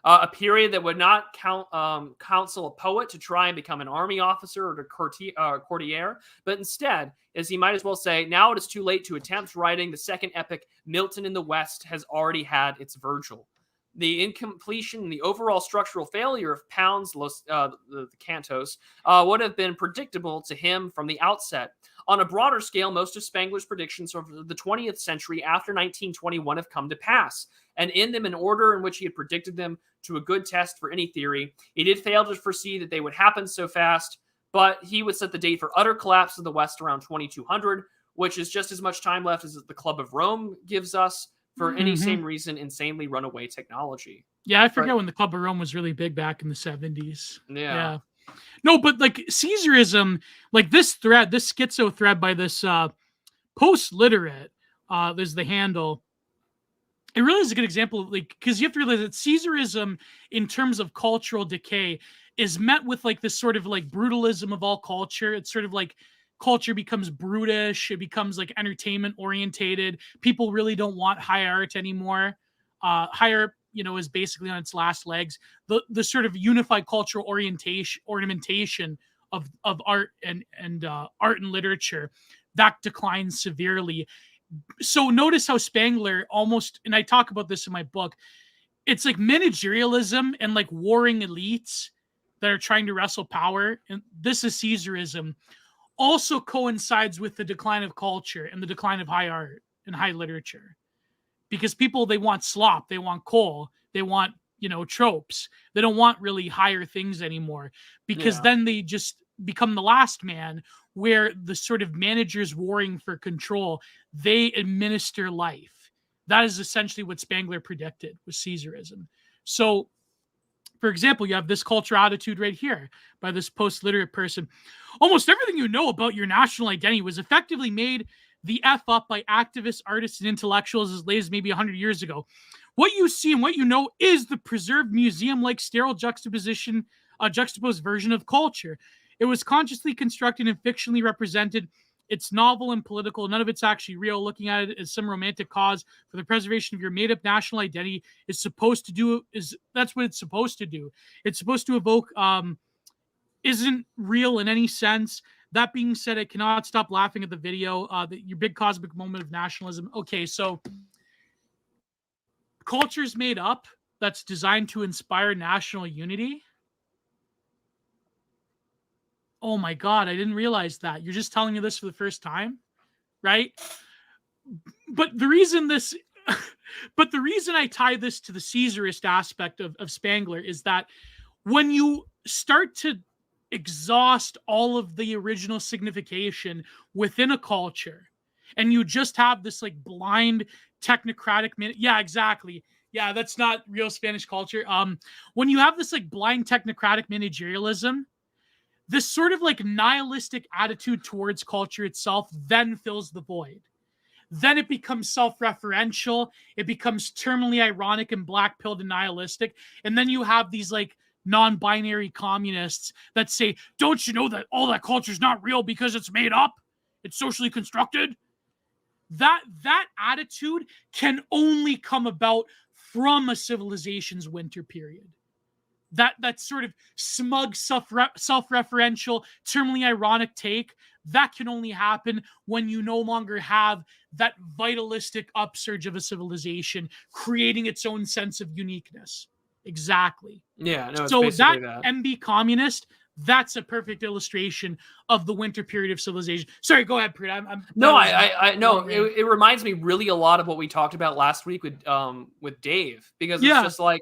A period that would not counsel a poet to try and become an army officer or a courtier, but instead, as he might as well say, now it is too late to attempt writing the second epic. Milton in the West has already had its Virgil. The incompletion and the overall structural failure of Pound's the cantos would have been predictable to him from the outset. On a broader scale, most of Spengler's predictions of the 20th century after 1921 have come to pass, and in them in order in which he had predicted them to a good test for any theory. He did fail to foresee that they would happen so fast, but he would set the date for utter collapse of the West around 2200, which is just as much time left as the Club of Rome gives us for any same reason, insanely runaway technology. Yeah, I forget when the Club of Rome was really big back in the 70s. Yeah. No, but like Caesarism, like this schizo thread by this post-literate, there's the handle. It really is a good example of, like, because you have to realize that Caesarism, in terms of cultural decay, is met with like this sort of like brutalism of all culture. It's sort of like culture becomes brutish. It becomes like entertainment orientated. People really don't want high art anymore. High art, is basically on its last legs. The sort of unified cultural ornamentation of art and art and literature, that declines severely. So notice how Spengler almost, and I talk about this in my book, it's like managerialism and like warring elites that are trying to wrestle power. And this is Caesarism. Also coincides with the decline of culture and the decline of high art and high literature. Because people, they want slop, they want coal, they want, tropes. They don't want really higher things anymore, because then they just become the last man, where the sort of managers warring for control, they administer life. That is essentially what Spengler predicted with Caesarism. So, for example, you have this culture attitude right here by this post-literate person. Almost everything you know about your national identity was effectively made the F up by activists, artists, and intellectuals as late as maybe 100 years ago. What you see and what you know is the preserved museum-like sterile juxtaposed version of culture. It was consciously constructed and fictionally represented. It's novel and political. None of it's actually real. Looking at it as some romantic cause for the preservation of your made-up national identity that's what it's supposed to do. It's supposed to evoke isn't real in any sense. That being said, I cannot stop laughing at the video. Your big cosmic moment of nationalism. Okay, so culture's made up that's designed to inspire national unity. Oh my God, I didn't realize that. You're just telling me this for the first time, right? But the reason I tie this to the Caesarist aspect of Spengler is that when you start to exhaust all of the original signification within a culture, and you just have this like blind technocratic exactly. Yeah, that's not real Spanish culture. When you have this like blind technocratic managerialism, this sort of like nihilistic attitude towards culture itself then fills the void. Then it becomes self-referential. It becomes terminally ironic and black-pilled and nihilistic. And then you have these like non-binary communists that say, don't you know that all that culture is not real because it's made up? It's socially constructed. That attitude can only come about from a civilization's winter period. That sort of smug, self-referential, terminally ironic take, that can only happen when you no longer have that vitalistic upsurge of a civilization creating its own sense of uniqueness. Exactly. Yeah, no, it's so basically that MB communist, that's a perfect illustration of the winter period of civilization. Sorry, go ahead, Prude. It reminds me really a lot of what we talked about last week with Dave, because it's just like,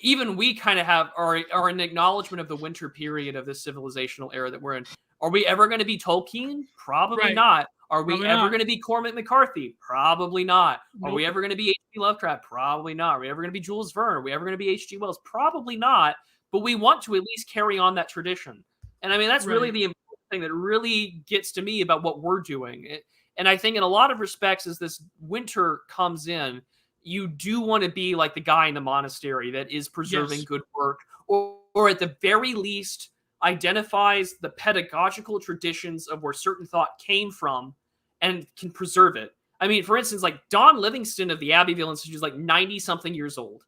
even we kind of are an acknowledgement of the winter period of this civilizational era that we're in. Are we ever going to be Tolkien? Probably not. Are we ever going to be Cormac McCarthy? Probably not. Nope. Are we ever going to be H.P. Lovecraft? Probably not. Are we ever going to be Jules Verne? Are we ever going to be H.G. Wells? Probably not. But we want to at least carry on that tradition. And I mean, that's really the important thing that really gets to me about what we're doing. And I think in a lot of respects, as this winter comes in, you do want to be like the guy in the monastery that is preserving good work, or at the very least identifies the pedagogical traditions of where certain thought came from and can preserve it. I mean, for instance, like Don Livingston of the Abbeville Institute is like 90-something years old.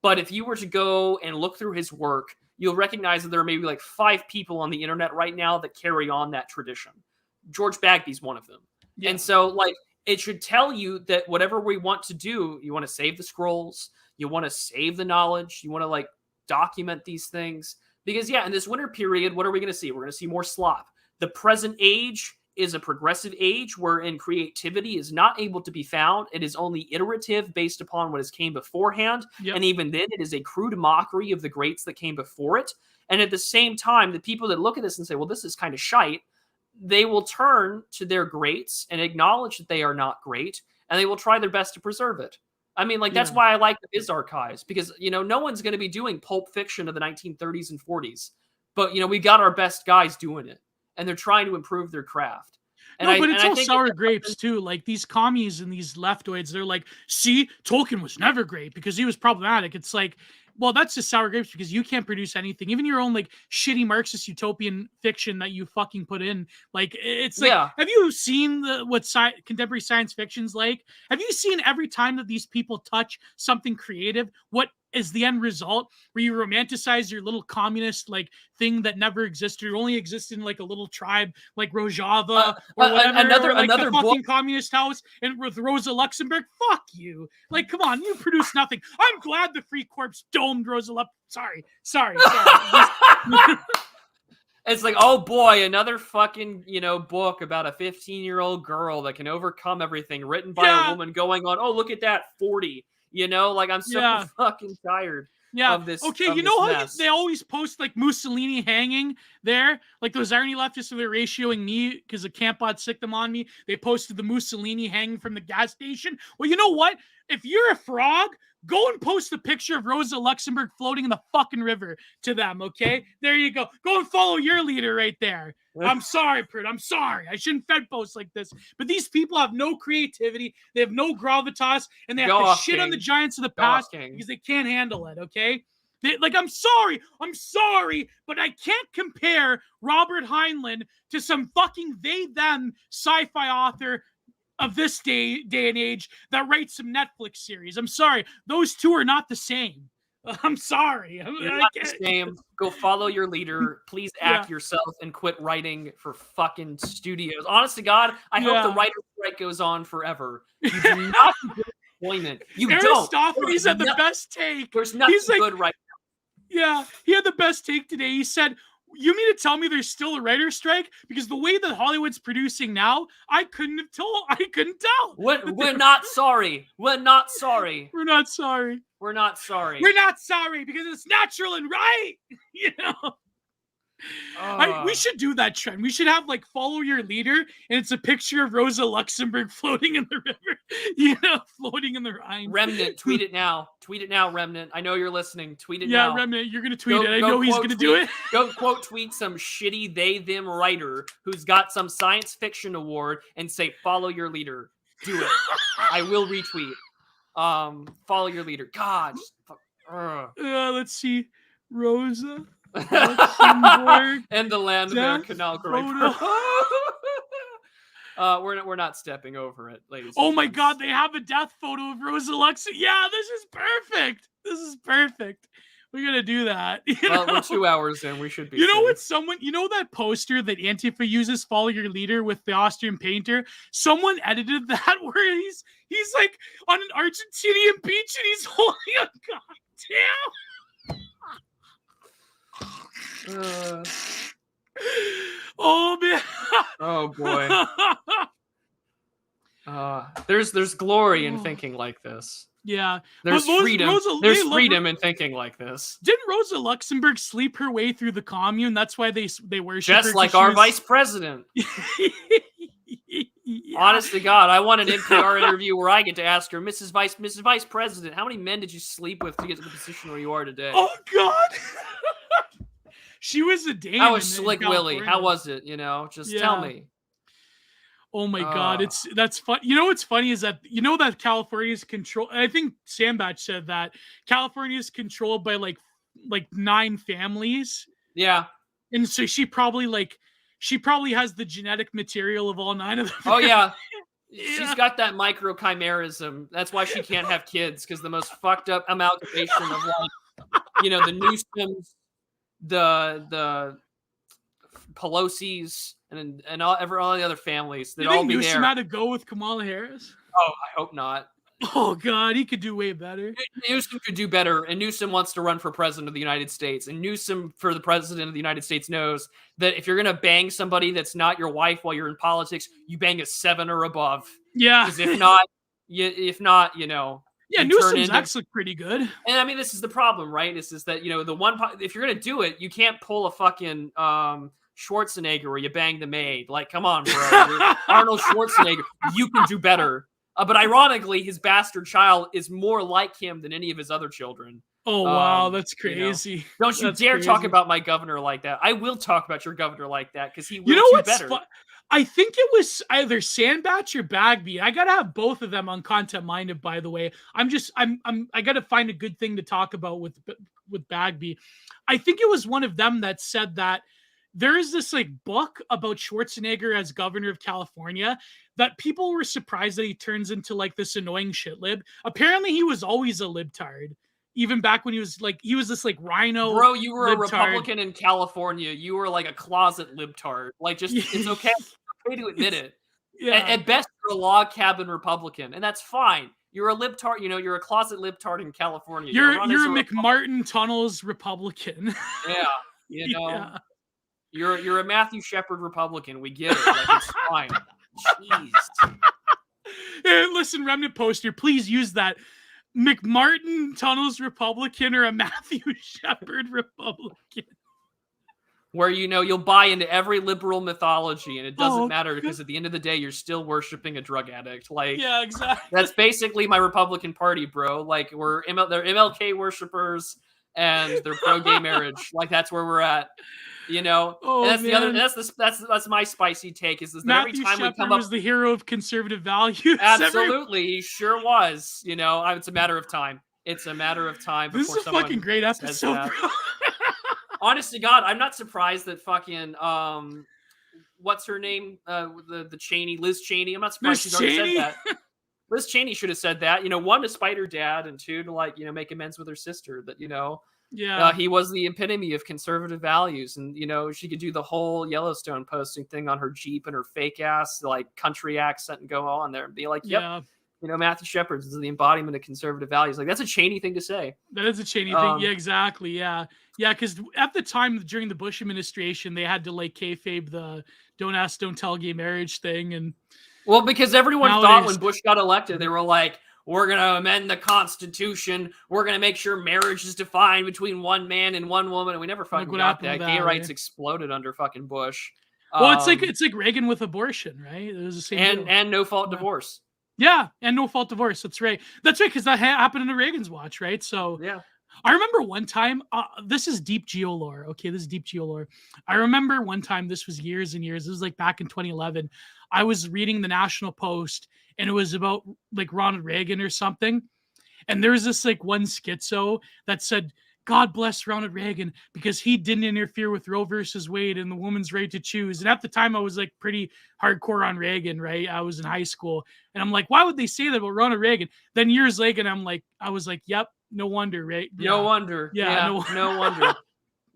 But if you were to go and look through his work, you'll recognize that there are maybe like 5 people on the internet right now that carry on that tradition. George Bagby's one of them. Yeah. And so, like, it should tell you that whatever we want to do, you want to save the scrolls, you want to save the knowledge, you want to like document these things. Because in this winter period, what are we going to see? We're going to see more slop. The present age is a progressive age wherein creativity is not able to be found. It is only iterative based upon what has came beforehand. Yep. And even then, it is a crude mockery of the greats that came before it. And at the same time, the people that look at this and say, well, this is kind of shite, they will turn to their greats and acknowledge that they are not great, and they will try their best to preserve it. I mean, like, that's why I like the Viz archives, because, no one's going to be doing pulp fiction of the 1930s and 40s, but, we got our best guys doing it, and they're trying to improve their craft. And but it's all sour grapes too. Like, these commies and these leftoids, they're like, see, Tolkien was never great because he was problematic. It's like, well, that's just sour grapes because you can't produce anything. Even your own like shitty Marxist utopian fiction that you fucking put in. Like, it's like, have you seen what contemporary science fiction's like? Have you seen every time that these people touch something creative, what is the end result, where you romanticize your little communist like thing that never existed or only existed in like a little tribe like Rojava or whatever, another fucking communist house and with Rosa Luxemburg? Fuck you. Like, come on, you produce nothing. I'm glad the Free Corps domed Rosa Luxemburg. Sorry. It's like, oh boy, another fucking, book about a 15-year-old girl that can overcome everything, written by a woman going on, oh, look at that, 40. Like, I'm so fucking tired of this. Okay, of you know how mess. they always post like Mussolini hanging there? Like those irony leftists who they're ratioing me because the camp bot sicked them on me. They posted the Mussolini hanging from the gas station. Well, you know what? If you're a frog, go and post a picture of Rosa Luxemburg floating in the fucking river to them, okay? There you go. Go and follow your leader right there. I'm sorry, Prude. I'm sorry. I shouldn't fed post like this. But these people have no creativity. They have no gravitas. And they have to shit on the giants of the past because they can't handle it, okay? I'm sorry, but I can't compare Robert Heinlein to some fucking they-them sci-fi author of this day and age that writes some Netflix series. I'm sorry. Those two are not the same. I'm sorry. You're not the same. Go follow your leader. Please act yourself and quit writing for fucking studios. Honest to God, I hope the writer's strike goes on forever. You do not get employment. You Aristophanes had the best take. There's nothing good right now. Yeah, he had the best take today. He said, you mean to tell me there's still a writer's strike? Because the way that Hollywood's producing now, I couldn't tell. We're not sorry. We're not sorry. We're not sorry. We're not sorry. We're not sorry because it's natural and right. We should do that trend. We should have like follow your leader, and it's a picture of Rosa Luxemburg floating in the river, floating in the Rhine. Remnant, tweet it now. Tweet it now, Remnant. I know you're listening. Tweet it now. Yeah, Remnant, you're gonna tweet it. I know he's gonna do it. Go quote tweet some shitty they-them writer who's got some science fiction award and say follow your leader. Do it. I will retweet. Follow your leader. God. Let's see, Rosa Luxemburg and the land of their canal griper. We're not stepping over it, ladies. Oh my God, they have a death photo of Rosa Luxemburg. Yeah, this is perfect. This is perfect. We're gonna do that. Well, we're 2 hours in. We should be. You know what? That poster that Antifa uses, "Follow Your Leader" with the Austrian painter. Someone edited that where he's like on an Argentinian beach and he's holding a goddamn. Oh man. Oh boy. There's glory in thinking like this. Yeah. There's But freedom. There's freedom in thinking like this. Didn't Rosa Luxemburg sleep her way through the commune? That's why they worship her. Just like our vice president. Yeah. Honest to God, I want an NPR interview where I get to ask her, Mrs. Vice President, how many men did you sleep with to get to the position where you are today? Oh God. She was a dame. How was Slick Willie? How was it? Just tell me. Oh my God, that's fun. You know what's funny is that that California is controlled. I think Sandbach said that California is controlled by like 9 families. Yeah, and so she probably has the genetic material of all 9 of them. Oh yeah. She's got that microchimerism. That's why she can't have kids, because the most fucked up amalgamation of the Newsoms, the Pelosi's, and all the other families. They'd all be Newsom there. had to go with Kamala Harris? Oh, I hope not. Oh God, he could do way better. Newsom could do better, and Newsom wants to run for president of the United States. And Newsom, for the president of the United States, knows that if you're gonna bang somebody that's not your wife while you're in politics, you bang a 7 or above. Yeah. Because if not, Yeah, Newsom's actually pretty good. And I mean, this is the problem, right? Is that if you're gonna do it, you can't pull a fucking Schwarzenegger where you bang the maid. Like, come on, bro. You're Arnold Schwarzenegger. You can do better. But ironically, his bastard child is more like him than any of his other children. Oh, wow. That's crazy. Don't you dare talk about my governor like that. I will talk about your governor like that, because he will do better. I think it was either Sandbach or Bagby. I gotta have both of them on Content Minded, by the way. I gotta find a good thing to talk about with Bagby. I think it was one of them that said that there is this book about Schwarzenegger as governor of California that people were surprised that he turns into this annoying shit lib. Apparently he was always a libtard. Even back when he was this rhino. Bro, you were libtard. A Republican in California. You were a closet libtard. It's okay. It's okay to admit it. Yeah. At best, you're a log cabin Republican, and that's fine. You're a libtard. You're a closet libtard in California. You're a McMartin Tunnels Republican. Yeah. Yeah. You're a Matthew Shepard Republican. We get it. It's fine. Jeez. Hey, listen, Remnant Poster, please use that. McMartin Tunnels Republican or a Matthew Shepard Republican. Where you'll buy into every liberal mythology, and it doesn't matter, because at the end of the day, you're still worshiping a drug addict. Yeah, exactly. That's basically my Republican Party, bro. They're MLK worshipers, and they're pro-gay marriage. That's where we're at. And that's that's my spicy take. Is that Matthew every time Shepard we come up, was the hero of conservative values. Absolutely, he sure was. It's a matter of time. It's a matter of time. This is a fucking great episode, bro. Honest to God, I'm not surprised that fucking what's her name? The Cheney, Liz Cheney. I'm not surprised she's already said that. Liz Cheney should have said that. 1, to spite her dad, and 2, to make amends with her sister. That Yeah, he was the epitome of conservative values, and she could do the whole Yellowstone posting thing on her Jeep and her fake ass country accent and go on there and be like, "Yep, yeah. Matthew Shepard is the embodiment of conservative values." That's a Cheney thing to say. That is a Cheney thing. Yeah, exactly. Yeah, because at the time during the Bush administration, they had to kayfabe the "don't ask, don't tell" gay marriage thing, and because everyone thought when Bush got elected, they were like, we're going to amend the Constitution. We're going to make sure marriage is defined between one man and one woman. And we never fucking got that. Gay rights exploded under fucking Bush. Well, it's like Reagan with abortion, right? It was the same. And no fault divorce. Yeah, and no fault divorce. That's right. That's right, because that happened in the Reagan's watch, right? So yeah. I remember one time, this is deep geo lore. Okay, this is deep geo lore. I remember one time, this was years and years. This was back in 2011. I was reading the National Post, and it was about Ronald Reagan or something. And there was this one schizo that said, God bless Ronald Reagan because he didn't interfere with Roe versus Wade and the woman's right to choose. And at the time I was pretty hardcore on Reagan, right? I was in high school and I'm like, why would they say that about Ronald Reagan? Then years later, I was like, yep, no wonder, right? Yeah. No wonder. Yeah. No wonder.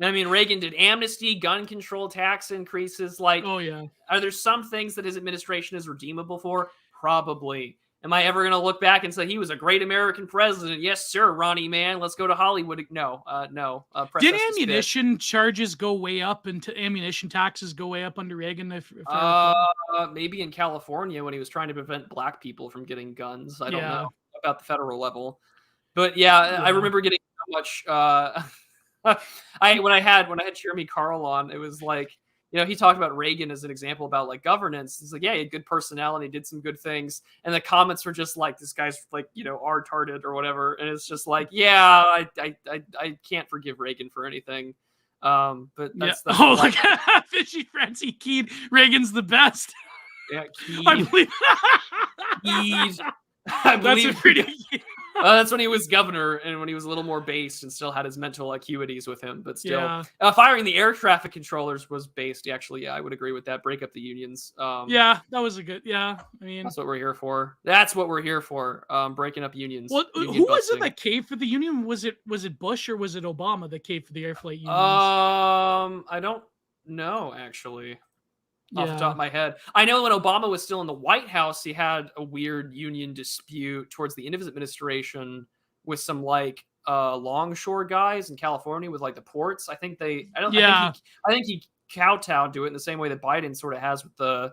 I mean, Reagan did amnesty, gun control, tax increases. Oh yeah. Are there some things that his administration is redeemable for? Probably. Am I ever going to look back and say he was a great American president? Yes, sir, Ronnie, man. Let's go to Hollywood. No. Did ammunition charges go way up and ammunition taxes go way up under Reagan? Maybe in California when he was trying to prevent black people from getting guns. I don't know about the federal level. But I remember getting so much. When I had Jeremy Carl on, it was like, he talked about Reagan as an example about like governance. He's like, yeah, he had good personality, did some good things, and the comments were just like, this guy's like, retarded or whatever, and it's just like, I can't forgive Reagan for anything. But that's like Fishy Francie Keed, Reagan's the best. Yeah, Keed. I believe. I believe that's a pretty. That's when he was governor and when he was a little more based and still had his mental acuities with him. But still, firing the air traffic controllers was based. Actually, I would agree with that. Break up the unions. That was a good. I mean, that's what we're here for. That's what we're here for. Breaking up unions. Well, who was it that caved for the union? Was it Bush or was it Obama that caved for the air flight unions? I don't know actually. Off the top of my head. I know when Obama was still in the White House, he had a weird union dispute towards the end of his administration with some like longshore guys in California with like the ports. I think he kowtowed to it in the same way that Biden sort of has with the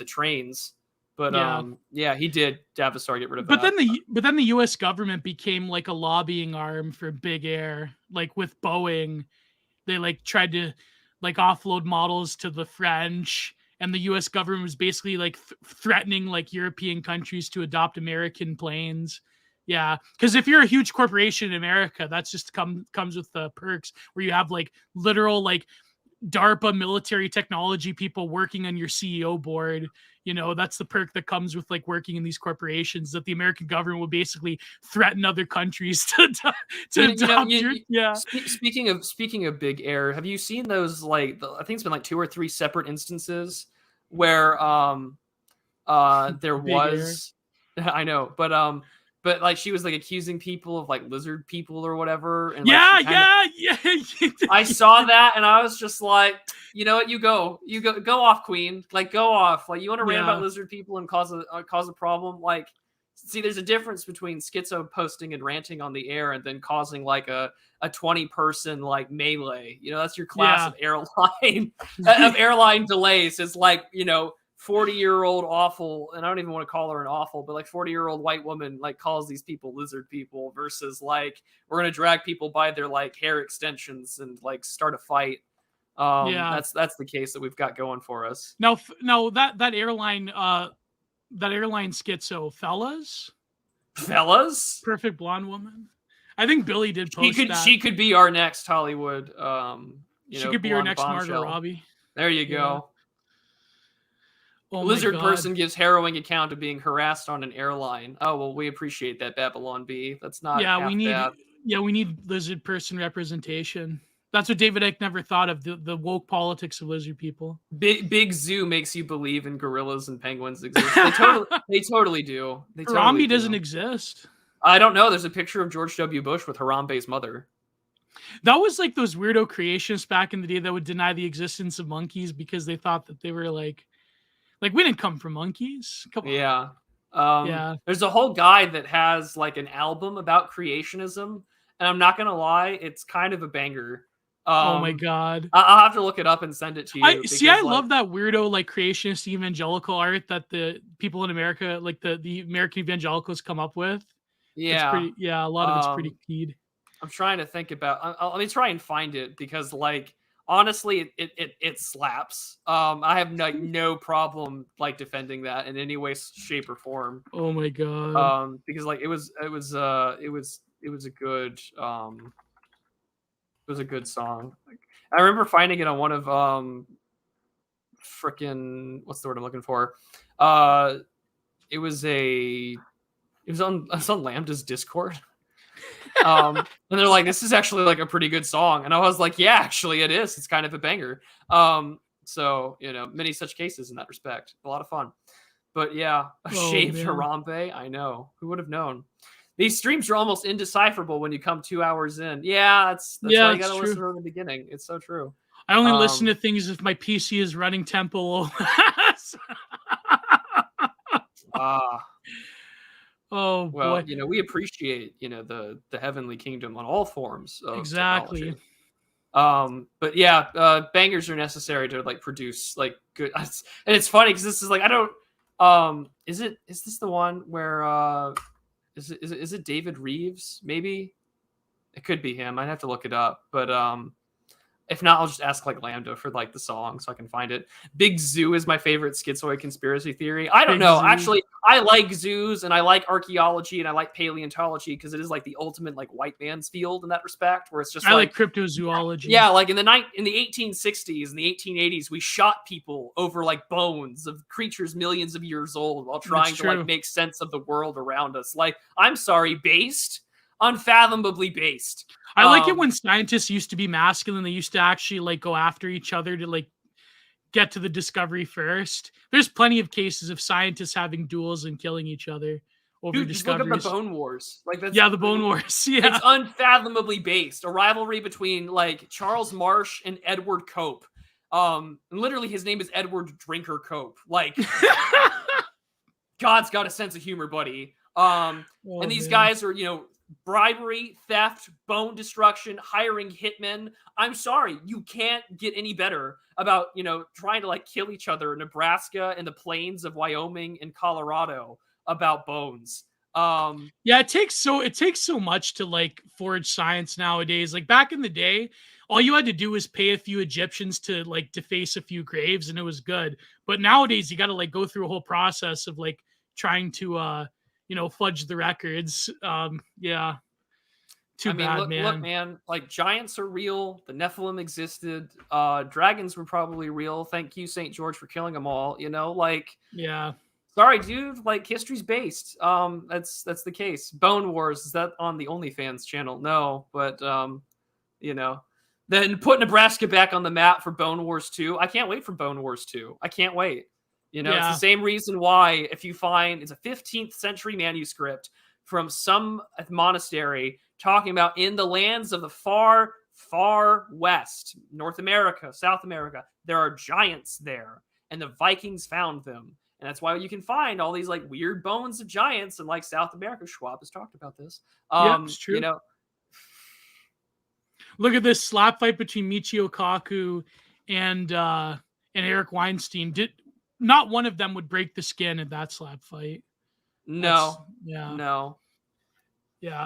trains. But he did have to start get rid of that. But then the US government became like a lobbying arm for big air. Like with Boeing, they like tried to like offload models to the French, and the U.S. government was basically like threatening like European countries to adopt American planes. Yeah, because if you're a huge corporation in America, that's just comes with the perks where you have like literal like DARPA military technology people working on your CEO board. That's the perk that comes with like working in these corporations, that the American government will basically threaten other countries to adopt Speaking of big air, have you seen those like I think it's been like 2 or 3 separate instances where there was I know, but like she was like accusing people of like lizard people or whatever. And I saw that and I was just like, you know what? You go off, Queen. Like go off. Like you want to rant about lizard people and cause a problem. Like, see, there's a difference between schizo posting and ranting on the air and then causing like a 20-person like melee. That's your class of airline delays. It's like 40-year-old awful, and I don't even want to call her an awful, but like 40-year-old white woman like calls these people lizard people versus like we're gonna drag people by their like hair extensions and like start a fight. That's the case that we've got going for us. Now that airline schizo fellas, perfect blonde woman. I think Billy did post that. She could be our next Hollywood. She could be our next Margot Robbie. There you go. Oh Lizard person gives harrowing account of being harassed on an airline. Oh well, we appreciate that, Babylon B. That's not we need lizard person representation. That's what David Icke never thought of, the woke politics of lizard people. Big Zoo makes you believe in gorillas and penguins exist. They totally do. Harambe doesn't exist. I don't know. There's a picture of George W. Bush with Harambe's mother. That was like those weirdo creationists back in the day that would deny the existence of monkeys because they thought that they were like we didn't come from monkeys. Come on. There's a whole guy that has like an album about creationism, and I'm not gonna lie, it's kind of a banger. Oh my god! I'll have to look it up and send it to you. I love that weirdo like creationist evangelical art that the people in America, like the American evangelicals, come up with. A lot of it's pretty keyed. I'm trying to think about. Let me try and find it because like. Honestly, it slaps. I have no problem like defending that in any way, shape, or form. Oh my god! Because like it was a good song. I remember finding it on one of frickin' what's the word I'm looking for? It was on Lambda's Discord. And they're like, this is actually like a pretty good song, and I was like, yeah, actually it is. It's kind of a banger. So many such cases in that respect. A lot of fun. But shaved Harambe. I know, who would have known? These streams are almost indecipherable when you come 2 hours in. That's why you gotta listen from the beginning. It's so true. I only listen to things if my PC is running Temple OS. Oh Well, boy. we appreciate, the heavenly kingdom on all forms of Exactly. technology. But yeah, bangers are necessary to like produce like good. And it's funny because this is like I don't. Is this the one where is it David Reeves? Maybe it could be him. I'd have to look it up, but if not, I'll just ask like Lambda for like the song so I can find it. Big Zoo is my favorite schizoid conspiracy theory. I don't Big know. Zoo. Actually, I like zoos and I like archaeology and I like paleontology because it is like the ultimate like white man's field in that respect, where it's just I like cryptozoology. yeah, like in the 1860s and the 1880s, we shot people over like bones of creatures millions of years old while trying to like make sense of the world around us. Like, I'm sorry, based, unfathomably based. I like it when scientists used to be masculine. They used to actually like go after each other to like get to the discovery first. There's plenty of cases of scientists having duels and killing each other over discoveries. Look up the Bone Wars. Like that's the Bone Wars. Yeah, it's unfathomably based. A rivalry between like Charles Marsh and Edward Cope. Literally, his name is Edward Drinker Cope. Like, God's got a sense of humor, buddy. And these guys are, bribery, theft, bone destruction, hiring hitmen. I'm sorry, you can't get any better about, trying to like kill each other in Nebraska and the plains of Wyoming and Colorado about bones. It takes so much to like forge science nowadays. Like back in the day, all you had to do was pay a few Egyptians to like deface a few graves and it was good. But nowadays you got to like go through a whole process of like trying to fudge the records. Too bad, man. Look, man, like giants are real. The Nephilim existed. Dragons were probably real. Thank you, St. George, for killing them all. Yeah. Sorry, dude. Like, history's based. That's the case. Bone Wars, is that on the OnlyFans channel? No, but then put Nebraska back on the map for Bone Wars 2. I can't wait for Bone Wars 2. I can't wait. It's the same reason why if you find it's a 15th century manuscript from some monastery talking about in the lands of the far, far west, North America, South America, there are giants there, and the Vikings found them. And that's why you can find all these like weird bones of giants in like South America. Schwab has talked about this. It's true. Look at this slap fight between Michio Kaku and Eric Weinstein. Not one of them would break the skin in that slap fight. No. Yeah.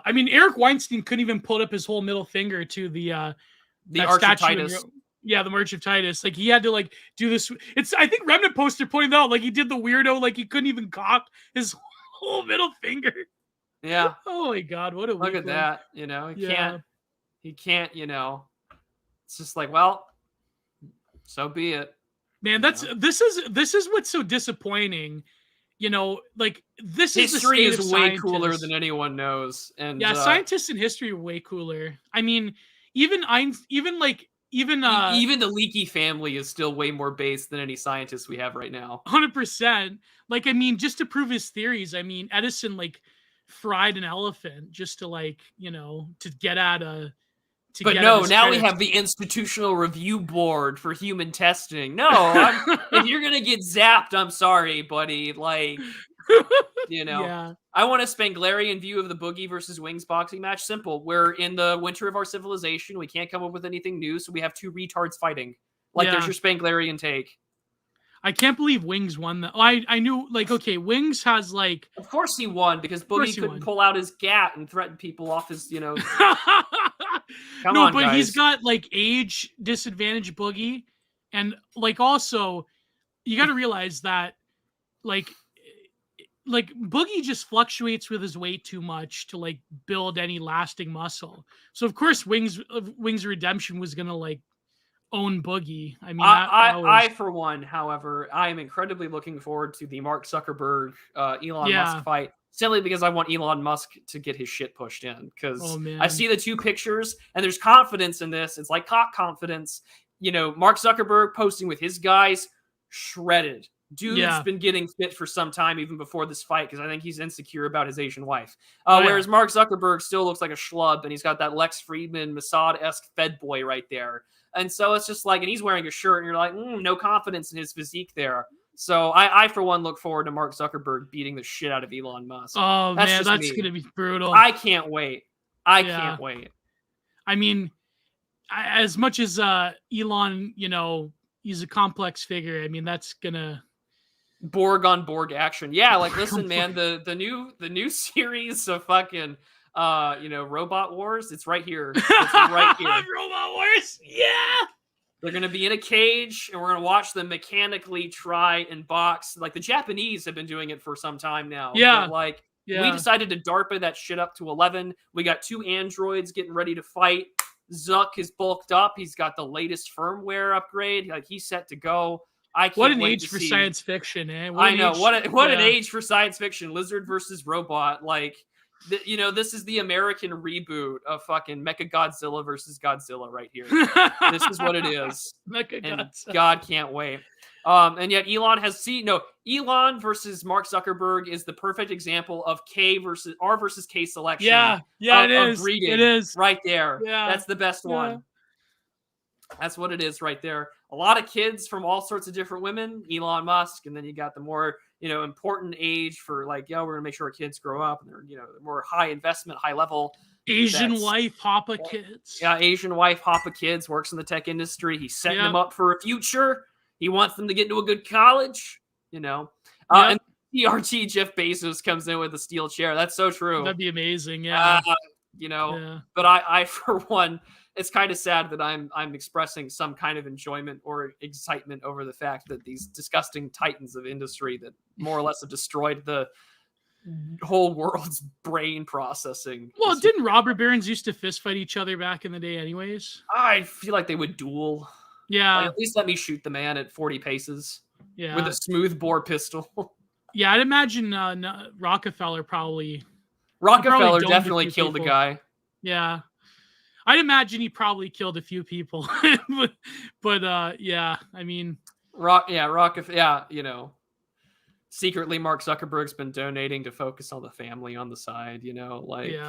I mean, Eric Weinstein couldn't even pull up his whole middle finger to the Arch of Titus. The March of Titus. Like he had to like do this. I think Remnant Poster pointed out like he did the weirdo, like he couldn't even cock his whole middle finger. Yeah. Oh my God, what a look at that. He can't. It's just like, well, so be it. Man, this is what's so disappointing. Like this history is way cooler than anyone knows, and scientists in history are way cooler. I mean, even the Leakey family is still way more based than any scientists we have right now. 100%. Like, I mean, just to prove his theories, I mean, Edison like fried an elephant just to like to get at a. But no, now we have the Institutional Review Board for human testing. No, if you're gonna get zapped, I'm sorry, buddy. Like, I want a Spenglerian view of the Boogie versus Wings boxing match. Simple. We're in the winter of our civilization. We can't come up with anything new, so we have two retards fighting. Like, there's your Spenglerian take. I can't believe Wings won that. I knew, like, okay, Wings has like. Of course he won because Boogie couldn't pull out his gat and threaten people off his, Come on, guys. He's got like age disadvantage Boogie, and like also, you got to realize that like Boogie just fluctuates with his weight too much to like build any lasting muscle. So of course, Wings Redemption was gonna like own Boogie. I mean, I for one, however, I am incredibly looking forward to the Mark Zuckerberg Elon Musk fight, simply because I want Elon Musk to get his shit pushed in. Because I see the two pictures and there's confidence in this. It's like cock confidence. Mark Zuckerberg posting with his guys, shredded. Dude's been getting fit for some time, even before this fight, because I think he's insecure about his Asian wife. Whereas Mark Zuckerberg still looks like a schlub, and he's got that Lex Friedman, Mossad-esque Fed boy right there. And so it's just like, and he's wearing a shirt, and you're like, no confidence in his physique there. So I for one look forward to Mark Zuckerberg beating the shit out of Elon Musk. Oh man, that's me. gonna be brutal. I can't wait. I can't wait. I mean, as much as Elon, you know, he's a complex figure. I mean, that's gonna Borg on Borg action. Yeah, like listen, man, the new series of fucking Robot Wars, it's right here. It's right here. Robot Wars. Yeah. They're going to be in a cage, and we're going to watch them mechanically try and box. Like, the Japanese have been doing it for some time now. Yeah. But, we decided to DARPA that shit up to 11. We got 2 androids getting ready to fight. Zuck is bulked up. He's got the latest firmware upgrade. Like, he's set to go. I can't What an wait age to for see. science fiction, eh? I know. What an age for science fiction. Lizard versus robot. Like, this is the American reboot of fucking Mechagodzilla versus Godzilla right here. This is what it is. And God can't wait. And yet Elon Elon versus Mark Zuckerberg is the perfect example of R versus K selection. Yeah, it is. Breeding it is right there. Yeah. That's the best one. That's what it is right there. A lot of kids from all sorts of different women, Elon Musk, and then you got the more, important age for we're going to make sure our kids grow up and they're, more high investment, high level. Asian wife, Hoppa kids. Yeah, Asian wife, Hoppa kids, works in the tech industry. He's setting them up for a future. He wants them to get into a good college, And TRT Jeff Bezos comes in with a steel chair. That's so true. That'd be amazing, yeah. But I for one, it's kind of sad that I'm expressing some kind of enjoyment or excitement over the fact that these disgusting titans of industry that more or less have destroyed the whole world's brain processing. Well, didn't robber barons used to fist fight each other back in the day anyways? I feel like they would duel. Yeah. At least let me shoot the man at 40 paces. Yeah. With a smooth bore pistol. Yeah, I'd imagine Rockefeller definitely killed a guy. Yeah. I'd imagine he probably killed a few people. but yeah, I mean. Rockefeller, secretly Mark Zuckerberg's been donating to focus on the family on the side,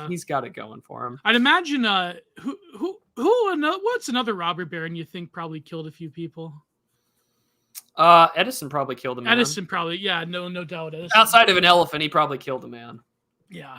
he's got it going for him. I'd imagine what's another robber baron you think probably killed a few people? Edison probably killed a man. Edison probably, yeah, no doubt. Edison. Outside of an elephant, he probably killed a man. Yeah.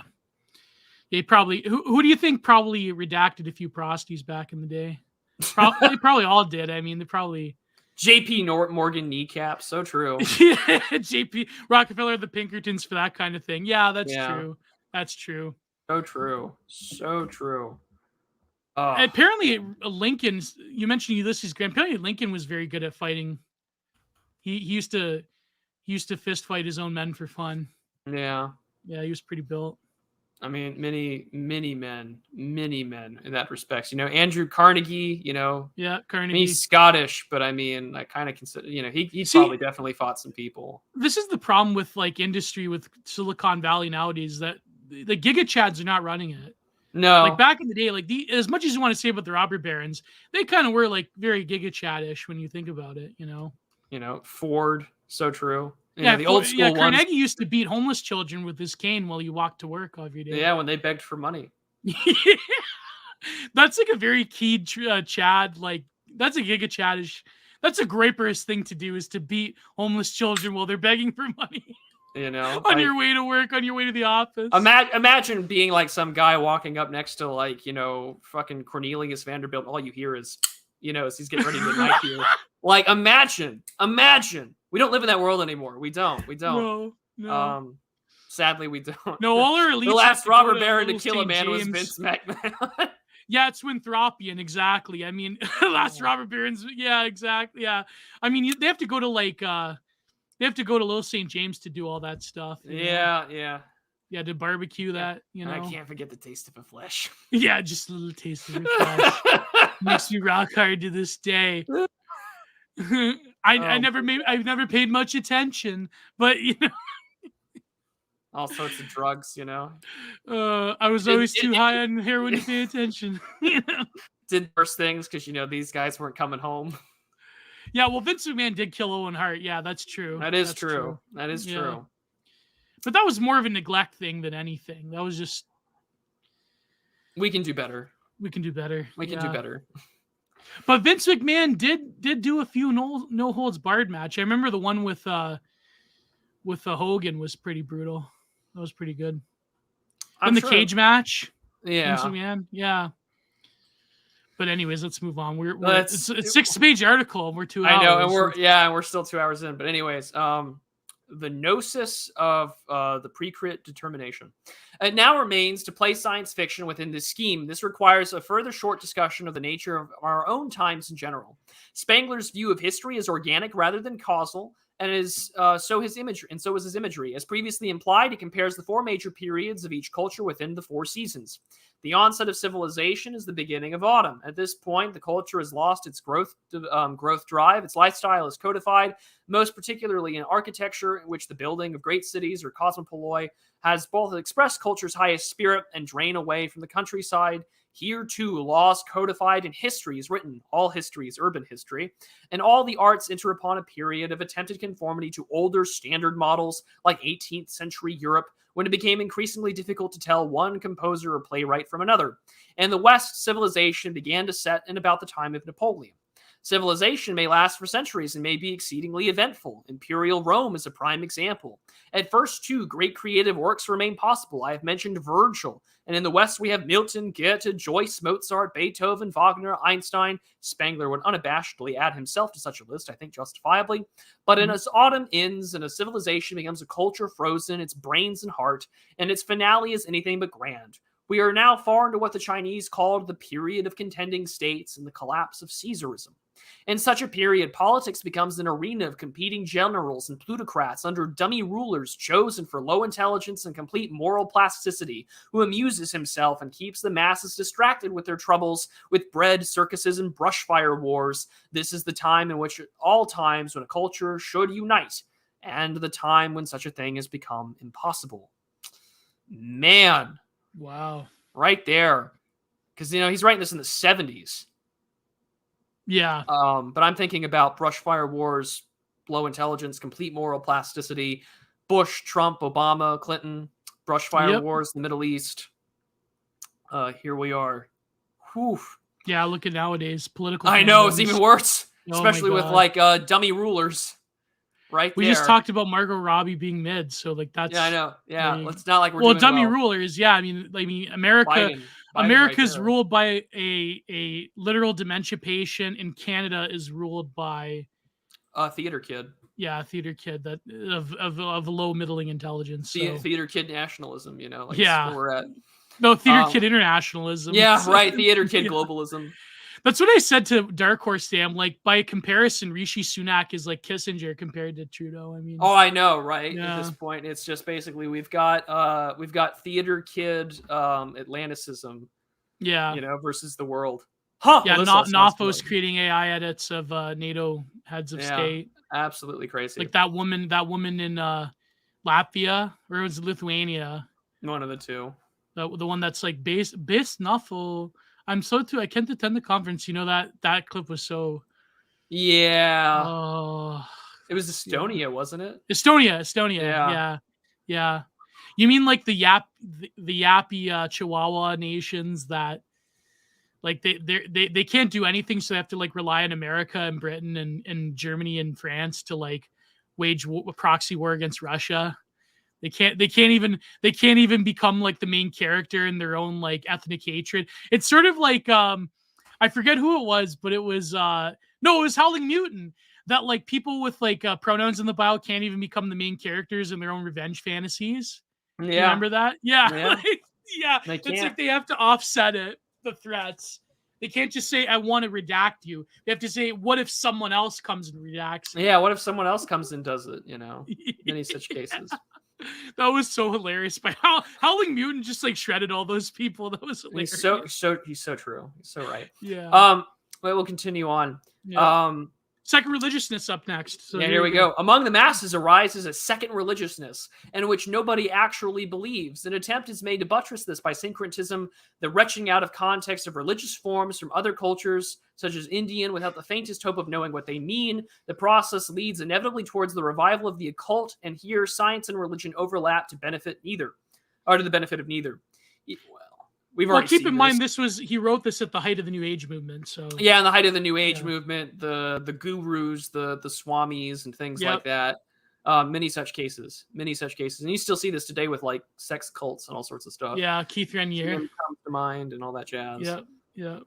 They probably who do you think probably redacted a few prosties back in the day? They probably all did. I mean, they probably JP Morgan kneecap, so true. Yeah, JP Rockefeller, the Pinkertons for that kind of thing. Yeah, that's true. That's true. So true. So true. Apparently, Lincoln's. You mentioned Ulysses Grant. Apparently, Lincoln was very good at fighting. He used to fist fight his own men for fun. Yeah. Yeah, he was pretty built. I mean, many men in that respect. Andrew Carnegie, Yeah, Carnegie. I mean, he's Scottish, but I mean, I kind of consider, he probably definitely fought some people. This is the problem with industry with Silicon Valley nowadays, that the Giga Chads are not running it. No. Back in the day, as much as you want to say about the robber barons, they kind of were very Giga Chad-ish when you think about it, Ford, so true. The old school ones. Carnegie used to beat homeless children with his cane while he walked to work every day. Yeah, when they begged for money. That's a very keyed Chad. That's a Giga Chadish. That's a Graperous thing to do, is to beat homeless children while they're begging for money. On your way to work, on your way to the office. Imagine being some guy walking up next to fucking Cornelius Vanderbilt. All you hear is, as he's getting ready to knife you. Imagine. We don't live in that world anymore. We don't. No. Sadly, we don't. No, all our elites. The last robber baron to kill a man was Vince McMahon. Yeah, it's Winthropian, exactly. I mean, last robber barons. Yeah, exactly. Yeah, I mean, they have to go to Little St. James to do all that stuff. Yeah. Yeah, to barbecue that. And I can't forget the taste of the flesh. Yeah, just a little taste of the flesh makes me rock hard to this day. I've never paid much attention, but all sorts of drugs, I was always too high on heroin to pay attention. Did worse things because these guys weren't coming home. Yeah, well, Vince McMahon did kill Owen Hart. Yeah, that's true. That's true. That is true. But that was more of a neglect thing than anything. That was just. We can do better. We can do better. We can do better. But Vince McMahon did do a few no holds barred match. I remember the one with Hogan was pretty brutal. That was pretty good. I'm And the sure. cage match. Yeah. Vince McMahon. Yeah. But anyways, let's move on. It's a 6-page article. And we're 2 hours. I know, and we're still 2 hours in. But anyways, the gnosis of the precrit determination. It now remains to place science fiction within this scheme. This requires a further short discussion of the nature of our own times in general. Spangler's view of history is organic rather than causal, and so is his imagery. As previously implied, he compares the 4 major periods of each culture within the 4 seasons. The onset of civilization is the beginning of autumn. At this point, the culture has lost its growth drive. Its lifestyle is codified, most particularly in architecture, in which the building of great cities or cosmopolioi has both expressed culture's highest spirit and drain away from the countryside. Here, too, laws codified and history is written. All history is urban history. And all the arts enter upon a period of attempted conformity to older standard models like 18th century Europe, when it became increasingly difficult to tell one composer or playwright from another. In the West, civilization began to set in about the time of Napoleon. Civilization may last for centuries and may be exceedingly eventful. Imperial Rome is a prime example. At first, too, great creative works remain possible. I have mentioned Virgil. And in the West, we have Milton, Goethe, Joyce, Mozart, Beethoven, Wagner, Einstein. Spangler would unabashedly add himself to such a list, I think justifiably. But as autumn ends and a civilization becomes a culture frozen, its brains and heart, and its finale is anything but grand. We are now far into what the Chinese called the period of contending states and the collapse of Caesarism. In such a period, politics becomes an arena of competing generals and plutocrats under dummy rulers chosen for low intelligence and complete moral plasticity, who amuses himself and keeps the masses distracted with their troubles with bread, circuses, and brushfire wars. This is the time in which, at all times, when a culture should unite, and the time when such a thing has become impossible. Man. Wow. Right there. Because, he's writing this in the 70s. Yeah. But I'm thinking about brushfire wars, low intelligence, complete moral plasticity, Bush, Trump, Obama, Clinton, brushfire wars, the Middle East. Here we are. Whew. Yeah, look at nowadays. Political. I know, it's even worse. Oh, especially with dummy rulers. Right we there. just talked about Margot Robbie being mid, so that's. Yeah, I know. Yeah, it's not like we're doing dummy rulers. Yeah, I mean, America is ruled by a literal dementia patient, and Canada is ruled by a theater kid. Yeah, a theater kid that of low middling intelligence. So. Theater kid nationalism, yeah, that's where we're at. No, theater kid internationalism. Yeah, right. Theater kid globalism. That's what I said to Dark Horse Sam. Like, by comparison, Rishi Sunak is like Kissinger compared to Trudeau. I mean, I know, right? Yeah. At this point, it's just basically we've got theater kid Atlanticism. Yeah, versus the world. Huh? Yeah, Nafos creating AI edits of NATO heads of state. Absolutely crazy. Like that woman in Latvia, or it was Lithuania. One of the two. The one that's like base Nafo. I can't attend the conference. That clip was so. Yeah. It was Estonia, wasn't it? Estonia. Yeah. You mean like the yappy Chihuahua nations that, like they can't do anything, so they have to like rely on America and Britain and Germany and France to like wage a proxy war against Russia. They can't even become like the main character in their own like ethnic hatred. It's sort of like I forget who it was, but it was it was Howling Mutant, that like people with like pronouns in the bio can't even become the main characters in their own revenge fantasies. Yeah. You remember that? Yeah. Yeah. It's like they have to offset the threats. They can't just say, I want to redact you. They have to say, what if someone else comes and redacts you? Yeah, what if someone else comes and does it, many such cases. That was so hilarious. By Howling Mutant just like shredded all those people. That was hilarious. He's so true. He's so right. Yeah. We'll continue on. Yeah. Second religiousness up next. So here we go. Among the masses arises a second religiousness, in which nobody actually believes. An attempt is made to buttress this by syncretism, the retching out of context of religious forms from other cultures, such as Indian, without the faintest hope of knowing what they mean. The process leads inevitably towards the revival of the occult, and here science and religion overlap to the benefit of neither. We've Well, already keep seen in mind this. he wrote this at the height of the New Age movement. So Yeah, in the height of the New Age movement, the gurus, the swamis, and things like that. Many such cases, and you still see this today with like sex cults and all sorts of stuff. Yeah, Keith Raniere comes to mind and all that jazz. Yeah.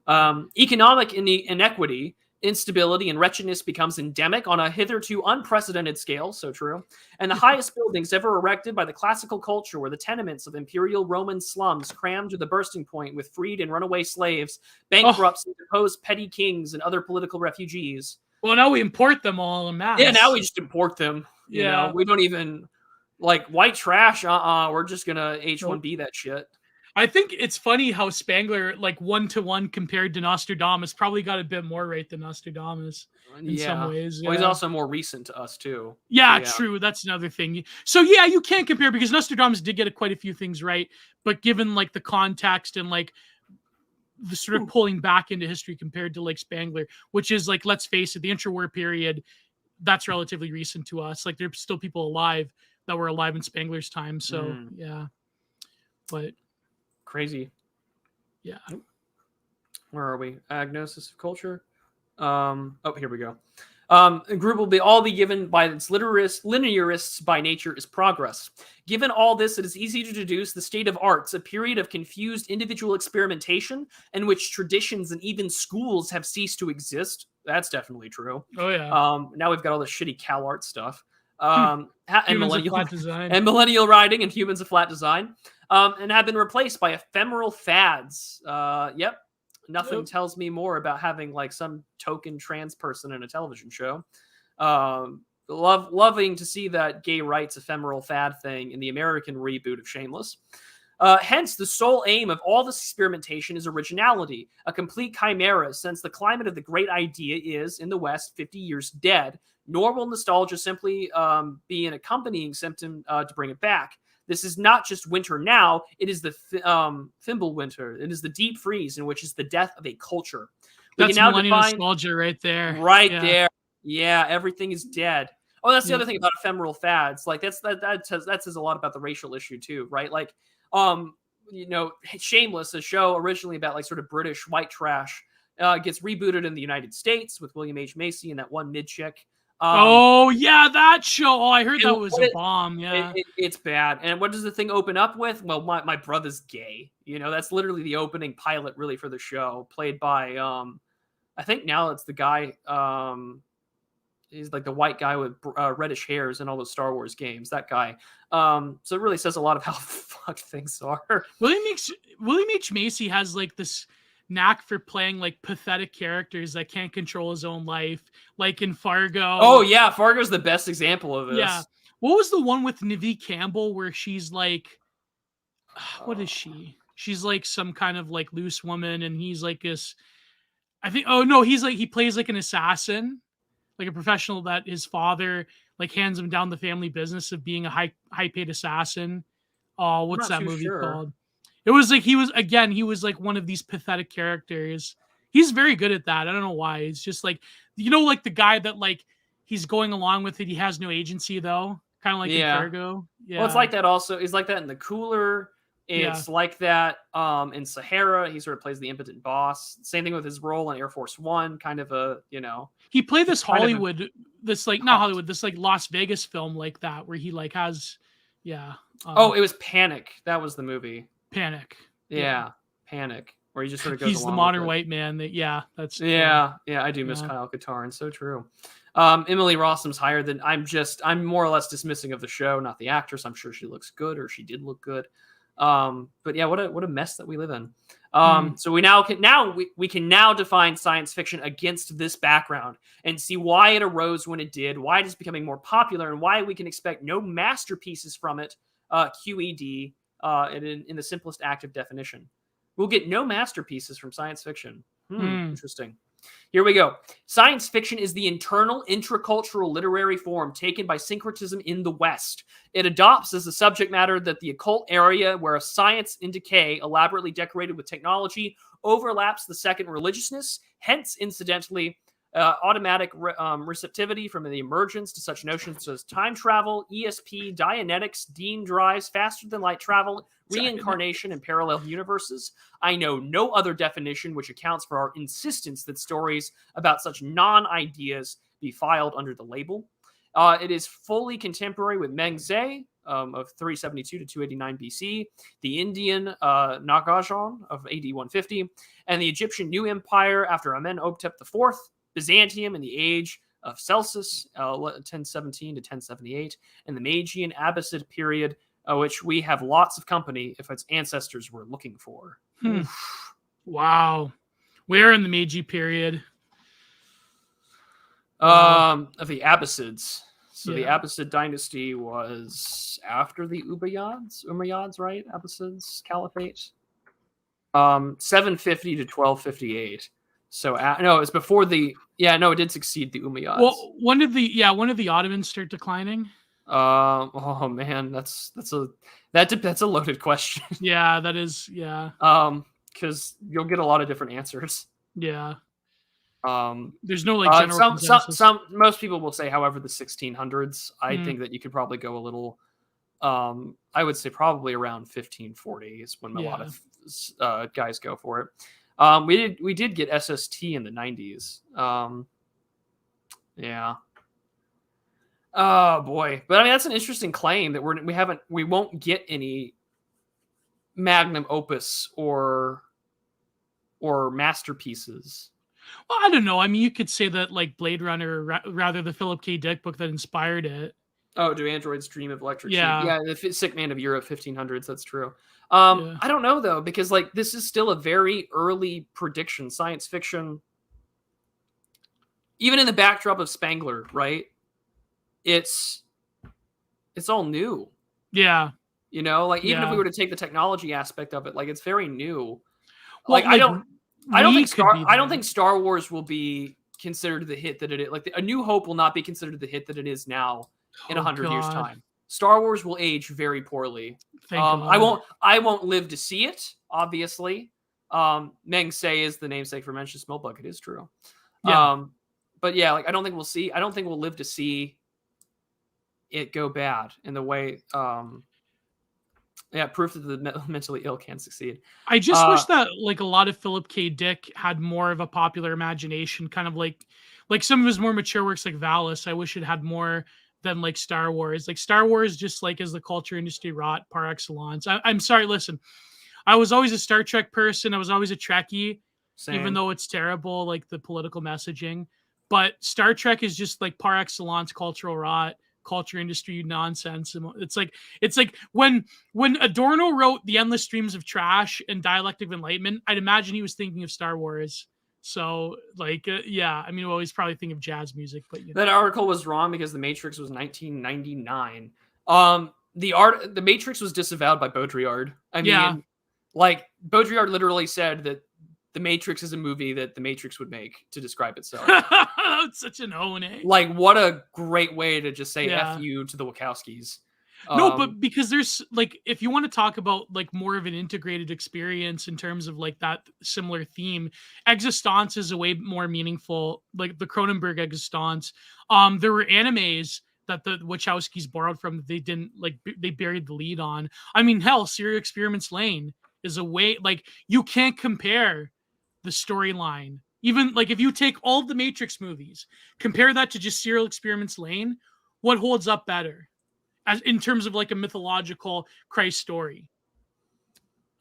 Economic inequity, instability, and wretchedness becomes endemic on a hitherto unprecedented scale. So true. And the highest buildings ever erected by the classical culture were the tenements of imperial Roman slums, crammed to the bursting point with freed and runaway slaves, bankrupts, and deposed petty kings, and other political refugees. Well, now we import them all en masse. Yeah, now we just import them. You know, we don't even like white trash. We're just gonna H1B that shit. I think it's funny how Spangler, like 1-to-1 compared to Nostradamus, probably got a bit more right than Nostradamus in some ways. Well, he's also more recent to us too. Yeah, true. That's another thing. So yeah, you can't compare because Nostradamus did get quite a few things right, but given like the context and like the sort of pulling back into history compared to like Spangler, which is like, let's face it, the interwar period, that's relatively recent to us. Like there's still people alive that were alive in Spangler's time. So yeah, but. Crazy. Yeah. Where are we? Agnosis of culture. Here we go. A group will all be given by its linearists by nature is progress. Given all this, it is easy to deduce the state of arts, a period of confused individual experimentation in which traditions and even schools have ceased to exist. That's definitely true. Oh yeah. Now we've got all this shitty Cal art stuff. And millennial writing and humans of flat design. And have been replaced by ephemeral fads. Nothing tells me more about having like some token trans person in a television show. Loving to see that gay rights ephemeral fad thing in the American reboot of Shameless. Hence, the sole aim of all this experimentation is originality, a complete chimera, since the climate of the great idea is, in the West, 50 years dead. Nor will nostalgia simply be an accompanying symptom to bring it back. This is not just winter now, it is the thimble winter. It is the deep freeze in which is the death of a culture. That's millennial nostalgia right there. Right there. Yeah, everything is dead. Oh, that's the other thing about ephemeral fads. Like that says a lot about the racial issue too, right? Like, Shameless, a show originally about like sort of British white trash, gets rebooted in the United States with William H. Macy and that one mid chick. That show. Oh, I heard that was a bomb. Yeah, it's bad. And what does the thing open up with? Well, my brother's gay. You know, that's literally the opening pilot, really, for the show, played by I think now it's the guy. He's like the white guy with reddish hairs in all those Star Wars games. That guy. So it really says a lot of how fucked things are. William H. Macy has like this knack for playing like pathetic characters that can't control his own life, like in Fargo. Oh yeah, Fargo's the best example of this. Yeah. What was the one with Neve Campbell where she's like, what is she? She's like some kind of like loose woman, and he's like this. I think. Oh no, he plays like an assassin, like a professional that his father like hands him down the family business of being a high paid assassin. Oh, what's that movie called? It was like he was like one of these pathetic characters. He's very good at that. I don't know why. It's just like, like the guy that like he's going along with it. He has no agency though. Kind of like in Fargo. Yeah. Well, it's like that also. It's like that in The Cooler. It's like that in Sahara. He sort of plays the impotent boss. Same thing with his role in Air Force One. Kind of a, He played this Hollywood, this like not Hollywood, this like Las Vegas film like that where he like has, it was Panic. That was the movie. Panic. Yeah. Panic. Where he just sort of goes. He's the modern white man. That's. Yeah. I do miss Kyle Katarn. So true. Emily Rossum's higher than I'm more or less dismissing of the show, not the actress. I'm sure she looks good, or she did look good. But yeah, what a mess that we live in. So we can now define science fiction against this background and see why it arose when it did, why it is becoming more popular, and why we can expect no masterpieces from it. QED. In the simplest active definition. We'll get no masterpieces from science fiction. Interesting. Here we go. Science fiction is the internal intracultural literary form taken by syncretism in the West. It adopts as a subject matter that the occult area where a science in decay, elaborately decorated with technology, overlaps the second religiousness. Hence, incidentally, Automatic receptivity from the emergence to such notions as time travel, ESP, Dianetics, Dean drives, faster than light travel, reincarnation, and parallel universes. I know no other definition which accounts for our insistence that stories about such non-ideas be filed under the label. It is fully contemporary with Mengze of 372 to 289 BC, the Indian Nagajon of AD 150, and the Egyptian New Empire after Amenhotep IV, Byzantium in the age of Celsus, 1017 to 1078, and the Magian Abbasid period, which we have lots of company if its ancestors were looking for. Wow. Where in the Meiji period? Of the Abbasids. So the Abbasid dynasty was after the Umayyads, right? Abbasids Caliphate. 750 to 1258. So no, it's before the it did succeed the Umayyads. Well, when did the Ottomans start declining? Oh man, that's a loaded question. Yeah, that is, yeah. Because you'll get a lot of different answers. Yeah. There's no like general consensus. Most people will say, however, the 1600s. I think that you could probably go a little. I would say probably around 1540 is when a lot of guys go for it. We did get SST in the 90s. Yeah. Oh boy, but I mean that's an interesting claim that we won't get any magnum opus or masterpieces. Well, I don't know. I mean, you could say that like Blade Runner, rather the Philip K. Dick book that inspired it. Oh, do androids dream of electric sheep? Yeah, the Sick Man of Europe, 1500s. That's true. I don't know though, because like this is still a very early prediction, science fiction. Even in the backdrop of Spangler, right? It's all new. Yeah. You know, like even if we were to take the technology aspect of it, like it's very new. Well, like I don't think Star Wars will be considered the hit that it is. Like A New Hope will not be considered the hit that it is now in 100 years time. Star Wars will age very poorly. I won't live to see it, obviously. Meng Se is the namesake for Mention Smellbug. It is true. Yeah. But yeah, like I don't think we'll live to see it go bad in the way proof that the mentally ill can succeed. I just wish that like a lot of Philip K. Dick had more of a popular imagination, kind of like some of his more mature works like Valis. I wish it had more than like Star Wars. Like Star Wars just like is the culture industry rot par excellence. I'm sorry, listen. I was always a Star Trek person. I was always a Trekkie, even though it's terrible, like the political messaging. But Star Trek is just like par excellence cultural rot. Culture industry nonsense. It's like when Adorno wrote The Endless Streams of Trash and Dialectic of Enlightenment, I'd imagine he was thinking of Star Wars. So like I mean, well, he's probably thinking of jazz music, but that article was wrong because The Matrix was 1999. The Matrix was disavowed by Baudrillard. I mean, like Baudrillard literally said that The Matrix is a movie that The Matrix would make to describe itself. It's such an own. Like, what a great way to just say F you to the Wachowskis. No, but because there's like, if you want to talk about like more of an integrated experience in terms of like that similar theme, Existence is a way more meaningful, like the Cronenberg Existence. There were animes that the Wachowskis borrowed from that they didn't like, they buried the lead on. I mean, hell, Serial Experiments Lane is a way, like, you can't compare the storyline. Even like if you take all of the Matrix movies, compare that to just Serial Experiments Lane, what holds up better as in terms of like a mythological Christ story?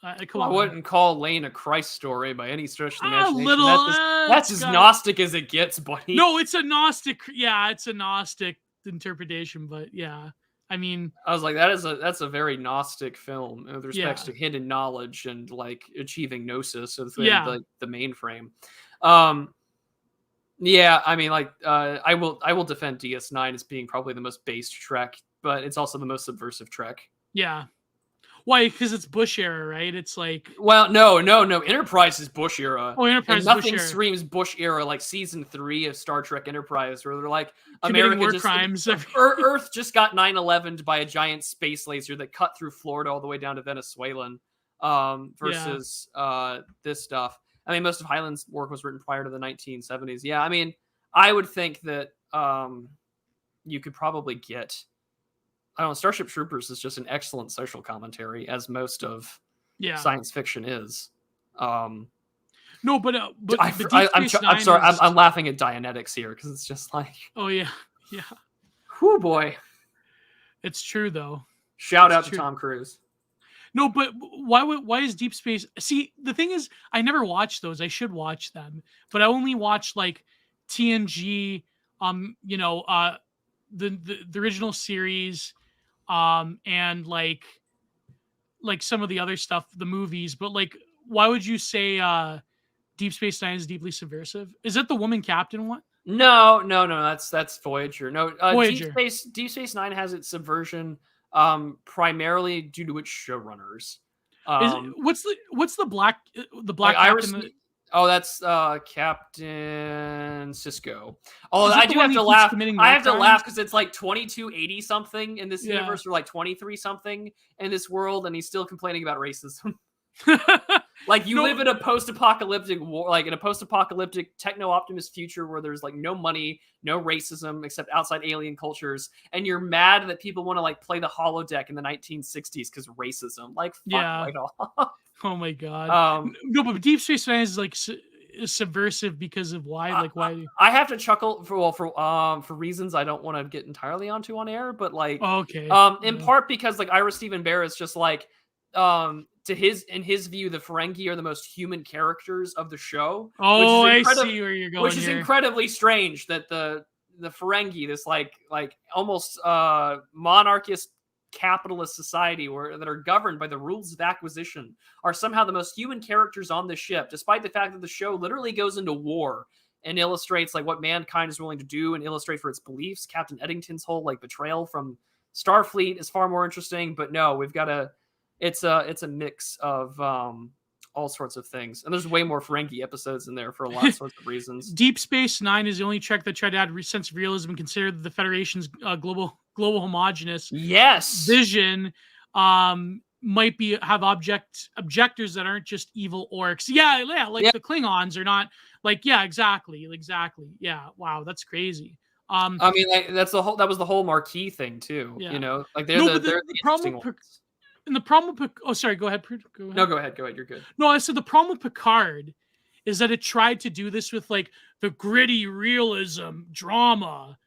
I wouldn't call Lane a Christ story by any stretch of the imagination. That's as Gnostic as it gets, buddy. No, it's a Gnostic. Yeah, it's a Gnostic interpretation, but yeah. I mean, I was like, that's a very Gnostic film with respects to hidden knowledge and like achieving gnosis of like the mainframe. I mean, like, I will defend DS9 as being probably the most based Trek, but it's also the most subversive Trek. Yeah. Why? Because it's Bush era, right? It's like, well, no. Enterprise is Bush era. Oh, Enterprise. And nothing screams Bush era like season 3 of Star Trek Enterprise, where they're like, America crimes. Earth just got 9/11'd by a giant space laser that cut through Florida all the way down to Venezuelan. Versus this stuff. I mean, most of Hyland's work was written prior to the 1970s. Yeah, I mean, I would think that you could probably get, I don't know, Starship Troopers is just an excellent social commentary, as most of science fiction is. No, but Deep I'm Space Nine sorry, is... I'm laughing at Dianetics here because it's just like, oh yeah, whoo boy. It's true though. Shout out to Tom Cruise. No, but why is Deep Space? See, the thing is, I never watched those. I should watch them, but I only watched like TNG, the original series, and like some of the other stuff, the movies. But like, why would you say Deep Space Nine is deeply subversive? Is it the woman captain one? No, that's Voyager. No, Voyager. Deep Space Nine has its subversion primarily due to its showrunners. What's the black like captain? Oh, that's Captain Sisko. Oh, I do have to laugh. I have to laugh because it's like 2280 something in this universe, or like 23 something in this world, and he's still complaining about racism. Like you live in a post-apocalyptic war, like in a post-apocalyptic techno-optimist future where there's like no money, no racism except outside alien cultures, and you're mad that people want to like play the holodeck in the 1960s because racism. Like, fuck right off. Oh my god. No, but Deep Space Nine is like is subversive because of why? Like why? I have to chuckle for reasons I don't want to get entirely onto on air, but like in part because like Ira Steven Behr is just like in his view, the Ferengi are the most human characters of the show. Oh, I see where you're going. Which is incredibly strange that the Ferengi, this like almost monarchist capitalist society that are governed by the rules of acquisition, are somehow the most human characters on the ship, despite the fact that the show literally goes into war and illustrates like what mankind is willing to do and illustrate for its beliefs. Captain Eddington's whole like betrayal from Starfleet is far more interesting, but no, we've got a it's a mix of all sorts of things, and there's way more Ferengi episodes in there for a lot of sorts of reasons. Deep Space Nine is the only Trek that tried to add a sense of realism and considered the Federation's global homogenous vision might have objectors that aren't just evil orcs. The Klingons are not like exactly. Wow, that's crazy. I mean, like that was the whole Marquis thing too. You know, like they're the problem. And the problem with sorry, go ahead. No, go ahead. You're good. No, I said the problem with Picard is that it tried to do this with like the gritty realism drama,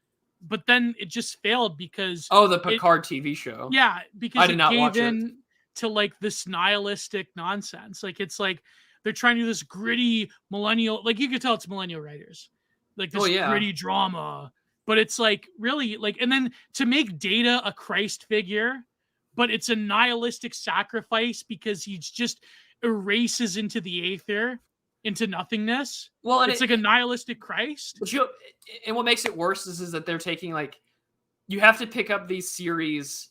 but then it just failed because the Picard TV show. Yeah, because I did not watch it. To like this nihilistic nonsense. Like it's like they're trying to do this gritty millennial. Like you could tell it's millennial writers. Like this gritty drama, but it's like really like, and then to make Data a Christ figure. But it's a nihilistic sacrifice because he just erases into the aether, into nothingness. Well, it's like a nihilistic Christ. And what makes it worse is that they're taking like, you have to pick up these series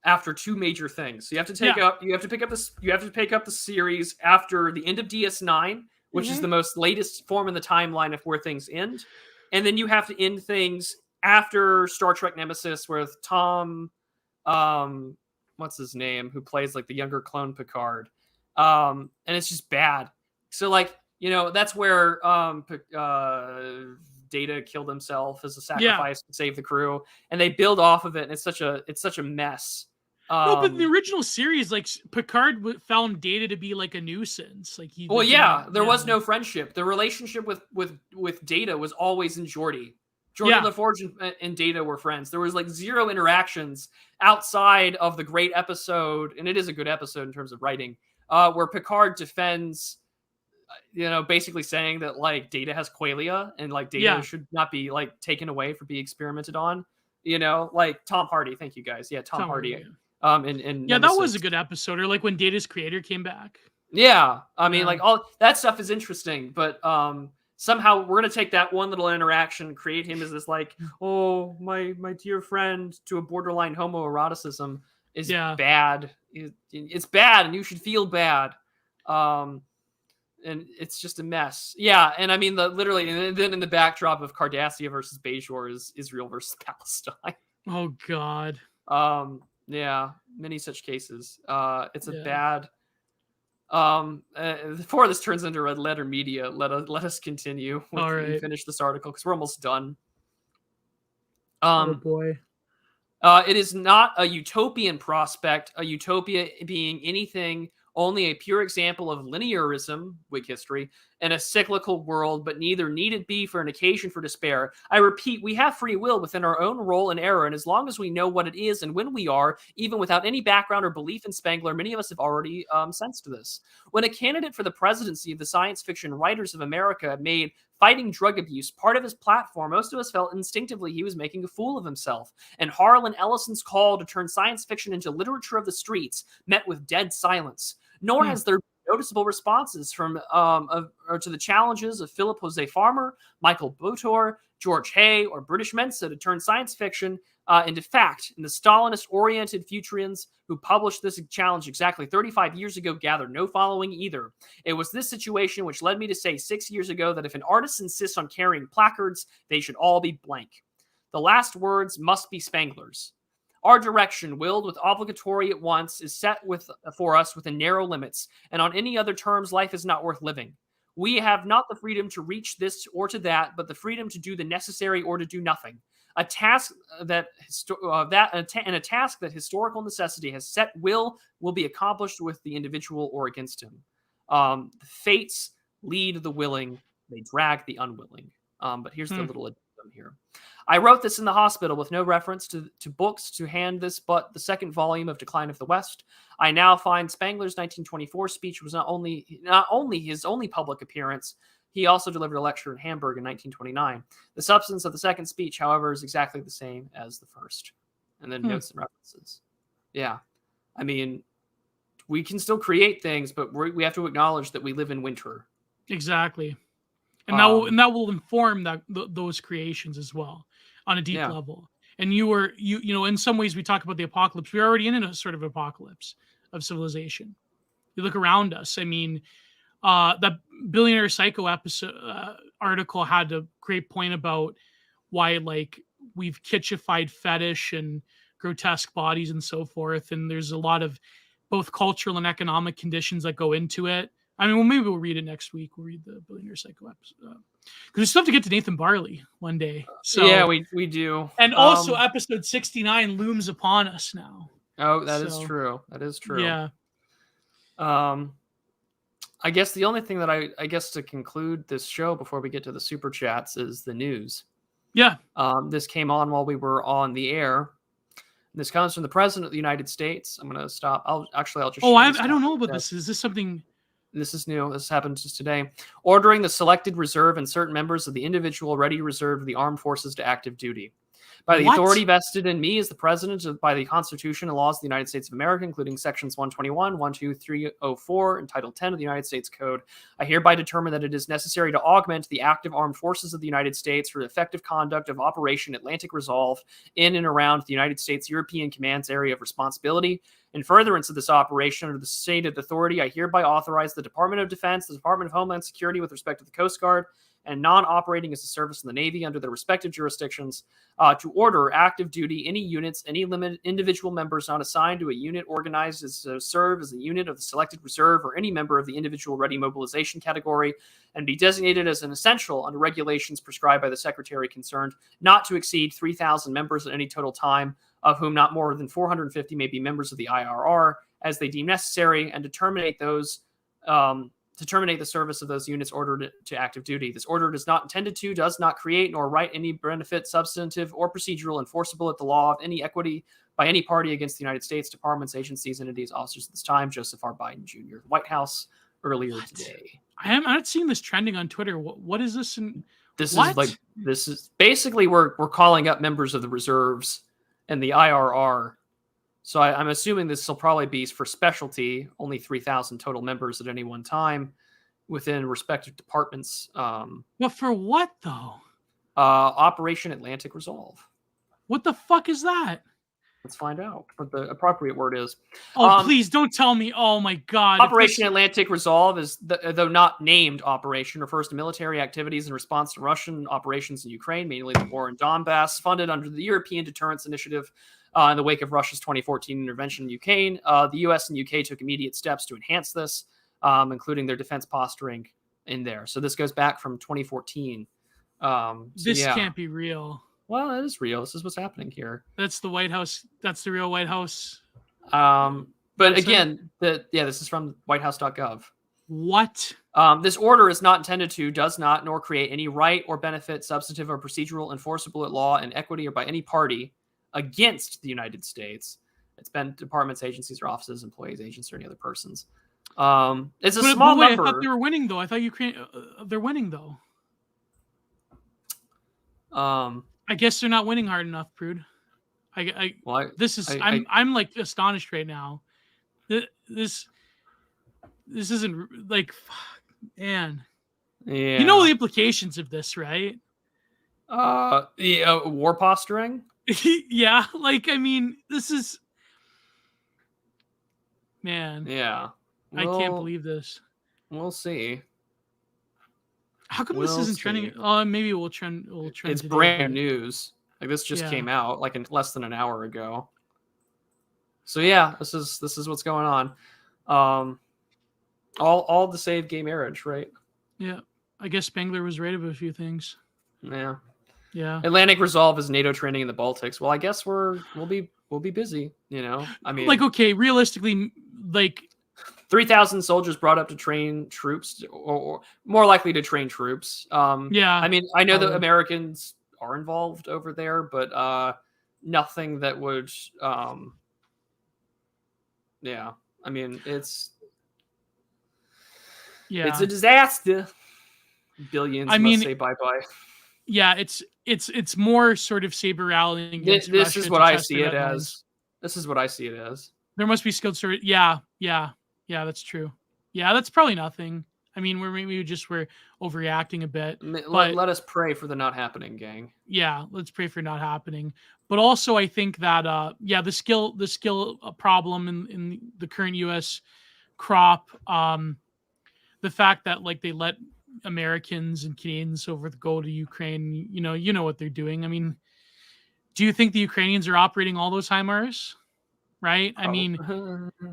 after two major things. So you have to pick up the series after the end of DS9, which is the most latest form in the timeline of where things end, and then you have to end things after Star Trek Nemesis, where Tom. What's his name, who plays like the younger clone Picard, and it's just bad. So like, you know, that's where Data killed himself as a sacrifice to save the crew, and they build off of it, and it's such a mess. No, but in the original series, like Picard found Data to be like a nuisance. Like there was no friendship. The relationship with Data was always in Geordi. Jordan LaForge and Data were friends. There was like zero interactions outside of the great episode, and it is a good episode in terms of writing, where Picard defends, basically saying that like Data has qualia and like Data should not be like taken away for being experimented on. Like Tom Hardy. Thank you guys. Yeah, Tom Hardy. And that was a good episode. Or like when Data's creator came back. Yeah, I mean, like all that stuff is interesting, but somehow we're going to take that one little interaction, create him as this like, oh, my dear friend, to a borderline homoeroticism is bad. It's bad, and you should feel bad. And it's just a mess. Yeah, and I mean, literally, and then in the backdrop of Cardassia versus Bajor is Israel versus Palestine. Oh, God. Yeah, many such cases. It's a bad... Before this turns into red letter media, let us continue with All right. and finish this article because we're almost done. Oh boy. It is not a utopian prospect, a utopia being anything, only a pure example of linearism, Whig history, and a cyclical world, but neither need it be for an occasion for despair. I repeat, we have free will within our own role and error, and as long as we know what it is and when we are, even without any background or belief in Spengler, many of us have already sensed this. When a candidate for the presidency of the Science Fiction Writers of America made fighting drug abuse part of his platform, most of us felt instinctively he was making a fool of himself. And Harlan Ellison's call to turn science fiction into literature of the streets met with dead silence. Nor has there been noticeable responses from or to the challenges of Philip Jose Farmer, Michael Butor, George Hay, or British Mensa to turn science fiction into fact. And the Stalinist-oriented futurians who published this challenge exactly 35 years ago gathered no following either. It was this situation which led me to say 6 years ago that if an artist insists on carrying placards, they should all be blank. The last words must be Spengler's. Our direction, willed with obligatory at once, is set for us within narrow limits, and on any other terms, life is not worth living. We have not the freedom to reach this or to that, but the freedom to do the necessary or to do nothing. A task that historical necessity has set will be accomplished with the individual or against him. The fates lead the willing; they drag the unwilling. But here's the little addendum here. I wrote this in the hospital with no reference to books to hand this but the second volume of Decline of the West. I now find Spengler's 1924 speech was not only his only public appearance, he also delivered a lecture in Hamburg in 1929. The substance of the second speech, however, is exactly the same as the first. And then notes and references. Yeah. I mean, we can still create things, but we have to acknowledge that we live in winter. Exactly. And that will inform those creations as well on a deep level. And you know, in some ways we talk about the apocalypse. We're already in a sort of apocalypse of civilization. You look around us. I mean, that Billionaire Psycho article had a great point about why like we've kitschified fetish and grotesque bodies and so forth. And there's a lot of both cultural and economic conditions that go into it. I mean, well, maybe we'll read it next week. We'll read the Billionaire Psycho episode. Because we still have to get to Nathan Barley one day. So yeah, we do. And also episode 69 looms upon us now. Oh, that is true. That is true. Yeah. I guess the only thing that I guess to conclude this show before we get to the super chats is the news. Yeah. This came on while we were on the air. This comes from the President of the United States. I'm going to stop. I'll just. Oh, I don't know about this. Is this something? This is new. This happened just today. Ordering the selected reserve and certain members of the individual ready reserve of the armed forces to active duty. By the authority vested in me as the President by the Constitution and laws of the United States of America, including sections 121, 12304, and Title 10 of the United States Code, I hereby determine that it is necessary to augment the active armed forces of the United States for the effective conduct of Operation Atlantic Resolve in and around the United States European Command's area of responsibility. In furtherance of this operation under the stated authority, I hereby authorize the Department of Defense, the Department of Homeland Security with respect to the Coast Guard, and non-operating as a service in the Navy under their respective jurisdictions, to order active duty any units, any limited individual members not assigned to a unit organized as to serve as a unit of the selected reserve or any member of the individual ready mobilization category, and be designated as an essential under regulations prescribed by the Secretary concerned, not to exceed 3,000 members at any total time, of whom not more than 450 may be members of the IRR, as they deem necessary, and to terminate the service of those units ordered to active duty. This order does not create nor right any benefit, substantive or procedural, enforceable at the law of any equity by any party against the United States, departments, agencies, entities, officers at this time. Joseph R. Biden Jr., the White House, earlier today. I'm not seeing this trending on Twitter. What is this? This is basically we're calling up members of the reserves and the IRR. So I'm assuming this will probably be for specialty, only 3,000 total members at any one time within respective departments. But for what, though? Operation Atlantic Resolve. What the fuck is that? Let's find out what the appropriate word is. Oh, please don't tell me. Oh, my God. Operation Atlantic Resolve is, though not named operation, refers to military activities in response to Russian operations in Ukraine, mainly the war in Donbass, funded under the European Deterrence Initiative. In the wake of Russia's 2014 intervention in Ukraine, the U.S. and UK took immediate steps to enhance this. including their defense posturing in there. So this goes back from 2014. This can't be real. Well, it is real. This is what's happening here. That's the White House. That's the real White House. But again, this is from whitehouse.gov. What? This order is not intended to, does not, nor create any right or benefit, substantive or procedural, enforceable at law and equity or by any party against the United States. It's been departments, agencies, or offices, employees, agents, or any other persons. It's a small number. I thought they were winning, though. I thought Ukraine. They're winning, though. I guess they're not winning hard enough, Prude. I'm like astonished right now. This isn't like, man. Yeah. You know the implications of this, right? War posturing. Yeah, like I mean, this is, man. Yeah, I can't believe this. We'll see. How come this isn't trending? Maybe we'll trend. It's today. Brand news. Like this just came out like in less than an hour ago. So yeah, this is what's going on. All to save gay marriage, right? Yeah, I guess Spengler was right about a few things. Yeah. Yeah. Atlantic Resolve is NATO training in the Baltics. Well, I guess we'll be busy, you know. I mean, like, okay, realistically, like 3,000 soldiers brought up to train troops, or more likely to train troops. Yeah. I mean, I know the Americans are involved over there, but nothing that would. Yeah. I mean, it's a disaster. Billions. I mean, must say bye bye. Yeah, it's more sort of saber rallying. This is what I see it as. This is what I see it as. There must be skilled sort of. Yeah, that's true. Yeah, that's probably nothing. I mean, we're overreacting a bit. Let us pray for the not happening, gang. Yeah, let's pray for not happening. But also, I think that the skill problem in the current U.S. crop, the fact that like they let Americans and Canadians go to Ukraine, you know what they're doing. I mean, do you think the Ukrainians are operating all those HIMARS? Right? I mean,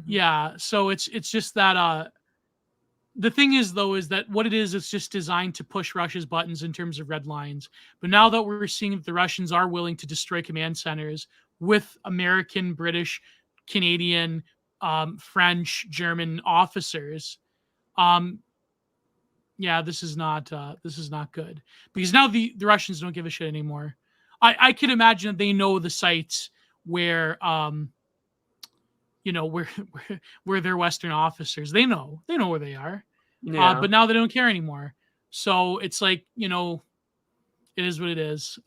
yeah. So it's just that the thing is though is that what it is, it's just designed to push Russia's buttons in terms of red lines. But now that we're seeing that the Russians are willing to destroy command centers with American, British, Canadian, French, German officers, yeah, this is not good, because now the Russians don't give a shit anymore. I could imagine that they know the sites where where their Western officers, they know where they are. Yeah. But now they don't care anymore. So it's like, it is what it is.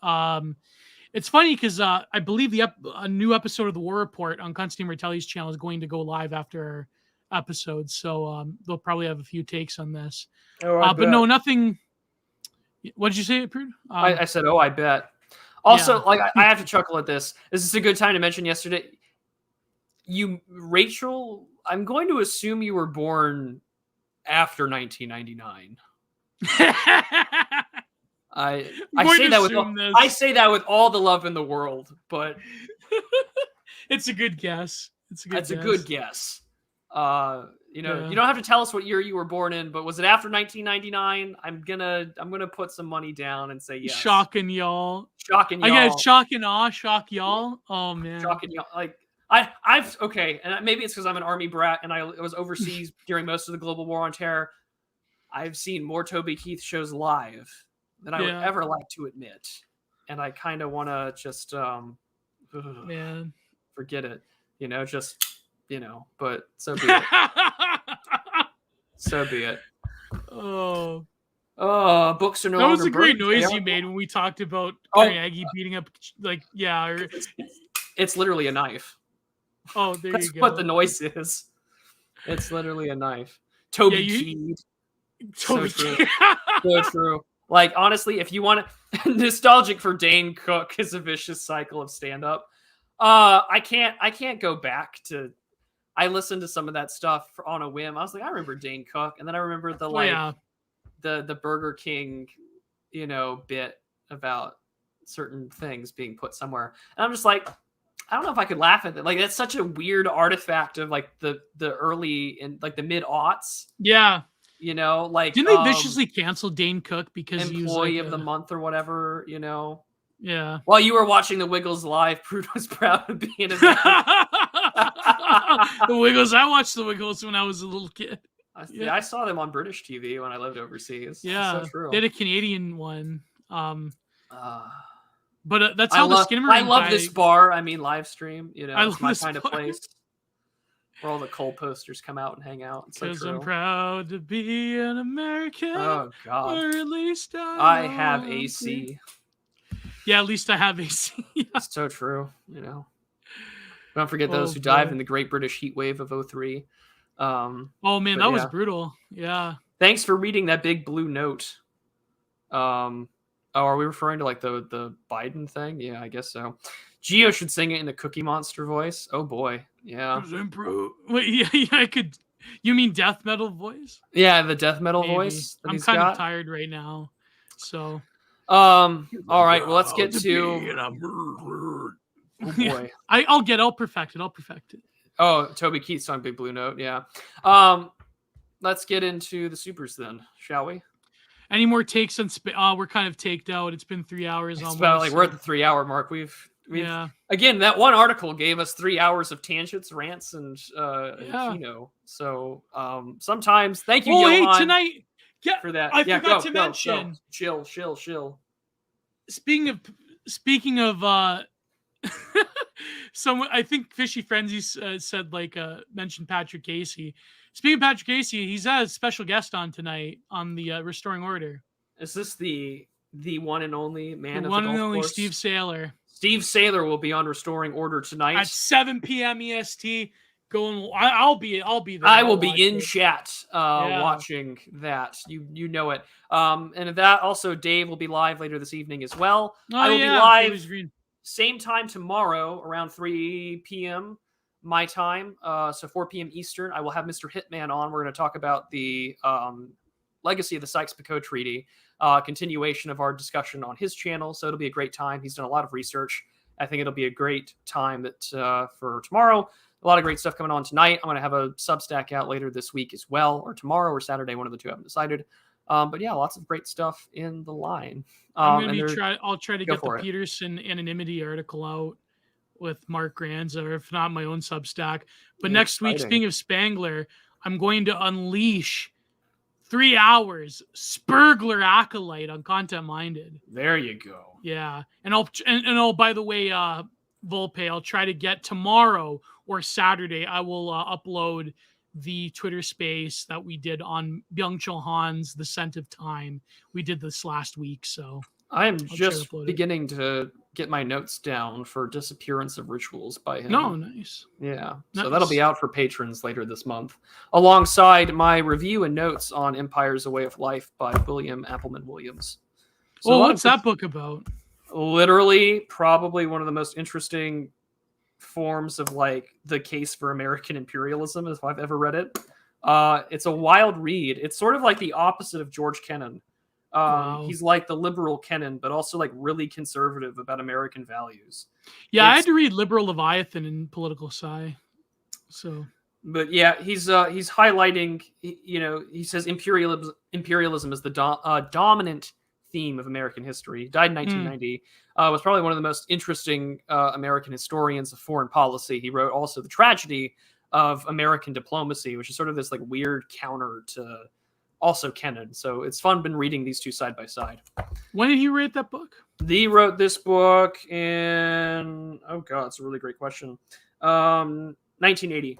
It's funny because I believe a new episode of the War Report on Constantine Martelli's channel is going to go live after our episode. So they'll probably have a few takes on this. But no, nothing. What did you say, Prude? I said, I bet. Also, like I have to chuckle at this. This is a good time to mention yesterday. Rachel, I'm going to assume you were born after 1999. I say that with all the love in the world, but it's a good guess. It's a good guess. You don't have to tell us what year you were born in, but was it after 1999? I'm gonna put some money down and say yes. Shocking y'all. I got shock and awe, shock y'all. Oh man. Shocking y'all. Like I've okay, and maybe it's because I'm an army brat and I was overseas during most of the global war on terror. I've seen more Toby Keith shows live than I would ever like to admit, and I kind of want to just forget it, but so be it. So be it. Oh, books are no longer. That was a great birds. noise you made when we talked about Carnegie beating up, it's literally a knife. Oh, there That's you go. what the noise is. It's literally a knife. Toby Keith. So true. So true. Like, honestly, if you want to nostalgic for Dane Cook is a vicious cycle of stand-up. I can't go back to. I listened to some of that stuff on a whim. I was like, I remember Dane Cook, and then I remember the Burger King, bit about certain things being put somewhere, and I'm just like, I don't know if I could laugh at it. Like that's such a weird artifact of like the early and like the mid-aughts. Yeah. You know, like didn't they viciously cancel Dane Cook because he was employee like of the month or whatever? You know. Yeah. While you were watching the Wiggles live, Prude was proud to be in a The Wiggles. I watched the Wiggles when I was a little kid. I saw them on British TV when I lived overseas. Yeah, so true. They had a Canadian one. But that's how the Skinnamarink I love this bar. I mean, live stream. You know, it's my kind of place where all the coal posters come out and hang out. Because I'm proud to be an American. Oh God! Or at least I have AC. Yeah, at least I have AC. It's so true. You know, don't forget those who died in the Great British Heat Wave of 2003. Oh man, that was brutal. Yeah. Thanks for reading that big blue note. Are we referring to like the Biden thing? Yeah, I guess so. Gio should sing it in the Cookie Monster voice. Oh boy, yeah. Wait, yeah, I could. You mean death metal voice? Yeah, the death metal voice. I'm kind of tired right now, so. All right. Well, let's get to. Oh boy. I'll perfect it. Oh, Toby Keith's on Big Blue Note. Yeah. Let's get into the supers then, shall we? Any more takes on? We're kind of taked out. It's been 3 hours. It's about like we're at the 3 hour mark. We've again, that one article gave us 3 hours of tangents, rants, and keynote. So sometimes, thank you, Johan, hey, tonight. Yeah, for that. I forgot to mention. Chill. Speaking of someone, I think Fishy Frenzy said mentioned Patrick Casey. Speaking of Patrick Casey, he's a special guest on tonight on the Restoring Order. Is this the one and only man of the one and golf only course? Steve Saylor? Steve Saylor will be on Restoring Order tonight at 7 p.m. EST. I'll be there. I will be in chat watching that. You know it. And that also Dave will be live later this evening as well. I will be live same time tomorrow around 3 p.m. my time. So 4 p.m. Eastern. I will have Mr. Hitman on. We're going to talk about the legacy of the Sykes-Picot Treaty, continuation of our discussion on his channel. So it'll be a great time. He's done a lot of research. I think it'll be a great time for tomorrow. A lot of great stuff coming on tonight. I'm going to have a Substack out later this week as well, or tomorrow or Saturday, one of the two. I haven't decided. But yeah, lots of great stuff in the line. I'll try to get the Peterson Anonymity article out with Mark Granza, or if not, my own Substack. But next week, speaking of Spangler, I'm going to unleash 3 hours Spurgler Acolyte on Content Minded. There you go. Yeah, and by the way, Volpe, I'll try to get tomorrow or Saturday. I will upload the Twitter space that we did on Byung-Chul Han's The Scent of Time. We did this last week, so I am just beginning to get my notes down for Disappearance of Rituals by him. No, nice. Yeah, so that'll be out for patrons later this month, alongside my review and notes on Empire's A Way of Life by William Appleman Williams. So what's that book about? Literally, probably one of the most interesting forms of like the case for American imperialism if I've ever read it. It's a wild read. It's sort of like the opposite of George Kennan. Wow. He's like the liberal Kennan, but also like really conservative about American values. Yeah, I had to read Liberal Leviathan in Political Sci. So, but yeah, he's highlighting. He says imperialism is the dominant theme of American history. Died in 1990. Was probably one of the most interesting American historians of foreign policy. He wrote also The Tragedy of American Diplomacy, which is sort of this like weird counter to also Kennan. So it's fun been reading these two side by side. When did he write that book? He wrote this book in, oh God, it's a really great question. 1980.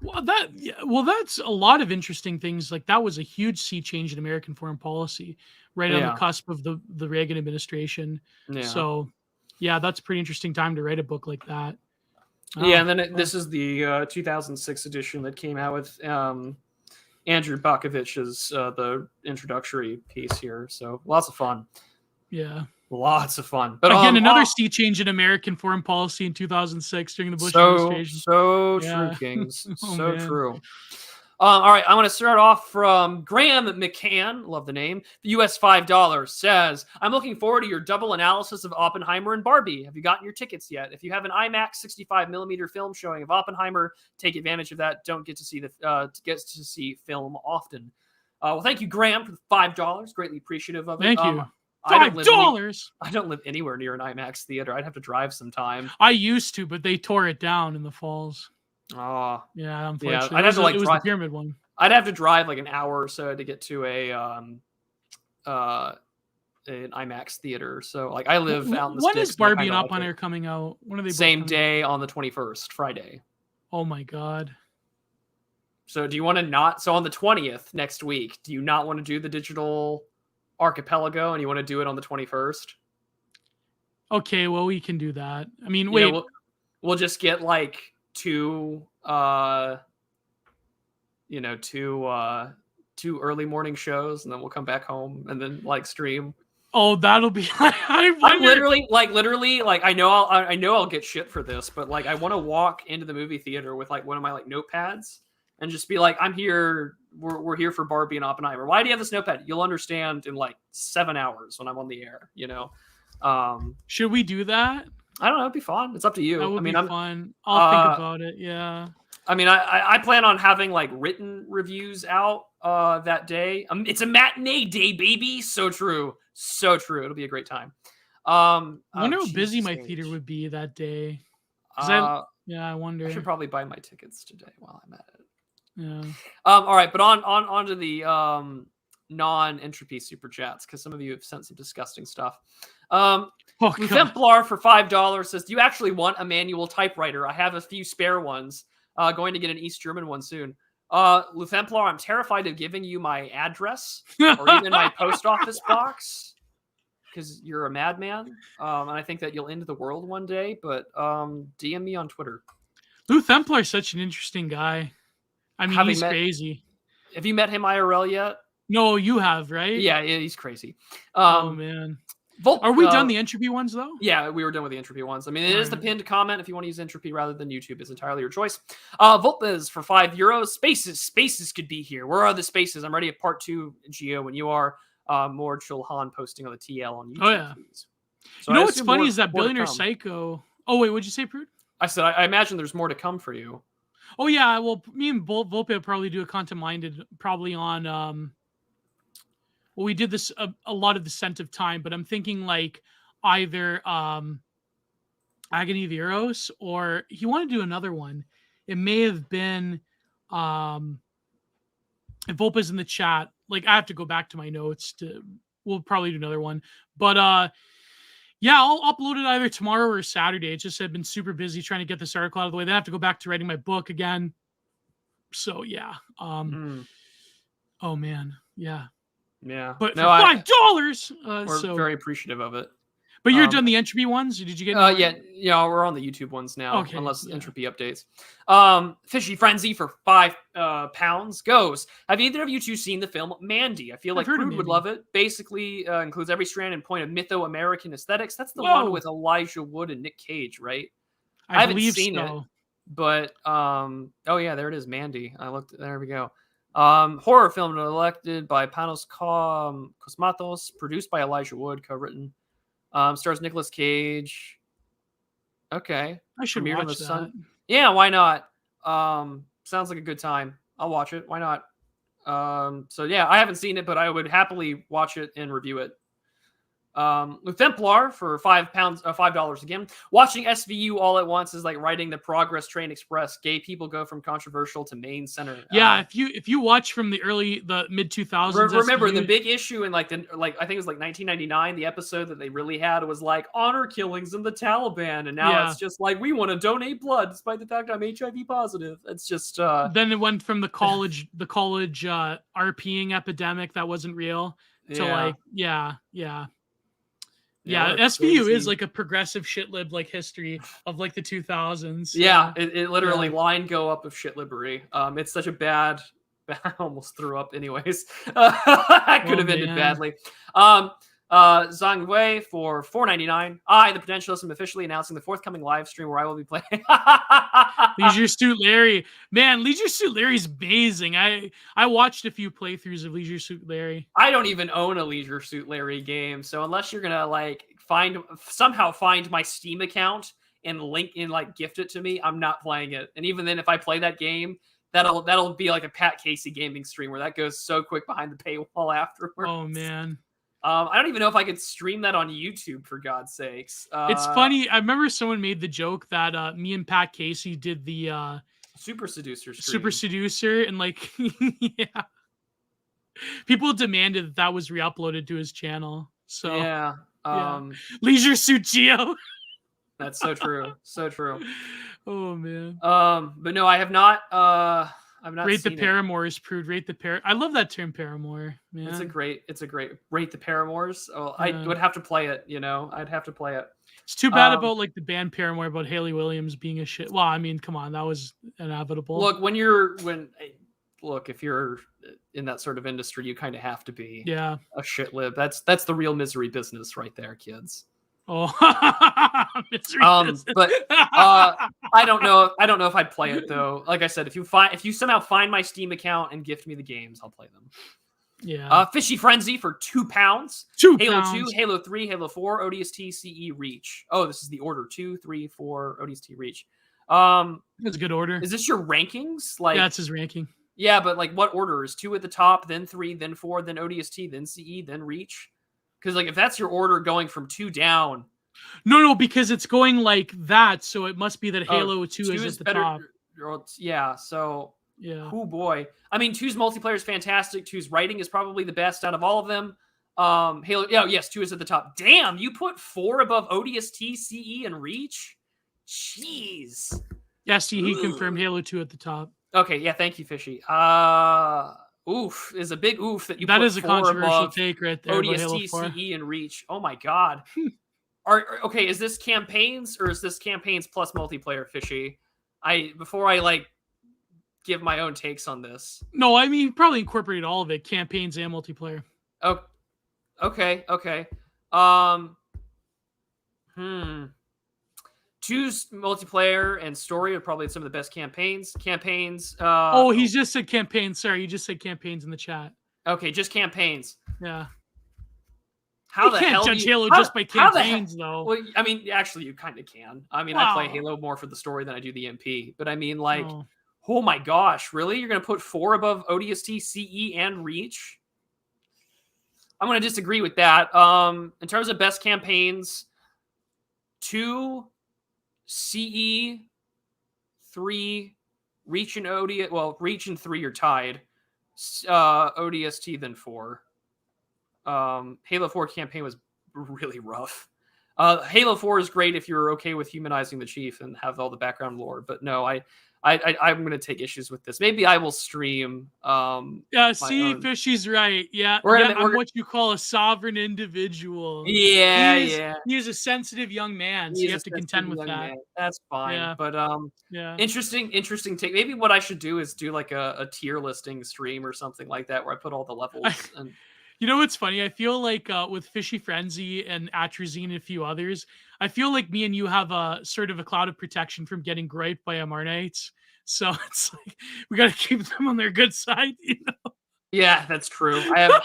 Well, that's a lot of interesting things. Like that was a huge sea change in American foreign policy, right on the cusp of the Reagan administration. Yeah. So, yeah, that's a pretty interesting time to write a book like that. Yeah, and then this is the 2006 edition that came out with Andrew Bakovich's the introductory piece here. So lots of fun. Yeah. Lots of fun. But again, another sea change in American foreign policy in 2006 during the Bush administration. So true, Kings. True. All right, I'm going to start off from Graham McCann, love the name. The US $5 says, I'm looking forward to your double analysis of Oppenheimer and Barbie. Have you gotten your tickets yet? If you have an IMAX 65mm film showing of Oppenheimer, take advantage of that. Don't get to see film often. Well, thank you, Graham, for the $5. Greatly appreciative of it. Thank you. $5. I don't live anywhere near an IMAX theater. I'd have to drive sometime. I used to, but they tore it down in the falls. Oh, yeah, unfortunately. Yeah, I'd have to it was the pyramid one. I'd have to drive like an hour or so to get to an IMAX theater. So like I live out in the When sticks. is Barbie and Oppenheimer coming out? When are they? Same day on the 21st, Friday. Oh my god. So do you want to not? So on the 20th next week, do you not want to do the digital Archipelago and you want to do it on the 21st? Okay, well we can do that. I mean, wait. We'll just get like two early morning shows, and then we'll come back home and then like stream. Oh, that'll be. I'm literally, I know I'll get shit for this, but like I want to walk into the movie theater with like one of my like notepads and just be like, I'm here. We're here for Barbie and Oppenheimer. Why do you have this notepad? You'll understand in like 7 hours when I'm on the air. Should we do that? I don't know. It'd be fun. It's up to you. That would be fun. I'll think about it. Yeah. I mean, I plan on having like written reviews out that day. It's a matinee day, baby. So true. So true. It'll be a great time. I wonder how busy my theater would be that day. I wonder. I should probably buy my tickets today while I'm at it. Yeah. All right, but on to the non-entropy super chats, because some of you have sent some disgusting stuff. Templar for $5 says, do you actually want a manual typewriter? I have a few spare ones. Going to get an East German one soon. Luthemplar, I'm terrified of giving you my address or even my post office box because you're a madman. And I think that you'll end the world one day, but DM me on Twitter. Luthemplar is such an interesting guy. I mean, he's crazy. Have you met him IRL yet? No, you have, right? Yeah, he's crazy. Oh, man. Are we done the entropy ones, though? Yeah, we were done with the entropy ones. I mean, it is the pinned comment. If you want to use entropy rather than YouTube, it's entirely your choice. Volpez for €5. Spaces could be here. Where are the spaces? I'm ready at part 2, Gio, when you are. More Chulhan posting on the TL on YouTube. Oh, yeah. Please. So what's funny is that Billionaire Psycho... Oh, wait, what'd you say, Prude? I said, I imagine there's more to come for you. Oh, yeah. Well, me and Volpe will probably do a Content Minded probably on... Well, we did this a lot of the Scent of Time, but I'm thinking like either Agony of Eros or he wanted to do another one. It may have been if Volpa's in the chat. Like I have to go back to my notes we'll probably do another one. But yeah, I'll upload it either tomorrow or Saturday. It's just I've been super busy trying to get this article out of the way. Then I have to go back to writing my book again. So yeah. Oh man, yeah. Yeah, but for $5, we're very appreciative of it. But you're done the entropy ones? Did you get? Yeah, we're on the YouTube ones now, okay, unless entropy updates. Fishy Frenzy for £5 goes. Have either of you two seen the film Mandy? I feel like Crude would love it. Basically, includes every strand and point of mytho-American aesthetics. That's the one with Elijah Wood and Nick Cage, right? I haven't seen it, but oh yeah, there it is, Mandy. I looked. There we go. Horror film elected by Panos Cosmatos, produced by Elijah Wood, co-written. Stars Nicolas Cage. Okay. I should watch that. Yeah, why not? Sounds like a good time. I'll watch it. Why not? So yeah, I haven't seen it, but I would happily watch it and review it. Luthemplar for $5 again. Watching SVU all at once is like riding the Progress Train Express. Gay people go from controversial to main center. Yeah, if you watch from the mid 2000s, remember SVU, the big issue in I think it was like 1999. The episode that they really had was like honor killings and the Taliban, and now it's just like we want to donate blood despite the fact I'm HIV positive. It's just then it went from the college RPing epidemic that wasn't real to Yeah, SVU is like a progressive shitlib like history of like the 2000s. Yeah, it literally line go up of shitlibbery. It's such a bad I almost threw up anyways. That could have ended badly. Zhang Wei for $4.99. I, the Potentialist, am officially announcing the forthcoming live stream where I will be playing. Leisure Suit Larry. Man, Leisure Suit Larry's amazing. I watched a few playthroughs of Leisure Suit Larry. I don't even own a Leisure Suit Larry game, so unless you're gonna like somehow find my Steam account and gift it to me, I'm not playing it. And even then, if I play that game, that'll be like a Pat Casey gaming stream where that goes so quick behind the paywall afterwards. Oh man. I don't even know if I could stream that on YouTube, for God's sakes. It's funny. I remember someone made the joke that me and Pat Casey did the Super Seducer stream. Super Seducer, and like, yeah, people demanded that was re-uploaded to his channel. So yeah, Leisure Suit Gio. That's so true, so true. Oh man. But no, I have not. I've not Rate the seen Paramours, Prude. Rate the I love that term, Paramour. Man. It's a great Rate the Paramours. Oh, Yeah. I would have to play it. I'd have to play it. It's too bad about like the band Paramore about Haley Williams being a shit. Well, I mean, come on, that was inevitable. Look, if you're in that sort of industry, you kind of have to be a shit lib. That's the real misery business right there, kids. Oh, misery business. But I don't know if I'd play it though. Like I said, if you somehow find my Steam account and gift me the games, I'll play them. Yeah. Fishy Frenzy for £2. £2. Halo 2, Halo 3, Halo 4, ODST, CE, Reach. Oh, this is the order: 2, 3, 4, ODST, Reach. That's a good order. Is this your rankings? Like, yeah, it's his ranking. Yeah, but like, what order is 2 at the top, then 3, then 4, then ODST, then CE, then Reach? Because like, if that's your order going from 2 down. No, because it's going like that, so it must be that Halo 2 is at the top. Yeah, so. Yeah. Oh boy. I mean, 2's multiplayer is fantastic. 2's writing is probably the best out of all of them. Halo, yes, 2 is at the top. Damn, you put 4 above ODST, CE, and Reach? Jeez. Yeah, see, he confirmed Halo 2 at the top. Okay, yeah, thank you, Fishy. Oof is a big oof that you that put is a 4 controversial above take right there. ODST, CE, and Reach. Oh my god. Okay, is this campaigns or is this campaigns plus multiplayer, Fishy? Before I give my own takes on this. No, I mean, probably incorporated all of it, campaigns and multiplayer. Oh, okay. 2's multiplayer and story are probably some of the best campaigns. He just said campaigns. Sorry, you just said campaigns in the chat. Okay, just campaigns. Yeah. How the hell judge Halo just by campaigns, though? Well, I mean, actually, you kind of can. I mean, I play Halo more for the story than I do the MP. But I mean, oh my gosh, really? You're going to put 4 above ODST, CE, and Reach? I'm going to disagree with that. In terms of best campaigns, 2, CE, 3, Reach and ODST. Well, Reach and 3 are tied. ODST, then 4. Halo 4 campaign was really rough. Halo 4 is great if you're okay with humanizing the Chief and have all the background lore. But no, I'm going to take issues with this. Maybe I will stream. Fishy's right. Yeah, I'm what you call a sovereign individual. Yeah, He is a sensitive young man, so you have to contend with that. Man. That's fine. Yeah. But interesting take. Maybe what I should do is do like a tier listing stream or something like that, where I put all the levels. You know what's funny? I feel like with Fishy Frenzy and Atrazine and a few others, I feel like me and you have a sort of a cloud of protection from getting griped by Amarnites. So it's like we got to keep them on their good side, you know? Yeah, that's true. I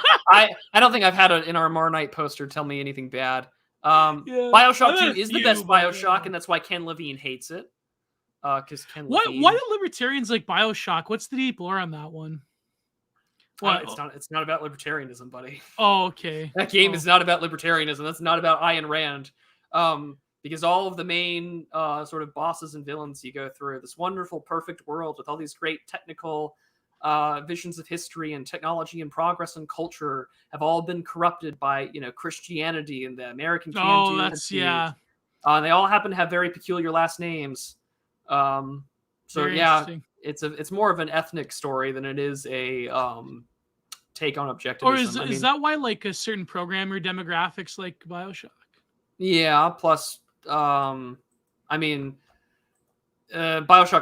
don't think I've had an Amarnite poster tell me anything bad. BioShock 2 is the best BioShock, and that's why Ken Levine hates it. Because why do libertarians like BioShock? What's the deep lore on that one? It's not about libertarianism, buddy. Oh, okay. That game is not about libertarianism. That's not about Ayn Rand. Because all of the main sort of bosses and villains you go through, this wonderful, perfect world with all these great technical visions of history and technology and progress and culture have all been corrupted by, Christianity and the American can-do attitude. They all happen to have very peculiar last names. It's more of an ethnic story than it is a take on objectivism. Or is that why like a certain programmer demographics like BioShock? Yeah. Plus, BioShock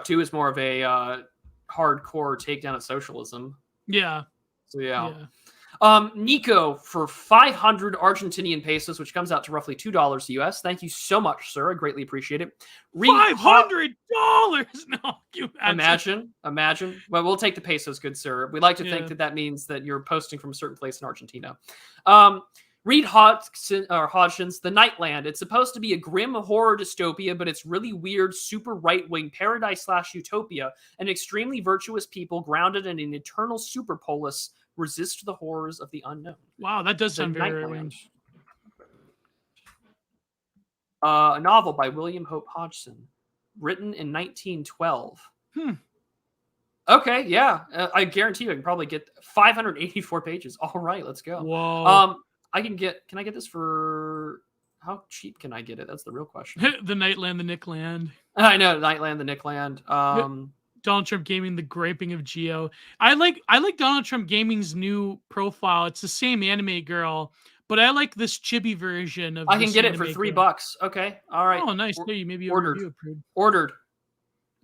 2 is more of a hardcore takedown of socialism. Yeah. So yeah. Nico for 500 Argentinian pesos, which comes out to roughly $2 US. Thank you so much, sir. I greatly appreciate it. $500? No, you imagine. Well, we'll take the pesos, good sir. We like to think that means that you're posting from a certain place in Argentina. Reed Hodgson's The Nightland. It's supposed to be a grim horror dystopia, but it's really weird, super right-wing paradise/utopia. And extremely virtuous people grounded in an eternal superpolis resist the horrors of the unknown. Wow, that does sound very right-wing. A novel by William Hope Hodgson, written in 1912. Okay, yeah. I guarantee you I can probably get 584 pages. All right, let's go. Whoa. Can I get this for, how cheap can I get it? That's the real question. The Nightland, the Nickland. I know, Nightland, the Nickland. Donald Trump Gaming, the graping of Gio. I like Donald Trump Gaming's new profile. It's the same anime girl, but I like this chibi version of. I can get it for $3. Okay, all right. Oh, nice. Maybe ordered. Ordered.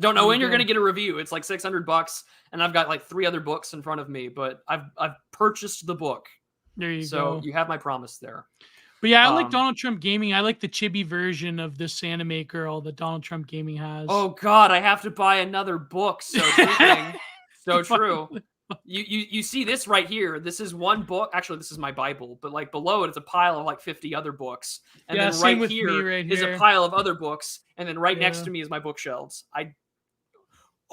Don't know when you're gonna get a review. It's like $600, and I've got like 3 other books in front of me, but I've purchased the book. There you go. So you have my promise there. But yeah, I like Donald Trump Gaming. I like the chibi version of this anime girl that Donald Trump Gaming has. Oh God, I have to buy another book. So true. So true. You see this right here. This is one book. Actually, this is my Bible. But like below it, it's a pile of like 50 other books. And then right here is a pile of other books. And then right next to me is my bookshelves.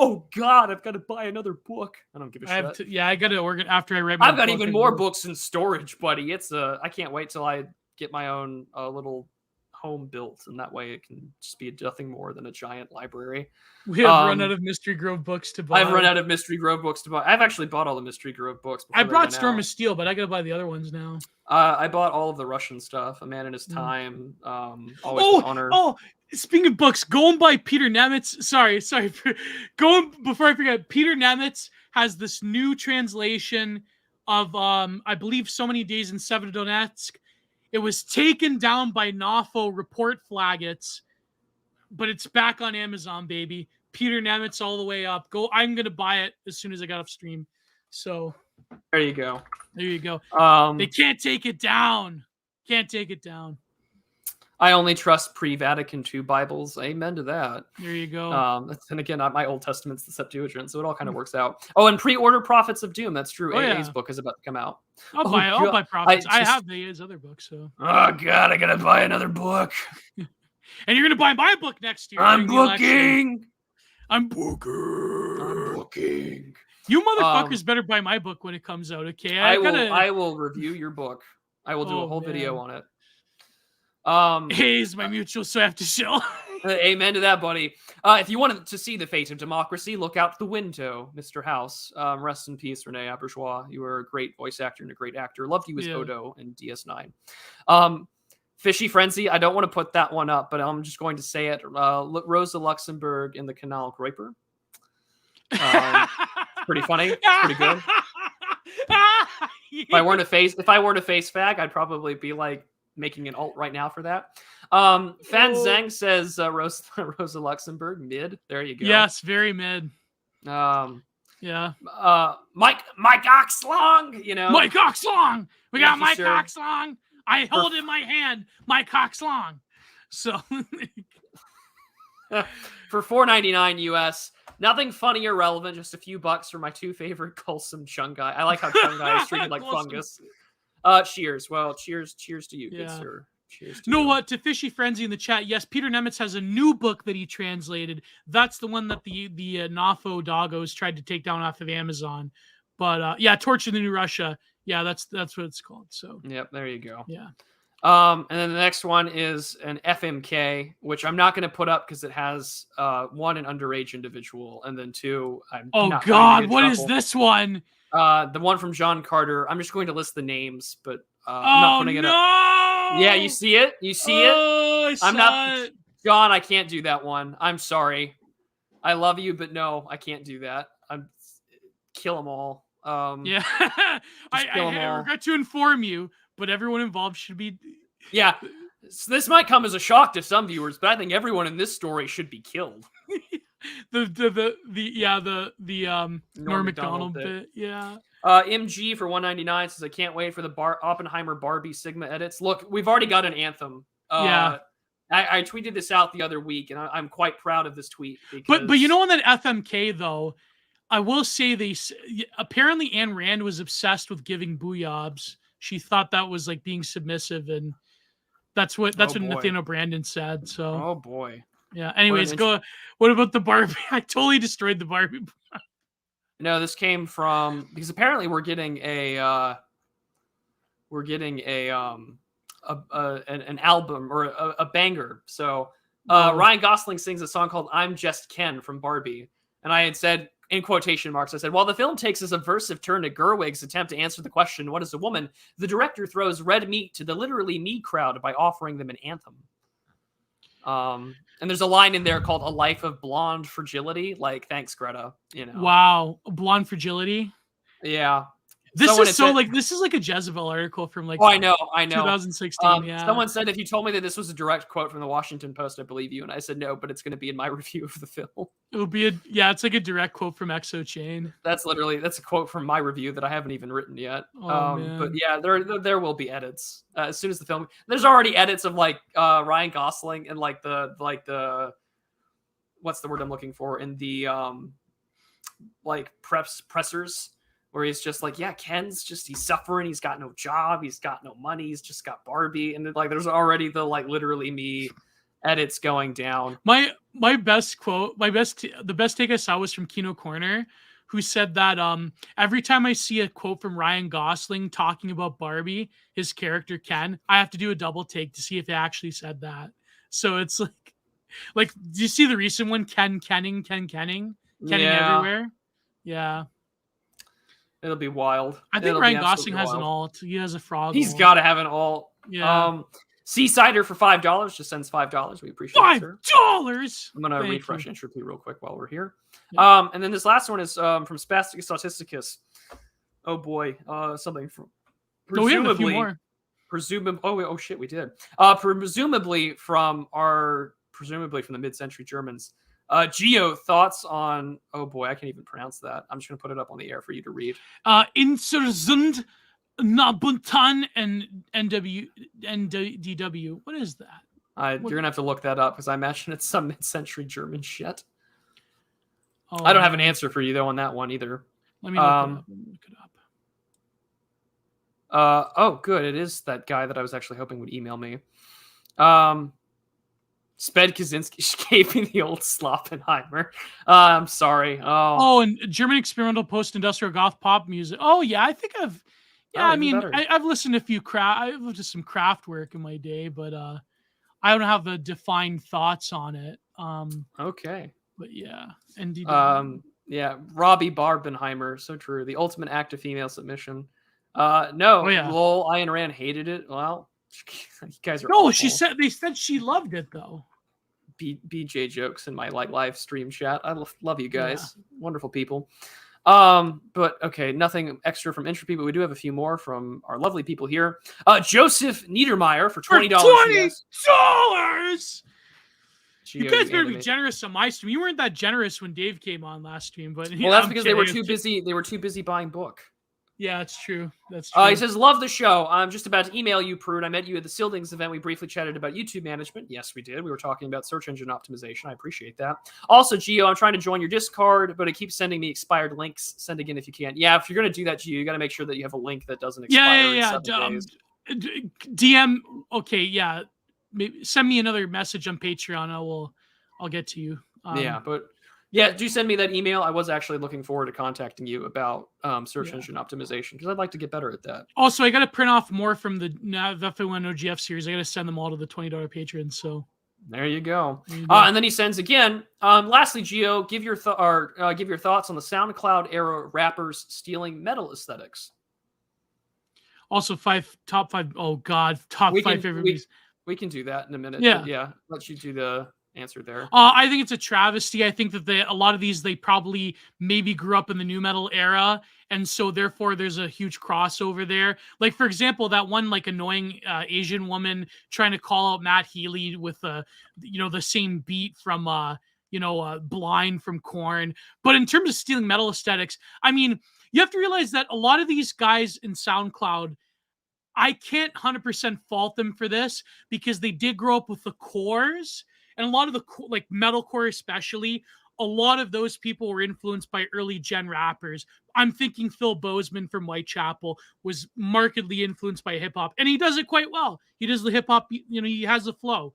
Oh God, I've got to buy another book. I don't give a shit. I got to organize after I read my I've got even more books in storage, buddy. I can't wait till I get my own little home built, and that way it can just be nothing more than a giant library. We have run out of Mystery Grove books to buy. I've run out of Mystery Grove books to buy. I've actually bought all the Mystery Grove books. I brought Storm of Steel, but I got to buy the other ones now. I bought all of the Russian stuff. A Man in His Time. Always with Honor. Oh, speaking of books, go and buy Peter Nemitz. Sorry. Before I forget, Peter Nemitz has this new translation of, I believe, So Many Days in Severodonetsk. It was taken down by NAFO report flaggots, but it's back on Amazon, baby. Peter Nemitz all the way up. I'm going to buy it as soon as I got off stream. So there you go. They can't take it down. I only trust pre-Vatican II Bibles. Amen to that. There you go. And again, my Old Testament's the Septuagint, so it all kind of works out. Oh, and pre-order Prophets of Doom. That's true. AA's book is about to come out. I'll buy Prophets. I have AA's other book, so. Oh God, I gotta buy another book. And you're gonna buy my book next year. I'm booking. You motherfuckers better buy my book when it comes out, okay? I will review your book. I will do a whole video on it. He's my mutual, so I have to show. Amen to that, buddy. If you wanted to see the fate of democracy, look out the window, Mr. House. Rest in peace, Rene Auberjois. You were a great voice actor and a great actor. Loved you as Odo in DS9. Fishy Frenzy. I don't want to put that one up, but I'm just going to say it. Rosa Luxemburg in the Canal Groiper. Pretty funny. Pretty good. If I weren't a face fag, I'd probably be like making an alt right now for that. Fan Zhang says Rosa Luxemburg mid. There you go. Yes, very mid. Yeah. Mike Oxlong, Mike Oxlong. We got Mike Oxlong. I hold in my hand Mike Oxlong. So for $4.99 US. Nothing funny or relevant, just a few bucks for my 2 favorite Colsum Chungai. I like how Chungai is treated like fungus. Cheers. Well, cheers to you, good sir. Cheers to you. To Fishy Frenzy in the chat, yes, Peter Nemitz has a new book that he translated. That's the one that the NAFO doggos tried to take down off of Amazon. But Torch of the New Russia. Yeah, that's what it's called. So yep, there you go. Yeah. And then the next one is an FMK, which I'm not going to put up because it has 1, an underage individual, and then 2, what is this one? The one from John Carter. I'm just going to list the names, but I'm not putting it up. Yeah, you see it? I'm not John, I can't do that one. I'm sorry. I love you, but no, I can't do that. Kill them all. I regret to inform you, but everyone involved should be. Yeah, so this might come as a shock to some viewers, but I think everyone in this story should be killed. the Norm Macdonald bit. Yeah. MG for 199 says, I can't wait for the Oppenheimer Barbie Sigma edits. Look, we've already got an anthem. Yeah. I tweeted this out the other week, and I'm quite proud of this tweet. Because... But you know, on that FMK though, I will say apparently Ayn Rand was obsessed with giving booyobs. She thought that was like being submissive, and that's what Nathaniel Brandon said. So oh boy. Yeah. Anyways, what about the Barbie? I totally destroyed the Barbie. No, this came from, because apparently we're getting an album or a banger. So Ryan Gosling sings a song called "I'm Just Ken" from Barbie, and I had said, in quotation marks, I said, while the film takes a subversive turn to Gerwig's attempt to answer the question, what is a woman? The director throws red meat to the literally me crowd by offering them an anthem. And there's a line in there called "A Life of Blonde Fragility." Like, thanks, Greta. You know. Wow, blonde fragility. Yeah. This is like a Jezebel article from like. Oh, I know. 2016. Yeah. Someone said if you told me that this was a direct quote from the Washington Post, I believe you. And I said no, but it's going to be in my review of the film. It will be it's like a direct quote from Exo Chain. That's a quote from my review that I haven't even written yet. Man. But yeah, there will be edits as soon as the film. There's already edits of like Ryan Gosling and like the what's the word I'm looking for in the like pressers. Where he's just like, yeah, Ken's he's suffering. He's got no job. He's got no money. He's just got Barbie. And like, there's already the like literally me edits going down. My best quote, the best take I saw was from Kino Corner, who said that every time I see a quote from Ryan Gosling talking about Barbie, his character Ken, I have to do a double take to see if he actually said that. So it's like, do you see the recent one? Kenning everywhere. Yeah. It'll be wild. I think Ryan Gosling has an alt. He has a frog. He's got to have an alt. Yeah. Seasider for $5 just sends $5. We appreciate it, sir. $5. I'm gonna refresh entropy real quick while we're here. Yeah. And then this last one is from Spastic Statisticus. Oh boy, something from we have a few more. Presumably, oh shit, we did. Presumably from the mid-century Germans. Gio, thoughts on? Oh boy, I can't even pronounce that. I'm just gonna put it up on the air for you to read. Insursund Nabuntan and NDW. What is that? You're gonna have to look that up because I imagine it's some mid-century German shit. I don't have an answer for you though on that one either. Let me look it up. Oh, good. It is that guy that I was actually hoping would email me. Sped Kaczynski gave me the old Sloppenheimer. I'm sorry. And German experimental post-industrial goth pop music. Oh yeah, I think I've. Yeah, I've listened to I've listened to some craft work in my day, but I don't have a defined thoughts on it. Okay. But yeah, and yeah, Robbie Barbenheimer. So true. The ultimate act of female submission. No. Oh, yeah. Lol. Ayn Rand hated it. Well. You guys are awful. They said she loved it though. BJ jokes in my live stream chat. I love you guys. Yeah. Wonderful people. But okay, nothing extra from Entropy, but we do have a few more from our lovely people here. Joseph Niedermeyer for $20. $20. You guys better be generous on my stream. You weren't that generous when Dave came on last stream, but that's because they were too busy. They were too busy buying book. Yeah, it's true. That's true. He says, love the show. I'm just about to email you, Prude. I met you at the Sildings event. We briefly chatted about YouTube management. Yes, we did. We were talking about search engine optimization. I appreciate that. Also, Gio, I'm trying to join your Discord, but it keeps sending me expired links. Send again if you can. Yeah, if you're going to do that, Gio, you got to make sure that you have a link that doesn't expire in 7 days. DM. Okay, yeah. Maybe send me another message on Patreon. I'll get to you. Yeah, do send me that email. I was actually looking forward to contacting you about search engine optimization because I'd like to get better at that. Also, I got to print off more from the FA1 OGF series. I got to send them all to the $20 patrons. So there you go. And then he sends again. Lastly, Gio, give your thoughts on the SoundCloud era rappers stealing metal aesthetics. Also, top five. Oh God, top five favorite movies. We can do that in a minute. Yeah, let you do the answer there. I think it's a travesty. I think that a lot of these, they probably maybe grew up in the new metal era, and so therefore there's a huge crossover there. Like, for example, that one like annoying Asian woman trying to call out Matt Healy with the same beat from Blind from Korn. But in terms of stealing metal aesthetics, I mean, you have to realize that a lot of these guys in SoundCloud, I can't 100% fault them for this because they did grow up with the cores, and a lot of the like metalcore especially, a lot of those people were influenced by early gen rappers. I'm thinking Phil Bozeman from Whitechapel was markedly influenced by hip hop, and he does it quite well. He does the hip hop, he has a flow.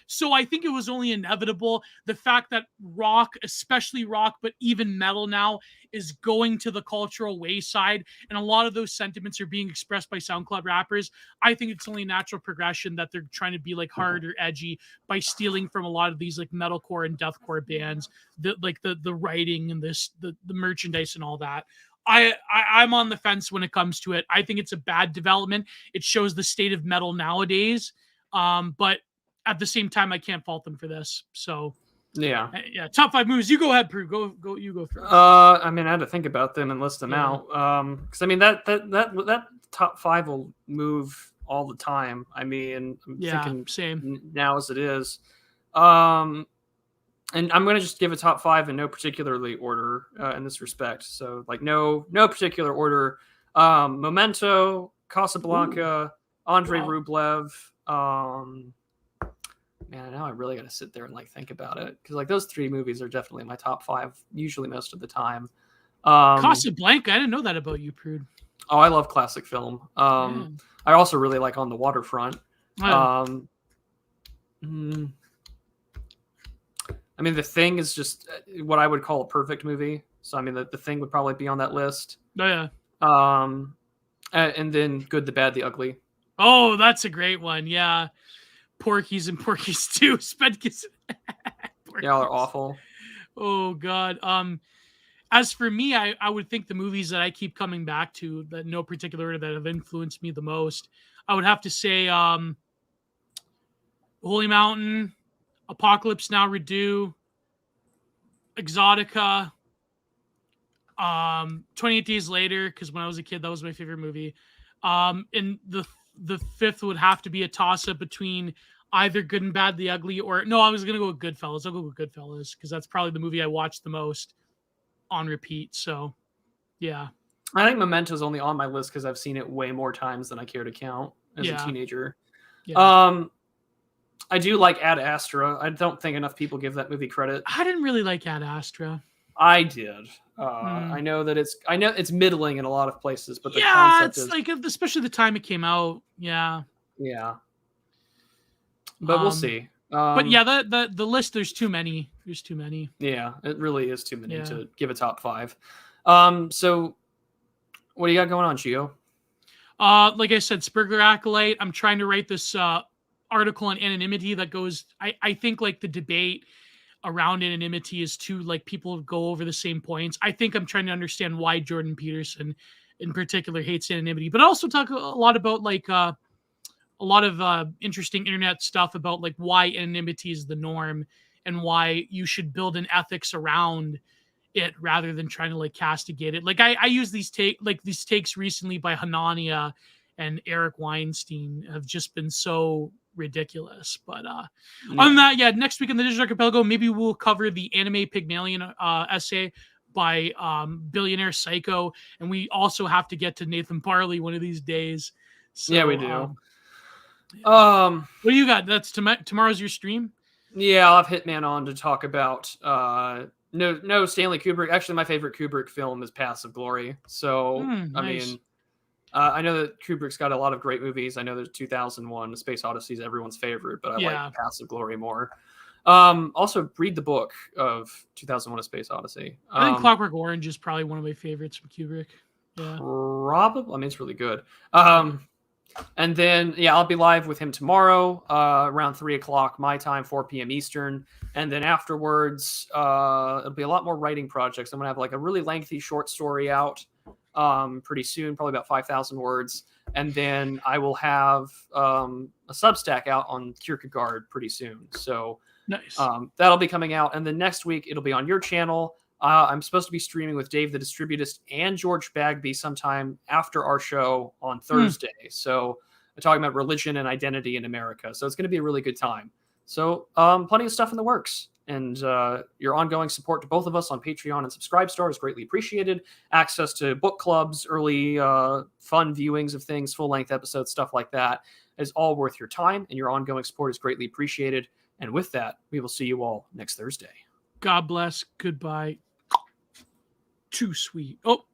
So I think it was only inevitable. The fact that rock, especially rock, but even metal now, is going to the cultural wayside, and a lot of those sentiments are being expressed by SoundCloud rappers. I think it's only a natural progression that they're trying to be like hard or edgy by stealing from a lot of these like metalcore and deathcore bands, the writing and the merchandise and all that. I'm on the fence when it comes to it. I think it's a bad development. It shows the state of metal nowadays. But at the same time, I can't fault them for this. So yeah. Top 5 movies. You go ahead, Prue. Go. You go first. I mean, I had to think about them and list them out. Because I mean that top 5 will move all the time. I mean, I'm thinking same now as it is. And I'm gonna just give a top 5 in no particularly order in this respect. So like no particular order. Memento, Casablanca, Andrei Rublev. Man, now I really got to sit there and like think about it, because like those 3 movies are definitely my top 5, usually most of the time. Casablanca, I didn't know that about you, Prude. Oh, I love classic film. I also really like On the Waterfront. I mean, The Thing is just what I would call a perfect movie. So I mean, the Thing would probably be on that list. Oh yeah. And then Good, the Bad, the Ugly. Oh, that's a great one. Yeah. Porky's and Porky's 2. Spedkis. Yeah, they're awful. Oh God. As for me, I would think the movies that I keep coming back to, that no particular order, that have influenced me the most, I would have to say Holy Mountain, Apocalypse Now, Redo, Exotica, 28 Days Later, because when I was a kid, that was my favorite movie. And the 5th would have to be a toss-up between either Good and Bad, the Ugly, or no, I was gonna go with Goodfellas. I'll go with Goodfellas because that's probably the movie I watched the most on repeat. So, yeah. I think Memento's only on my list because I've seen it way more times than I care to count as a teenager. Yeah. I do like Ad Astra. I don't think enough people give that movie credit. I didn't really like Ad Astra. I did. I know it's middling in a lot of places, but the concept is like, especially the time it came out. Yeah. But we'll see. But yeah, the list, there's too many. Yeah, it really is too many to give a top 5. So what do you got going on, Gio? Like I said, Spurgler Acolyte. I'm trying to write this article on anonymity that goes, I think like the debate around anonymity is too, like, people go over the same points. I think I'm trying to understand why Jordan Peterson in particular hates anonymity, but also talk a lot about like a lot of interesting internet stuff about like why anonymity is the norm and why you should build an ethics around it rather than trying to like castigate it. Like I use these takes recently by Hanania and Eric Weinstein have just been so ridiculous. But other than that, next week in the Digital Archipelago, maybe we'll cover the Anime Pygmalion essay by Billionaire Psycho, and we also have to get to Nathan Barley one of these days. So, yeah, we do. What do you got? That's tomorrow's your stream? Yeah, I'll have Hitman on to talk about no Stanley Kubrick. Actually, my favorite Kubrick film is Paths of Glory. So nice. I mean, I know that Kubrick's got a lot of great movies. I know there's 2001, Space Odyssey is everyone's favorite, but I like Paths of Glory more. Also, read the book of 2001: A Space Odyssey. I think Clockwork Orange is probably one of my favorites from Kubrick. Yeah, probably. I mean, it's really good. And then, I'll be live with him tomorrow around 3 o'clock my time, 4 p.m. Eastern. And then afterwards, it'll be a lot more writing projects. I'm going to have like a really lengthy short story out pretty soon, probably about 5,000 words. And then I will have a Substack out on Kierkegaard pretty soon. So nice. That'll be coming out. And then next week, it'll be on your channel. I'm supposed to be streaming with Dave the Distributist and George Bagby sometime after our show on Thursday. So we're talking about religion and identity in America. So it's going to be a really good time. So plenty of stuff in the works. And your ongoing support to both of us on Patreon and Subscribestar is greatly appreciated. Access to book clubs, early fun viewings of things, full-length episodes, stuff like that is all worth your time, and your ongoing support is greatly appreciated. And with that, we will see you all next Thursday. God bless. Goodbye. Too sweet. Oh.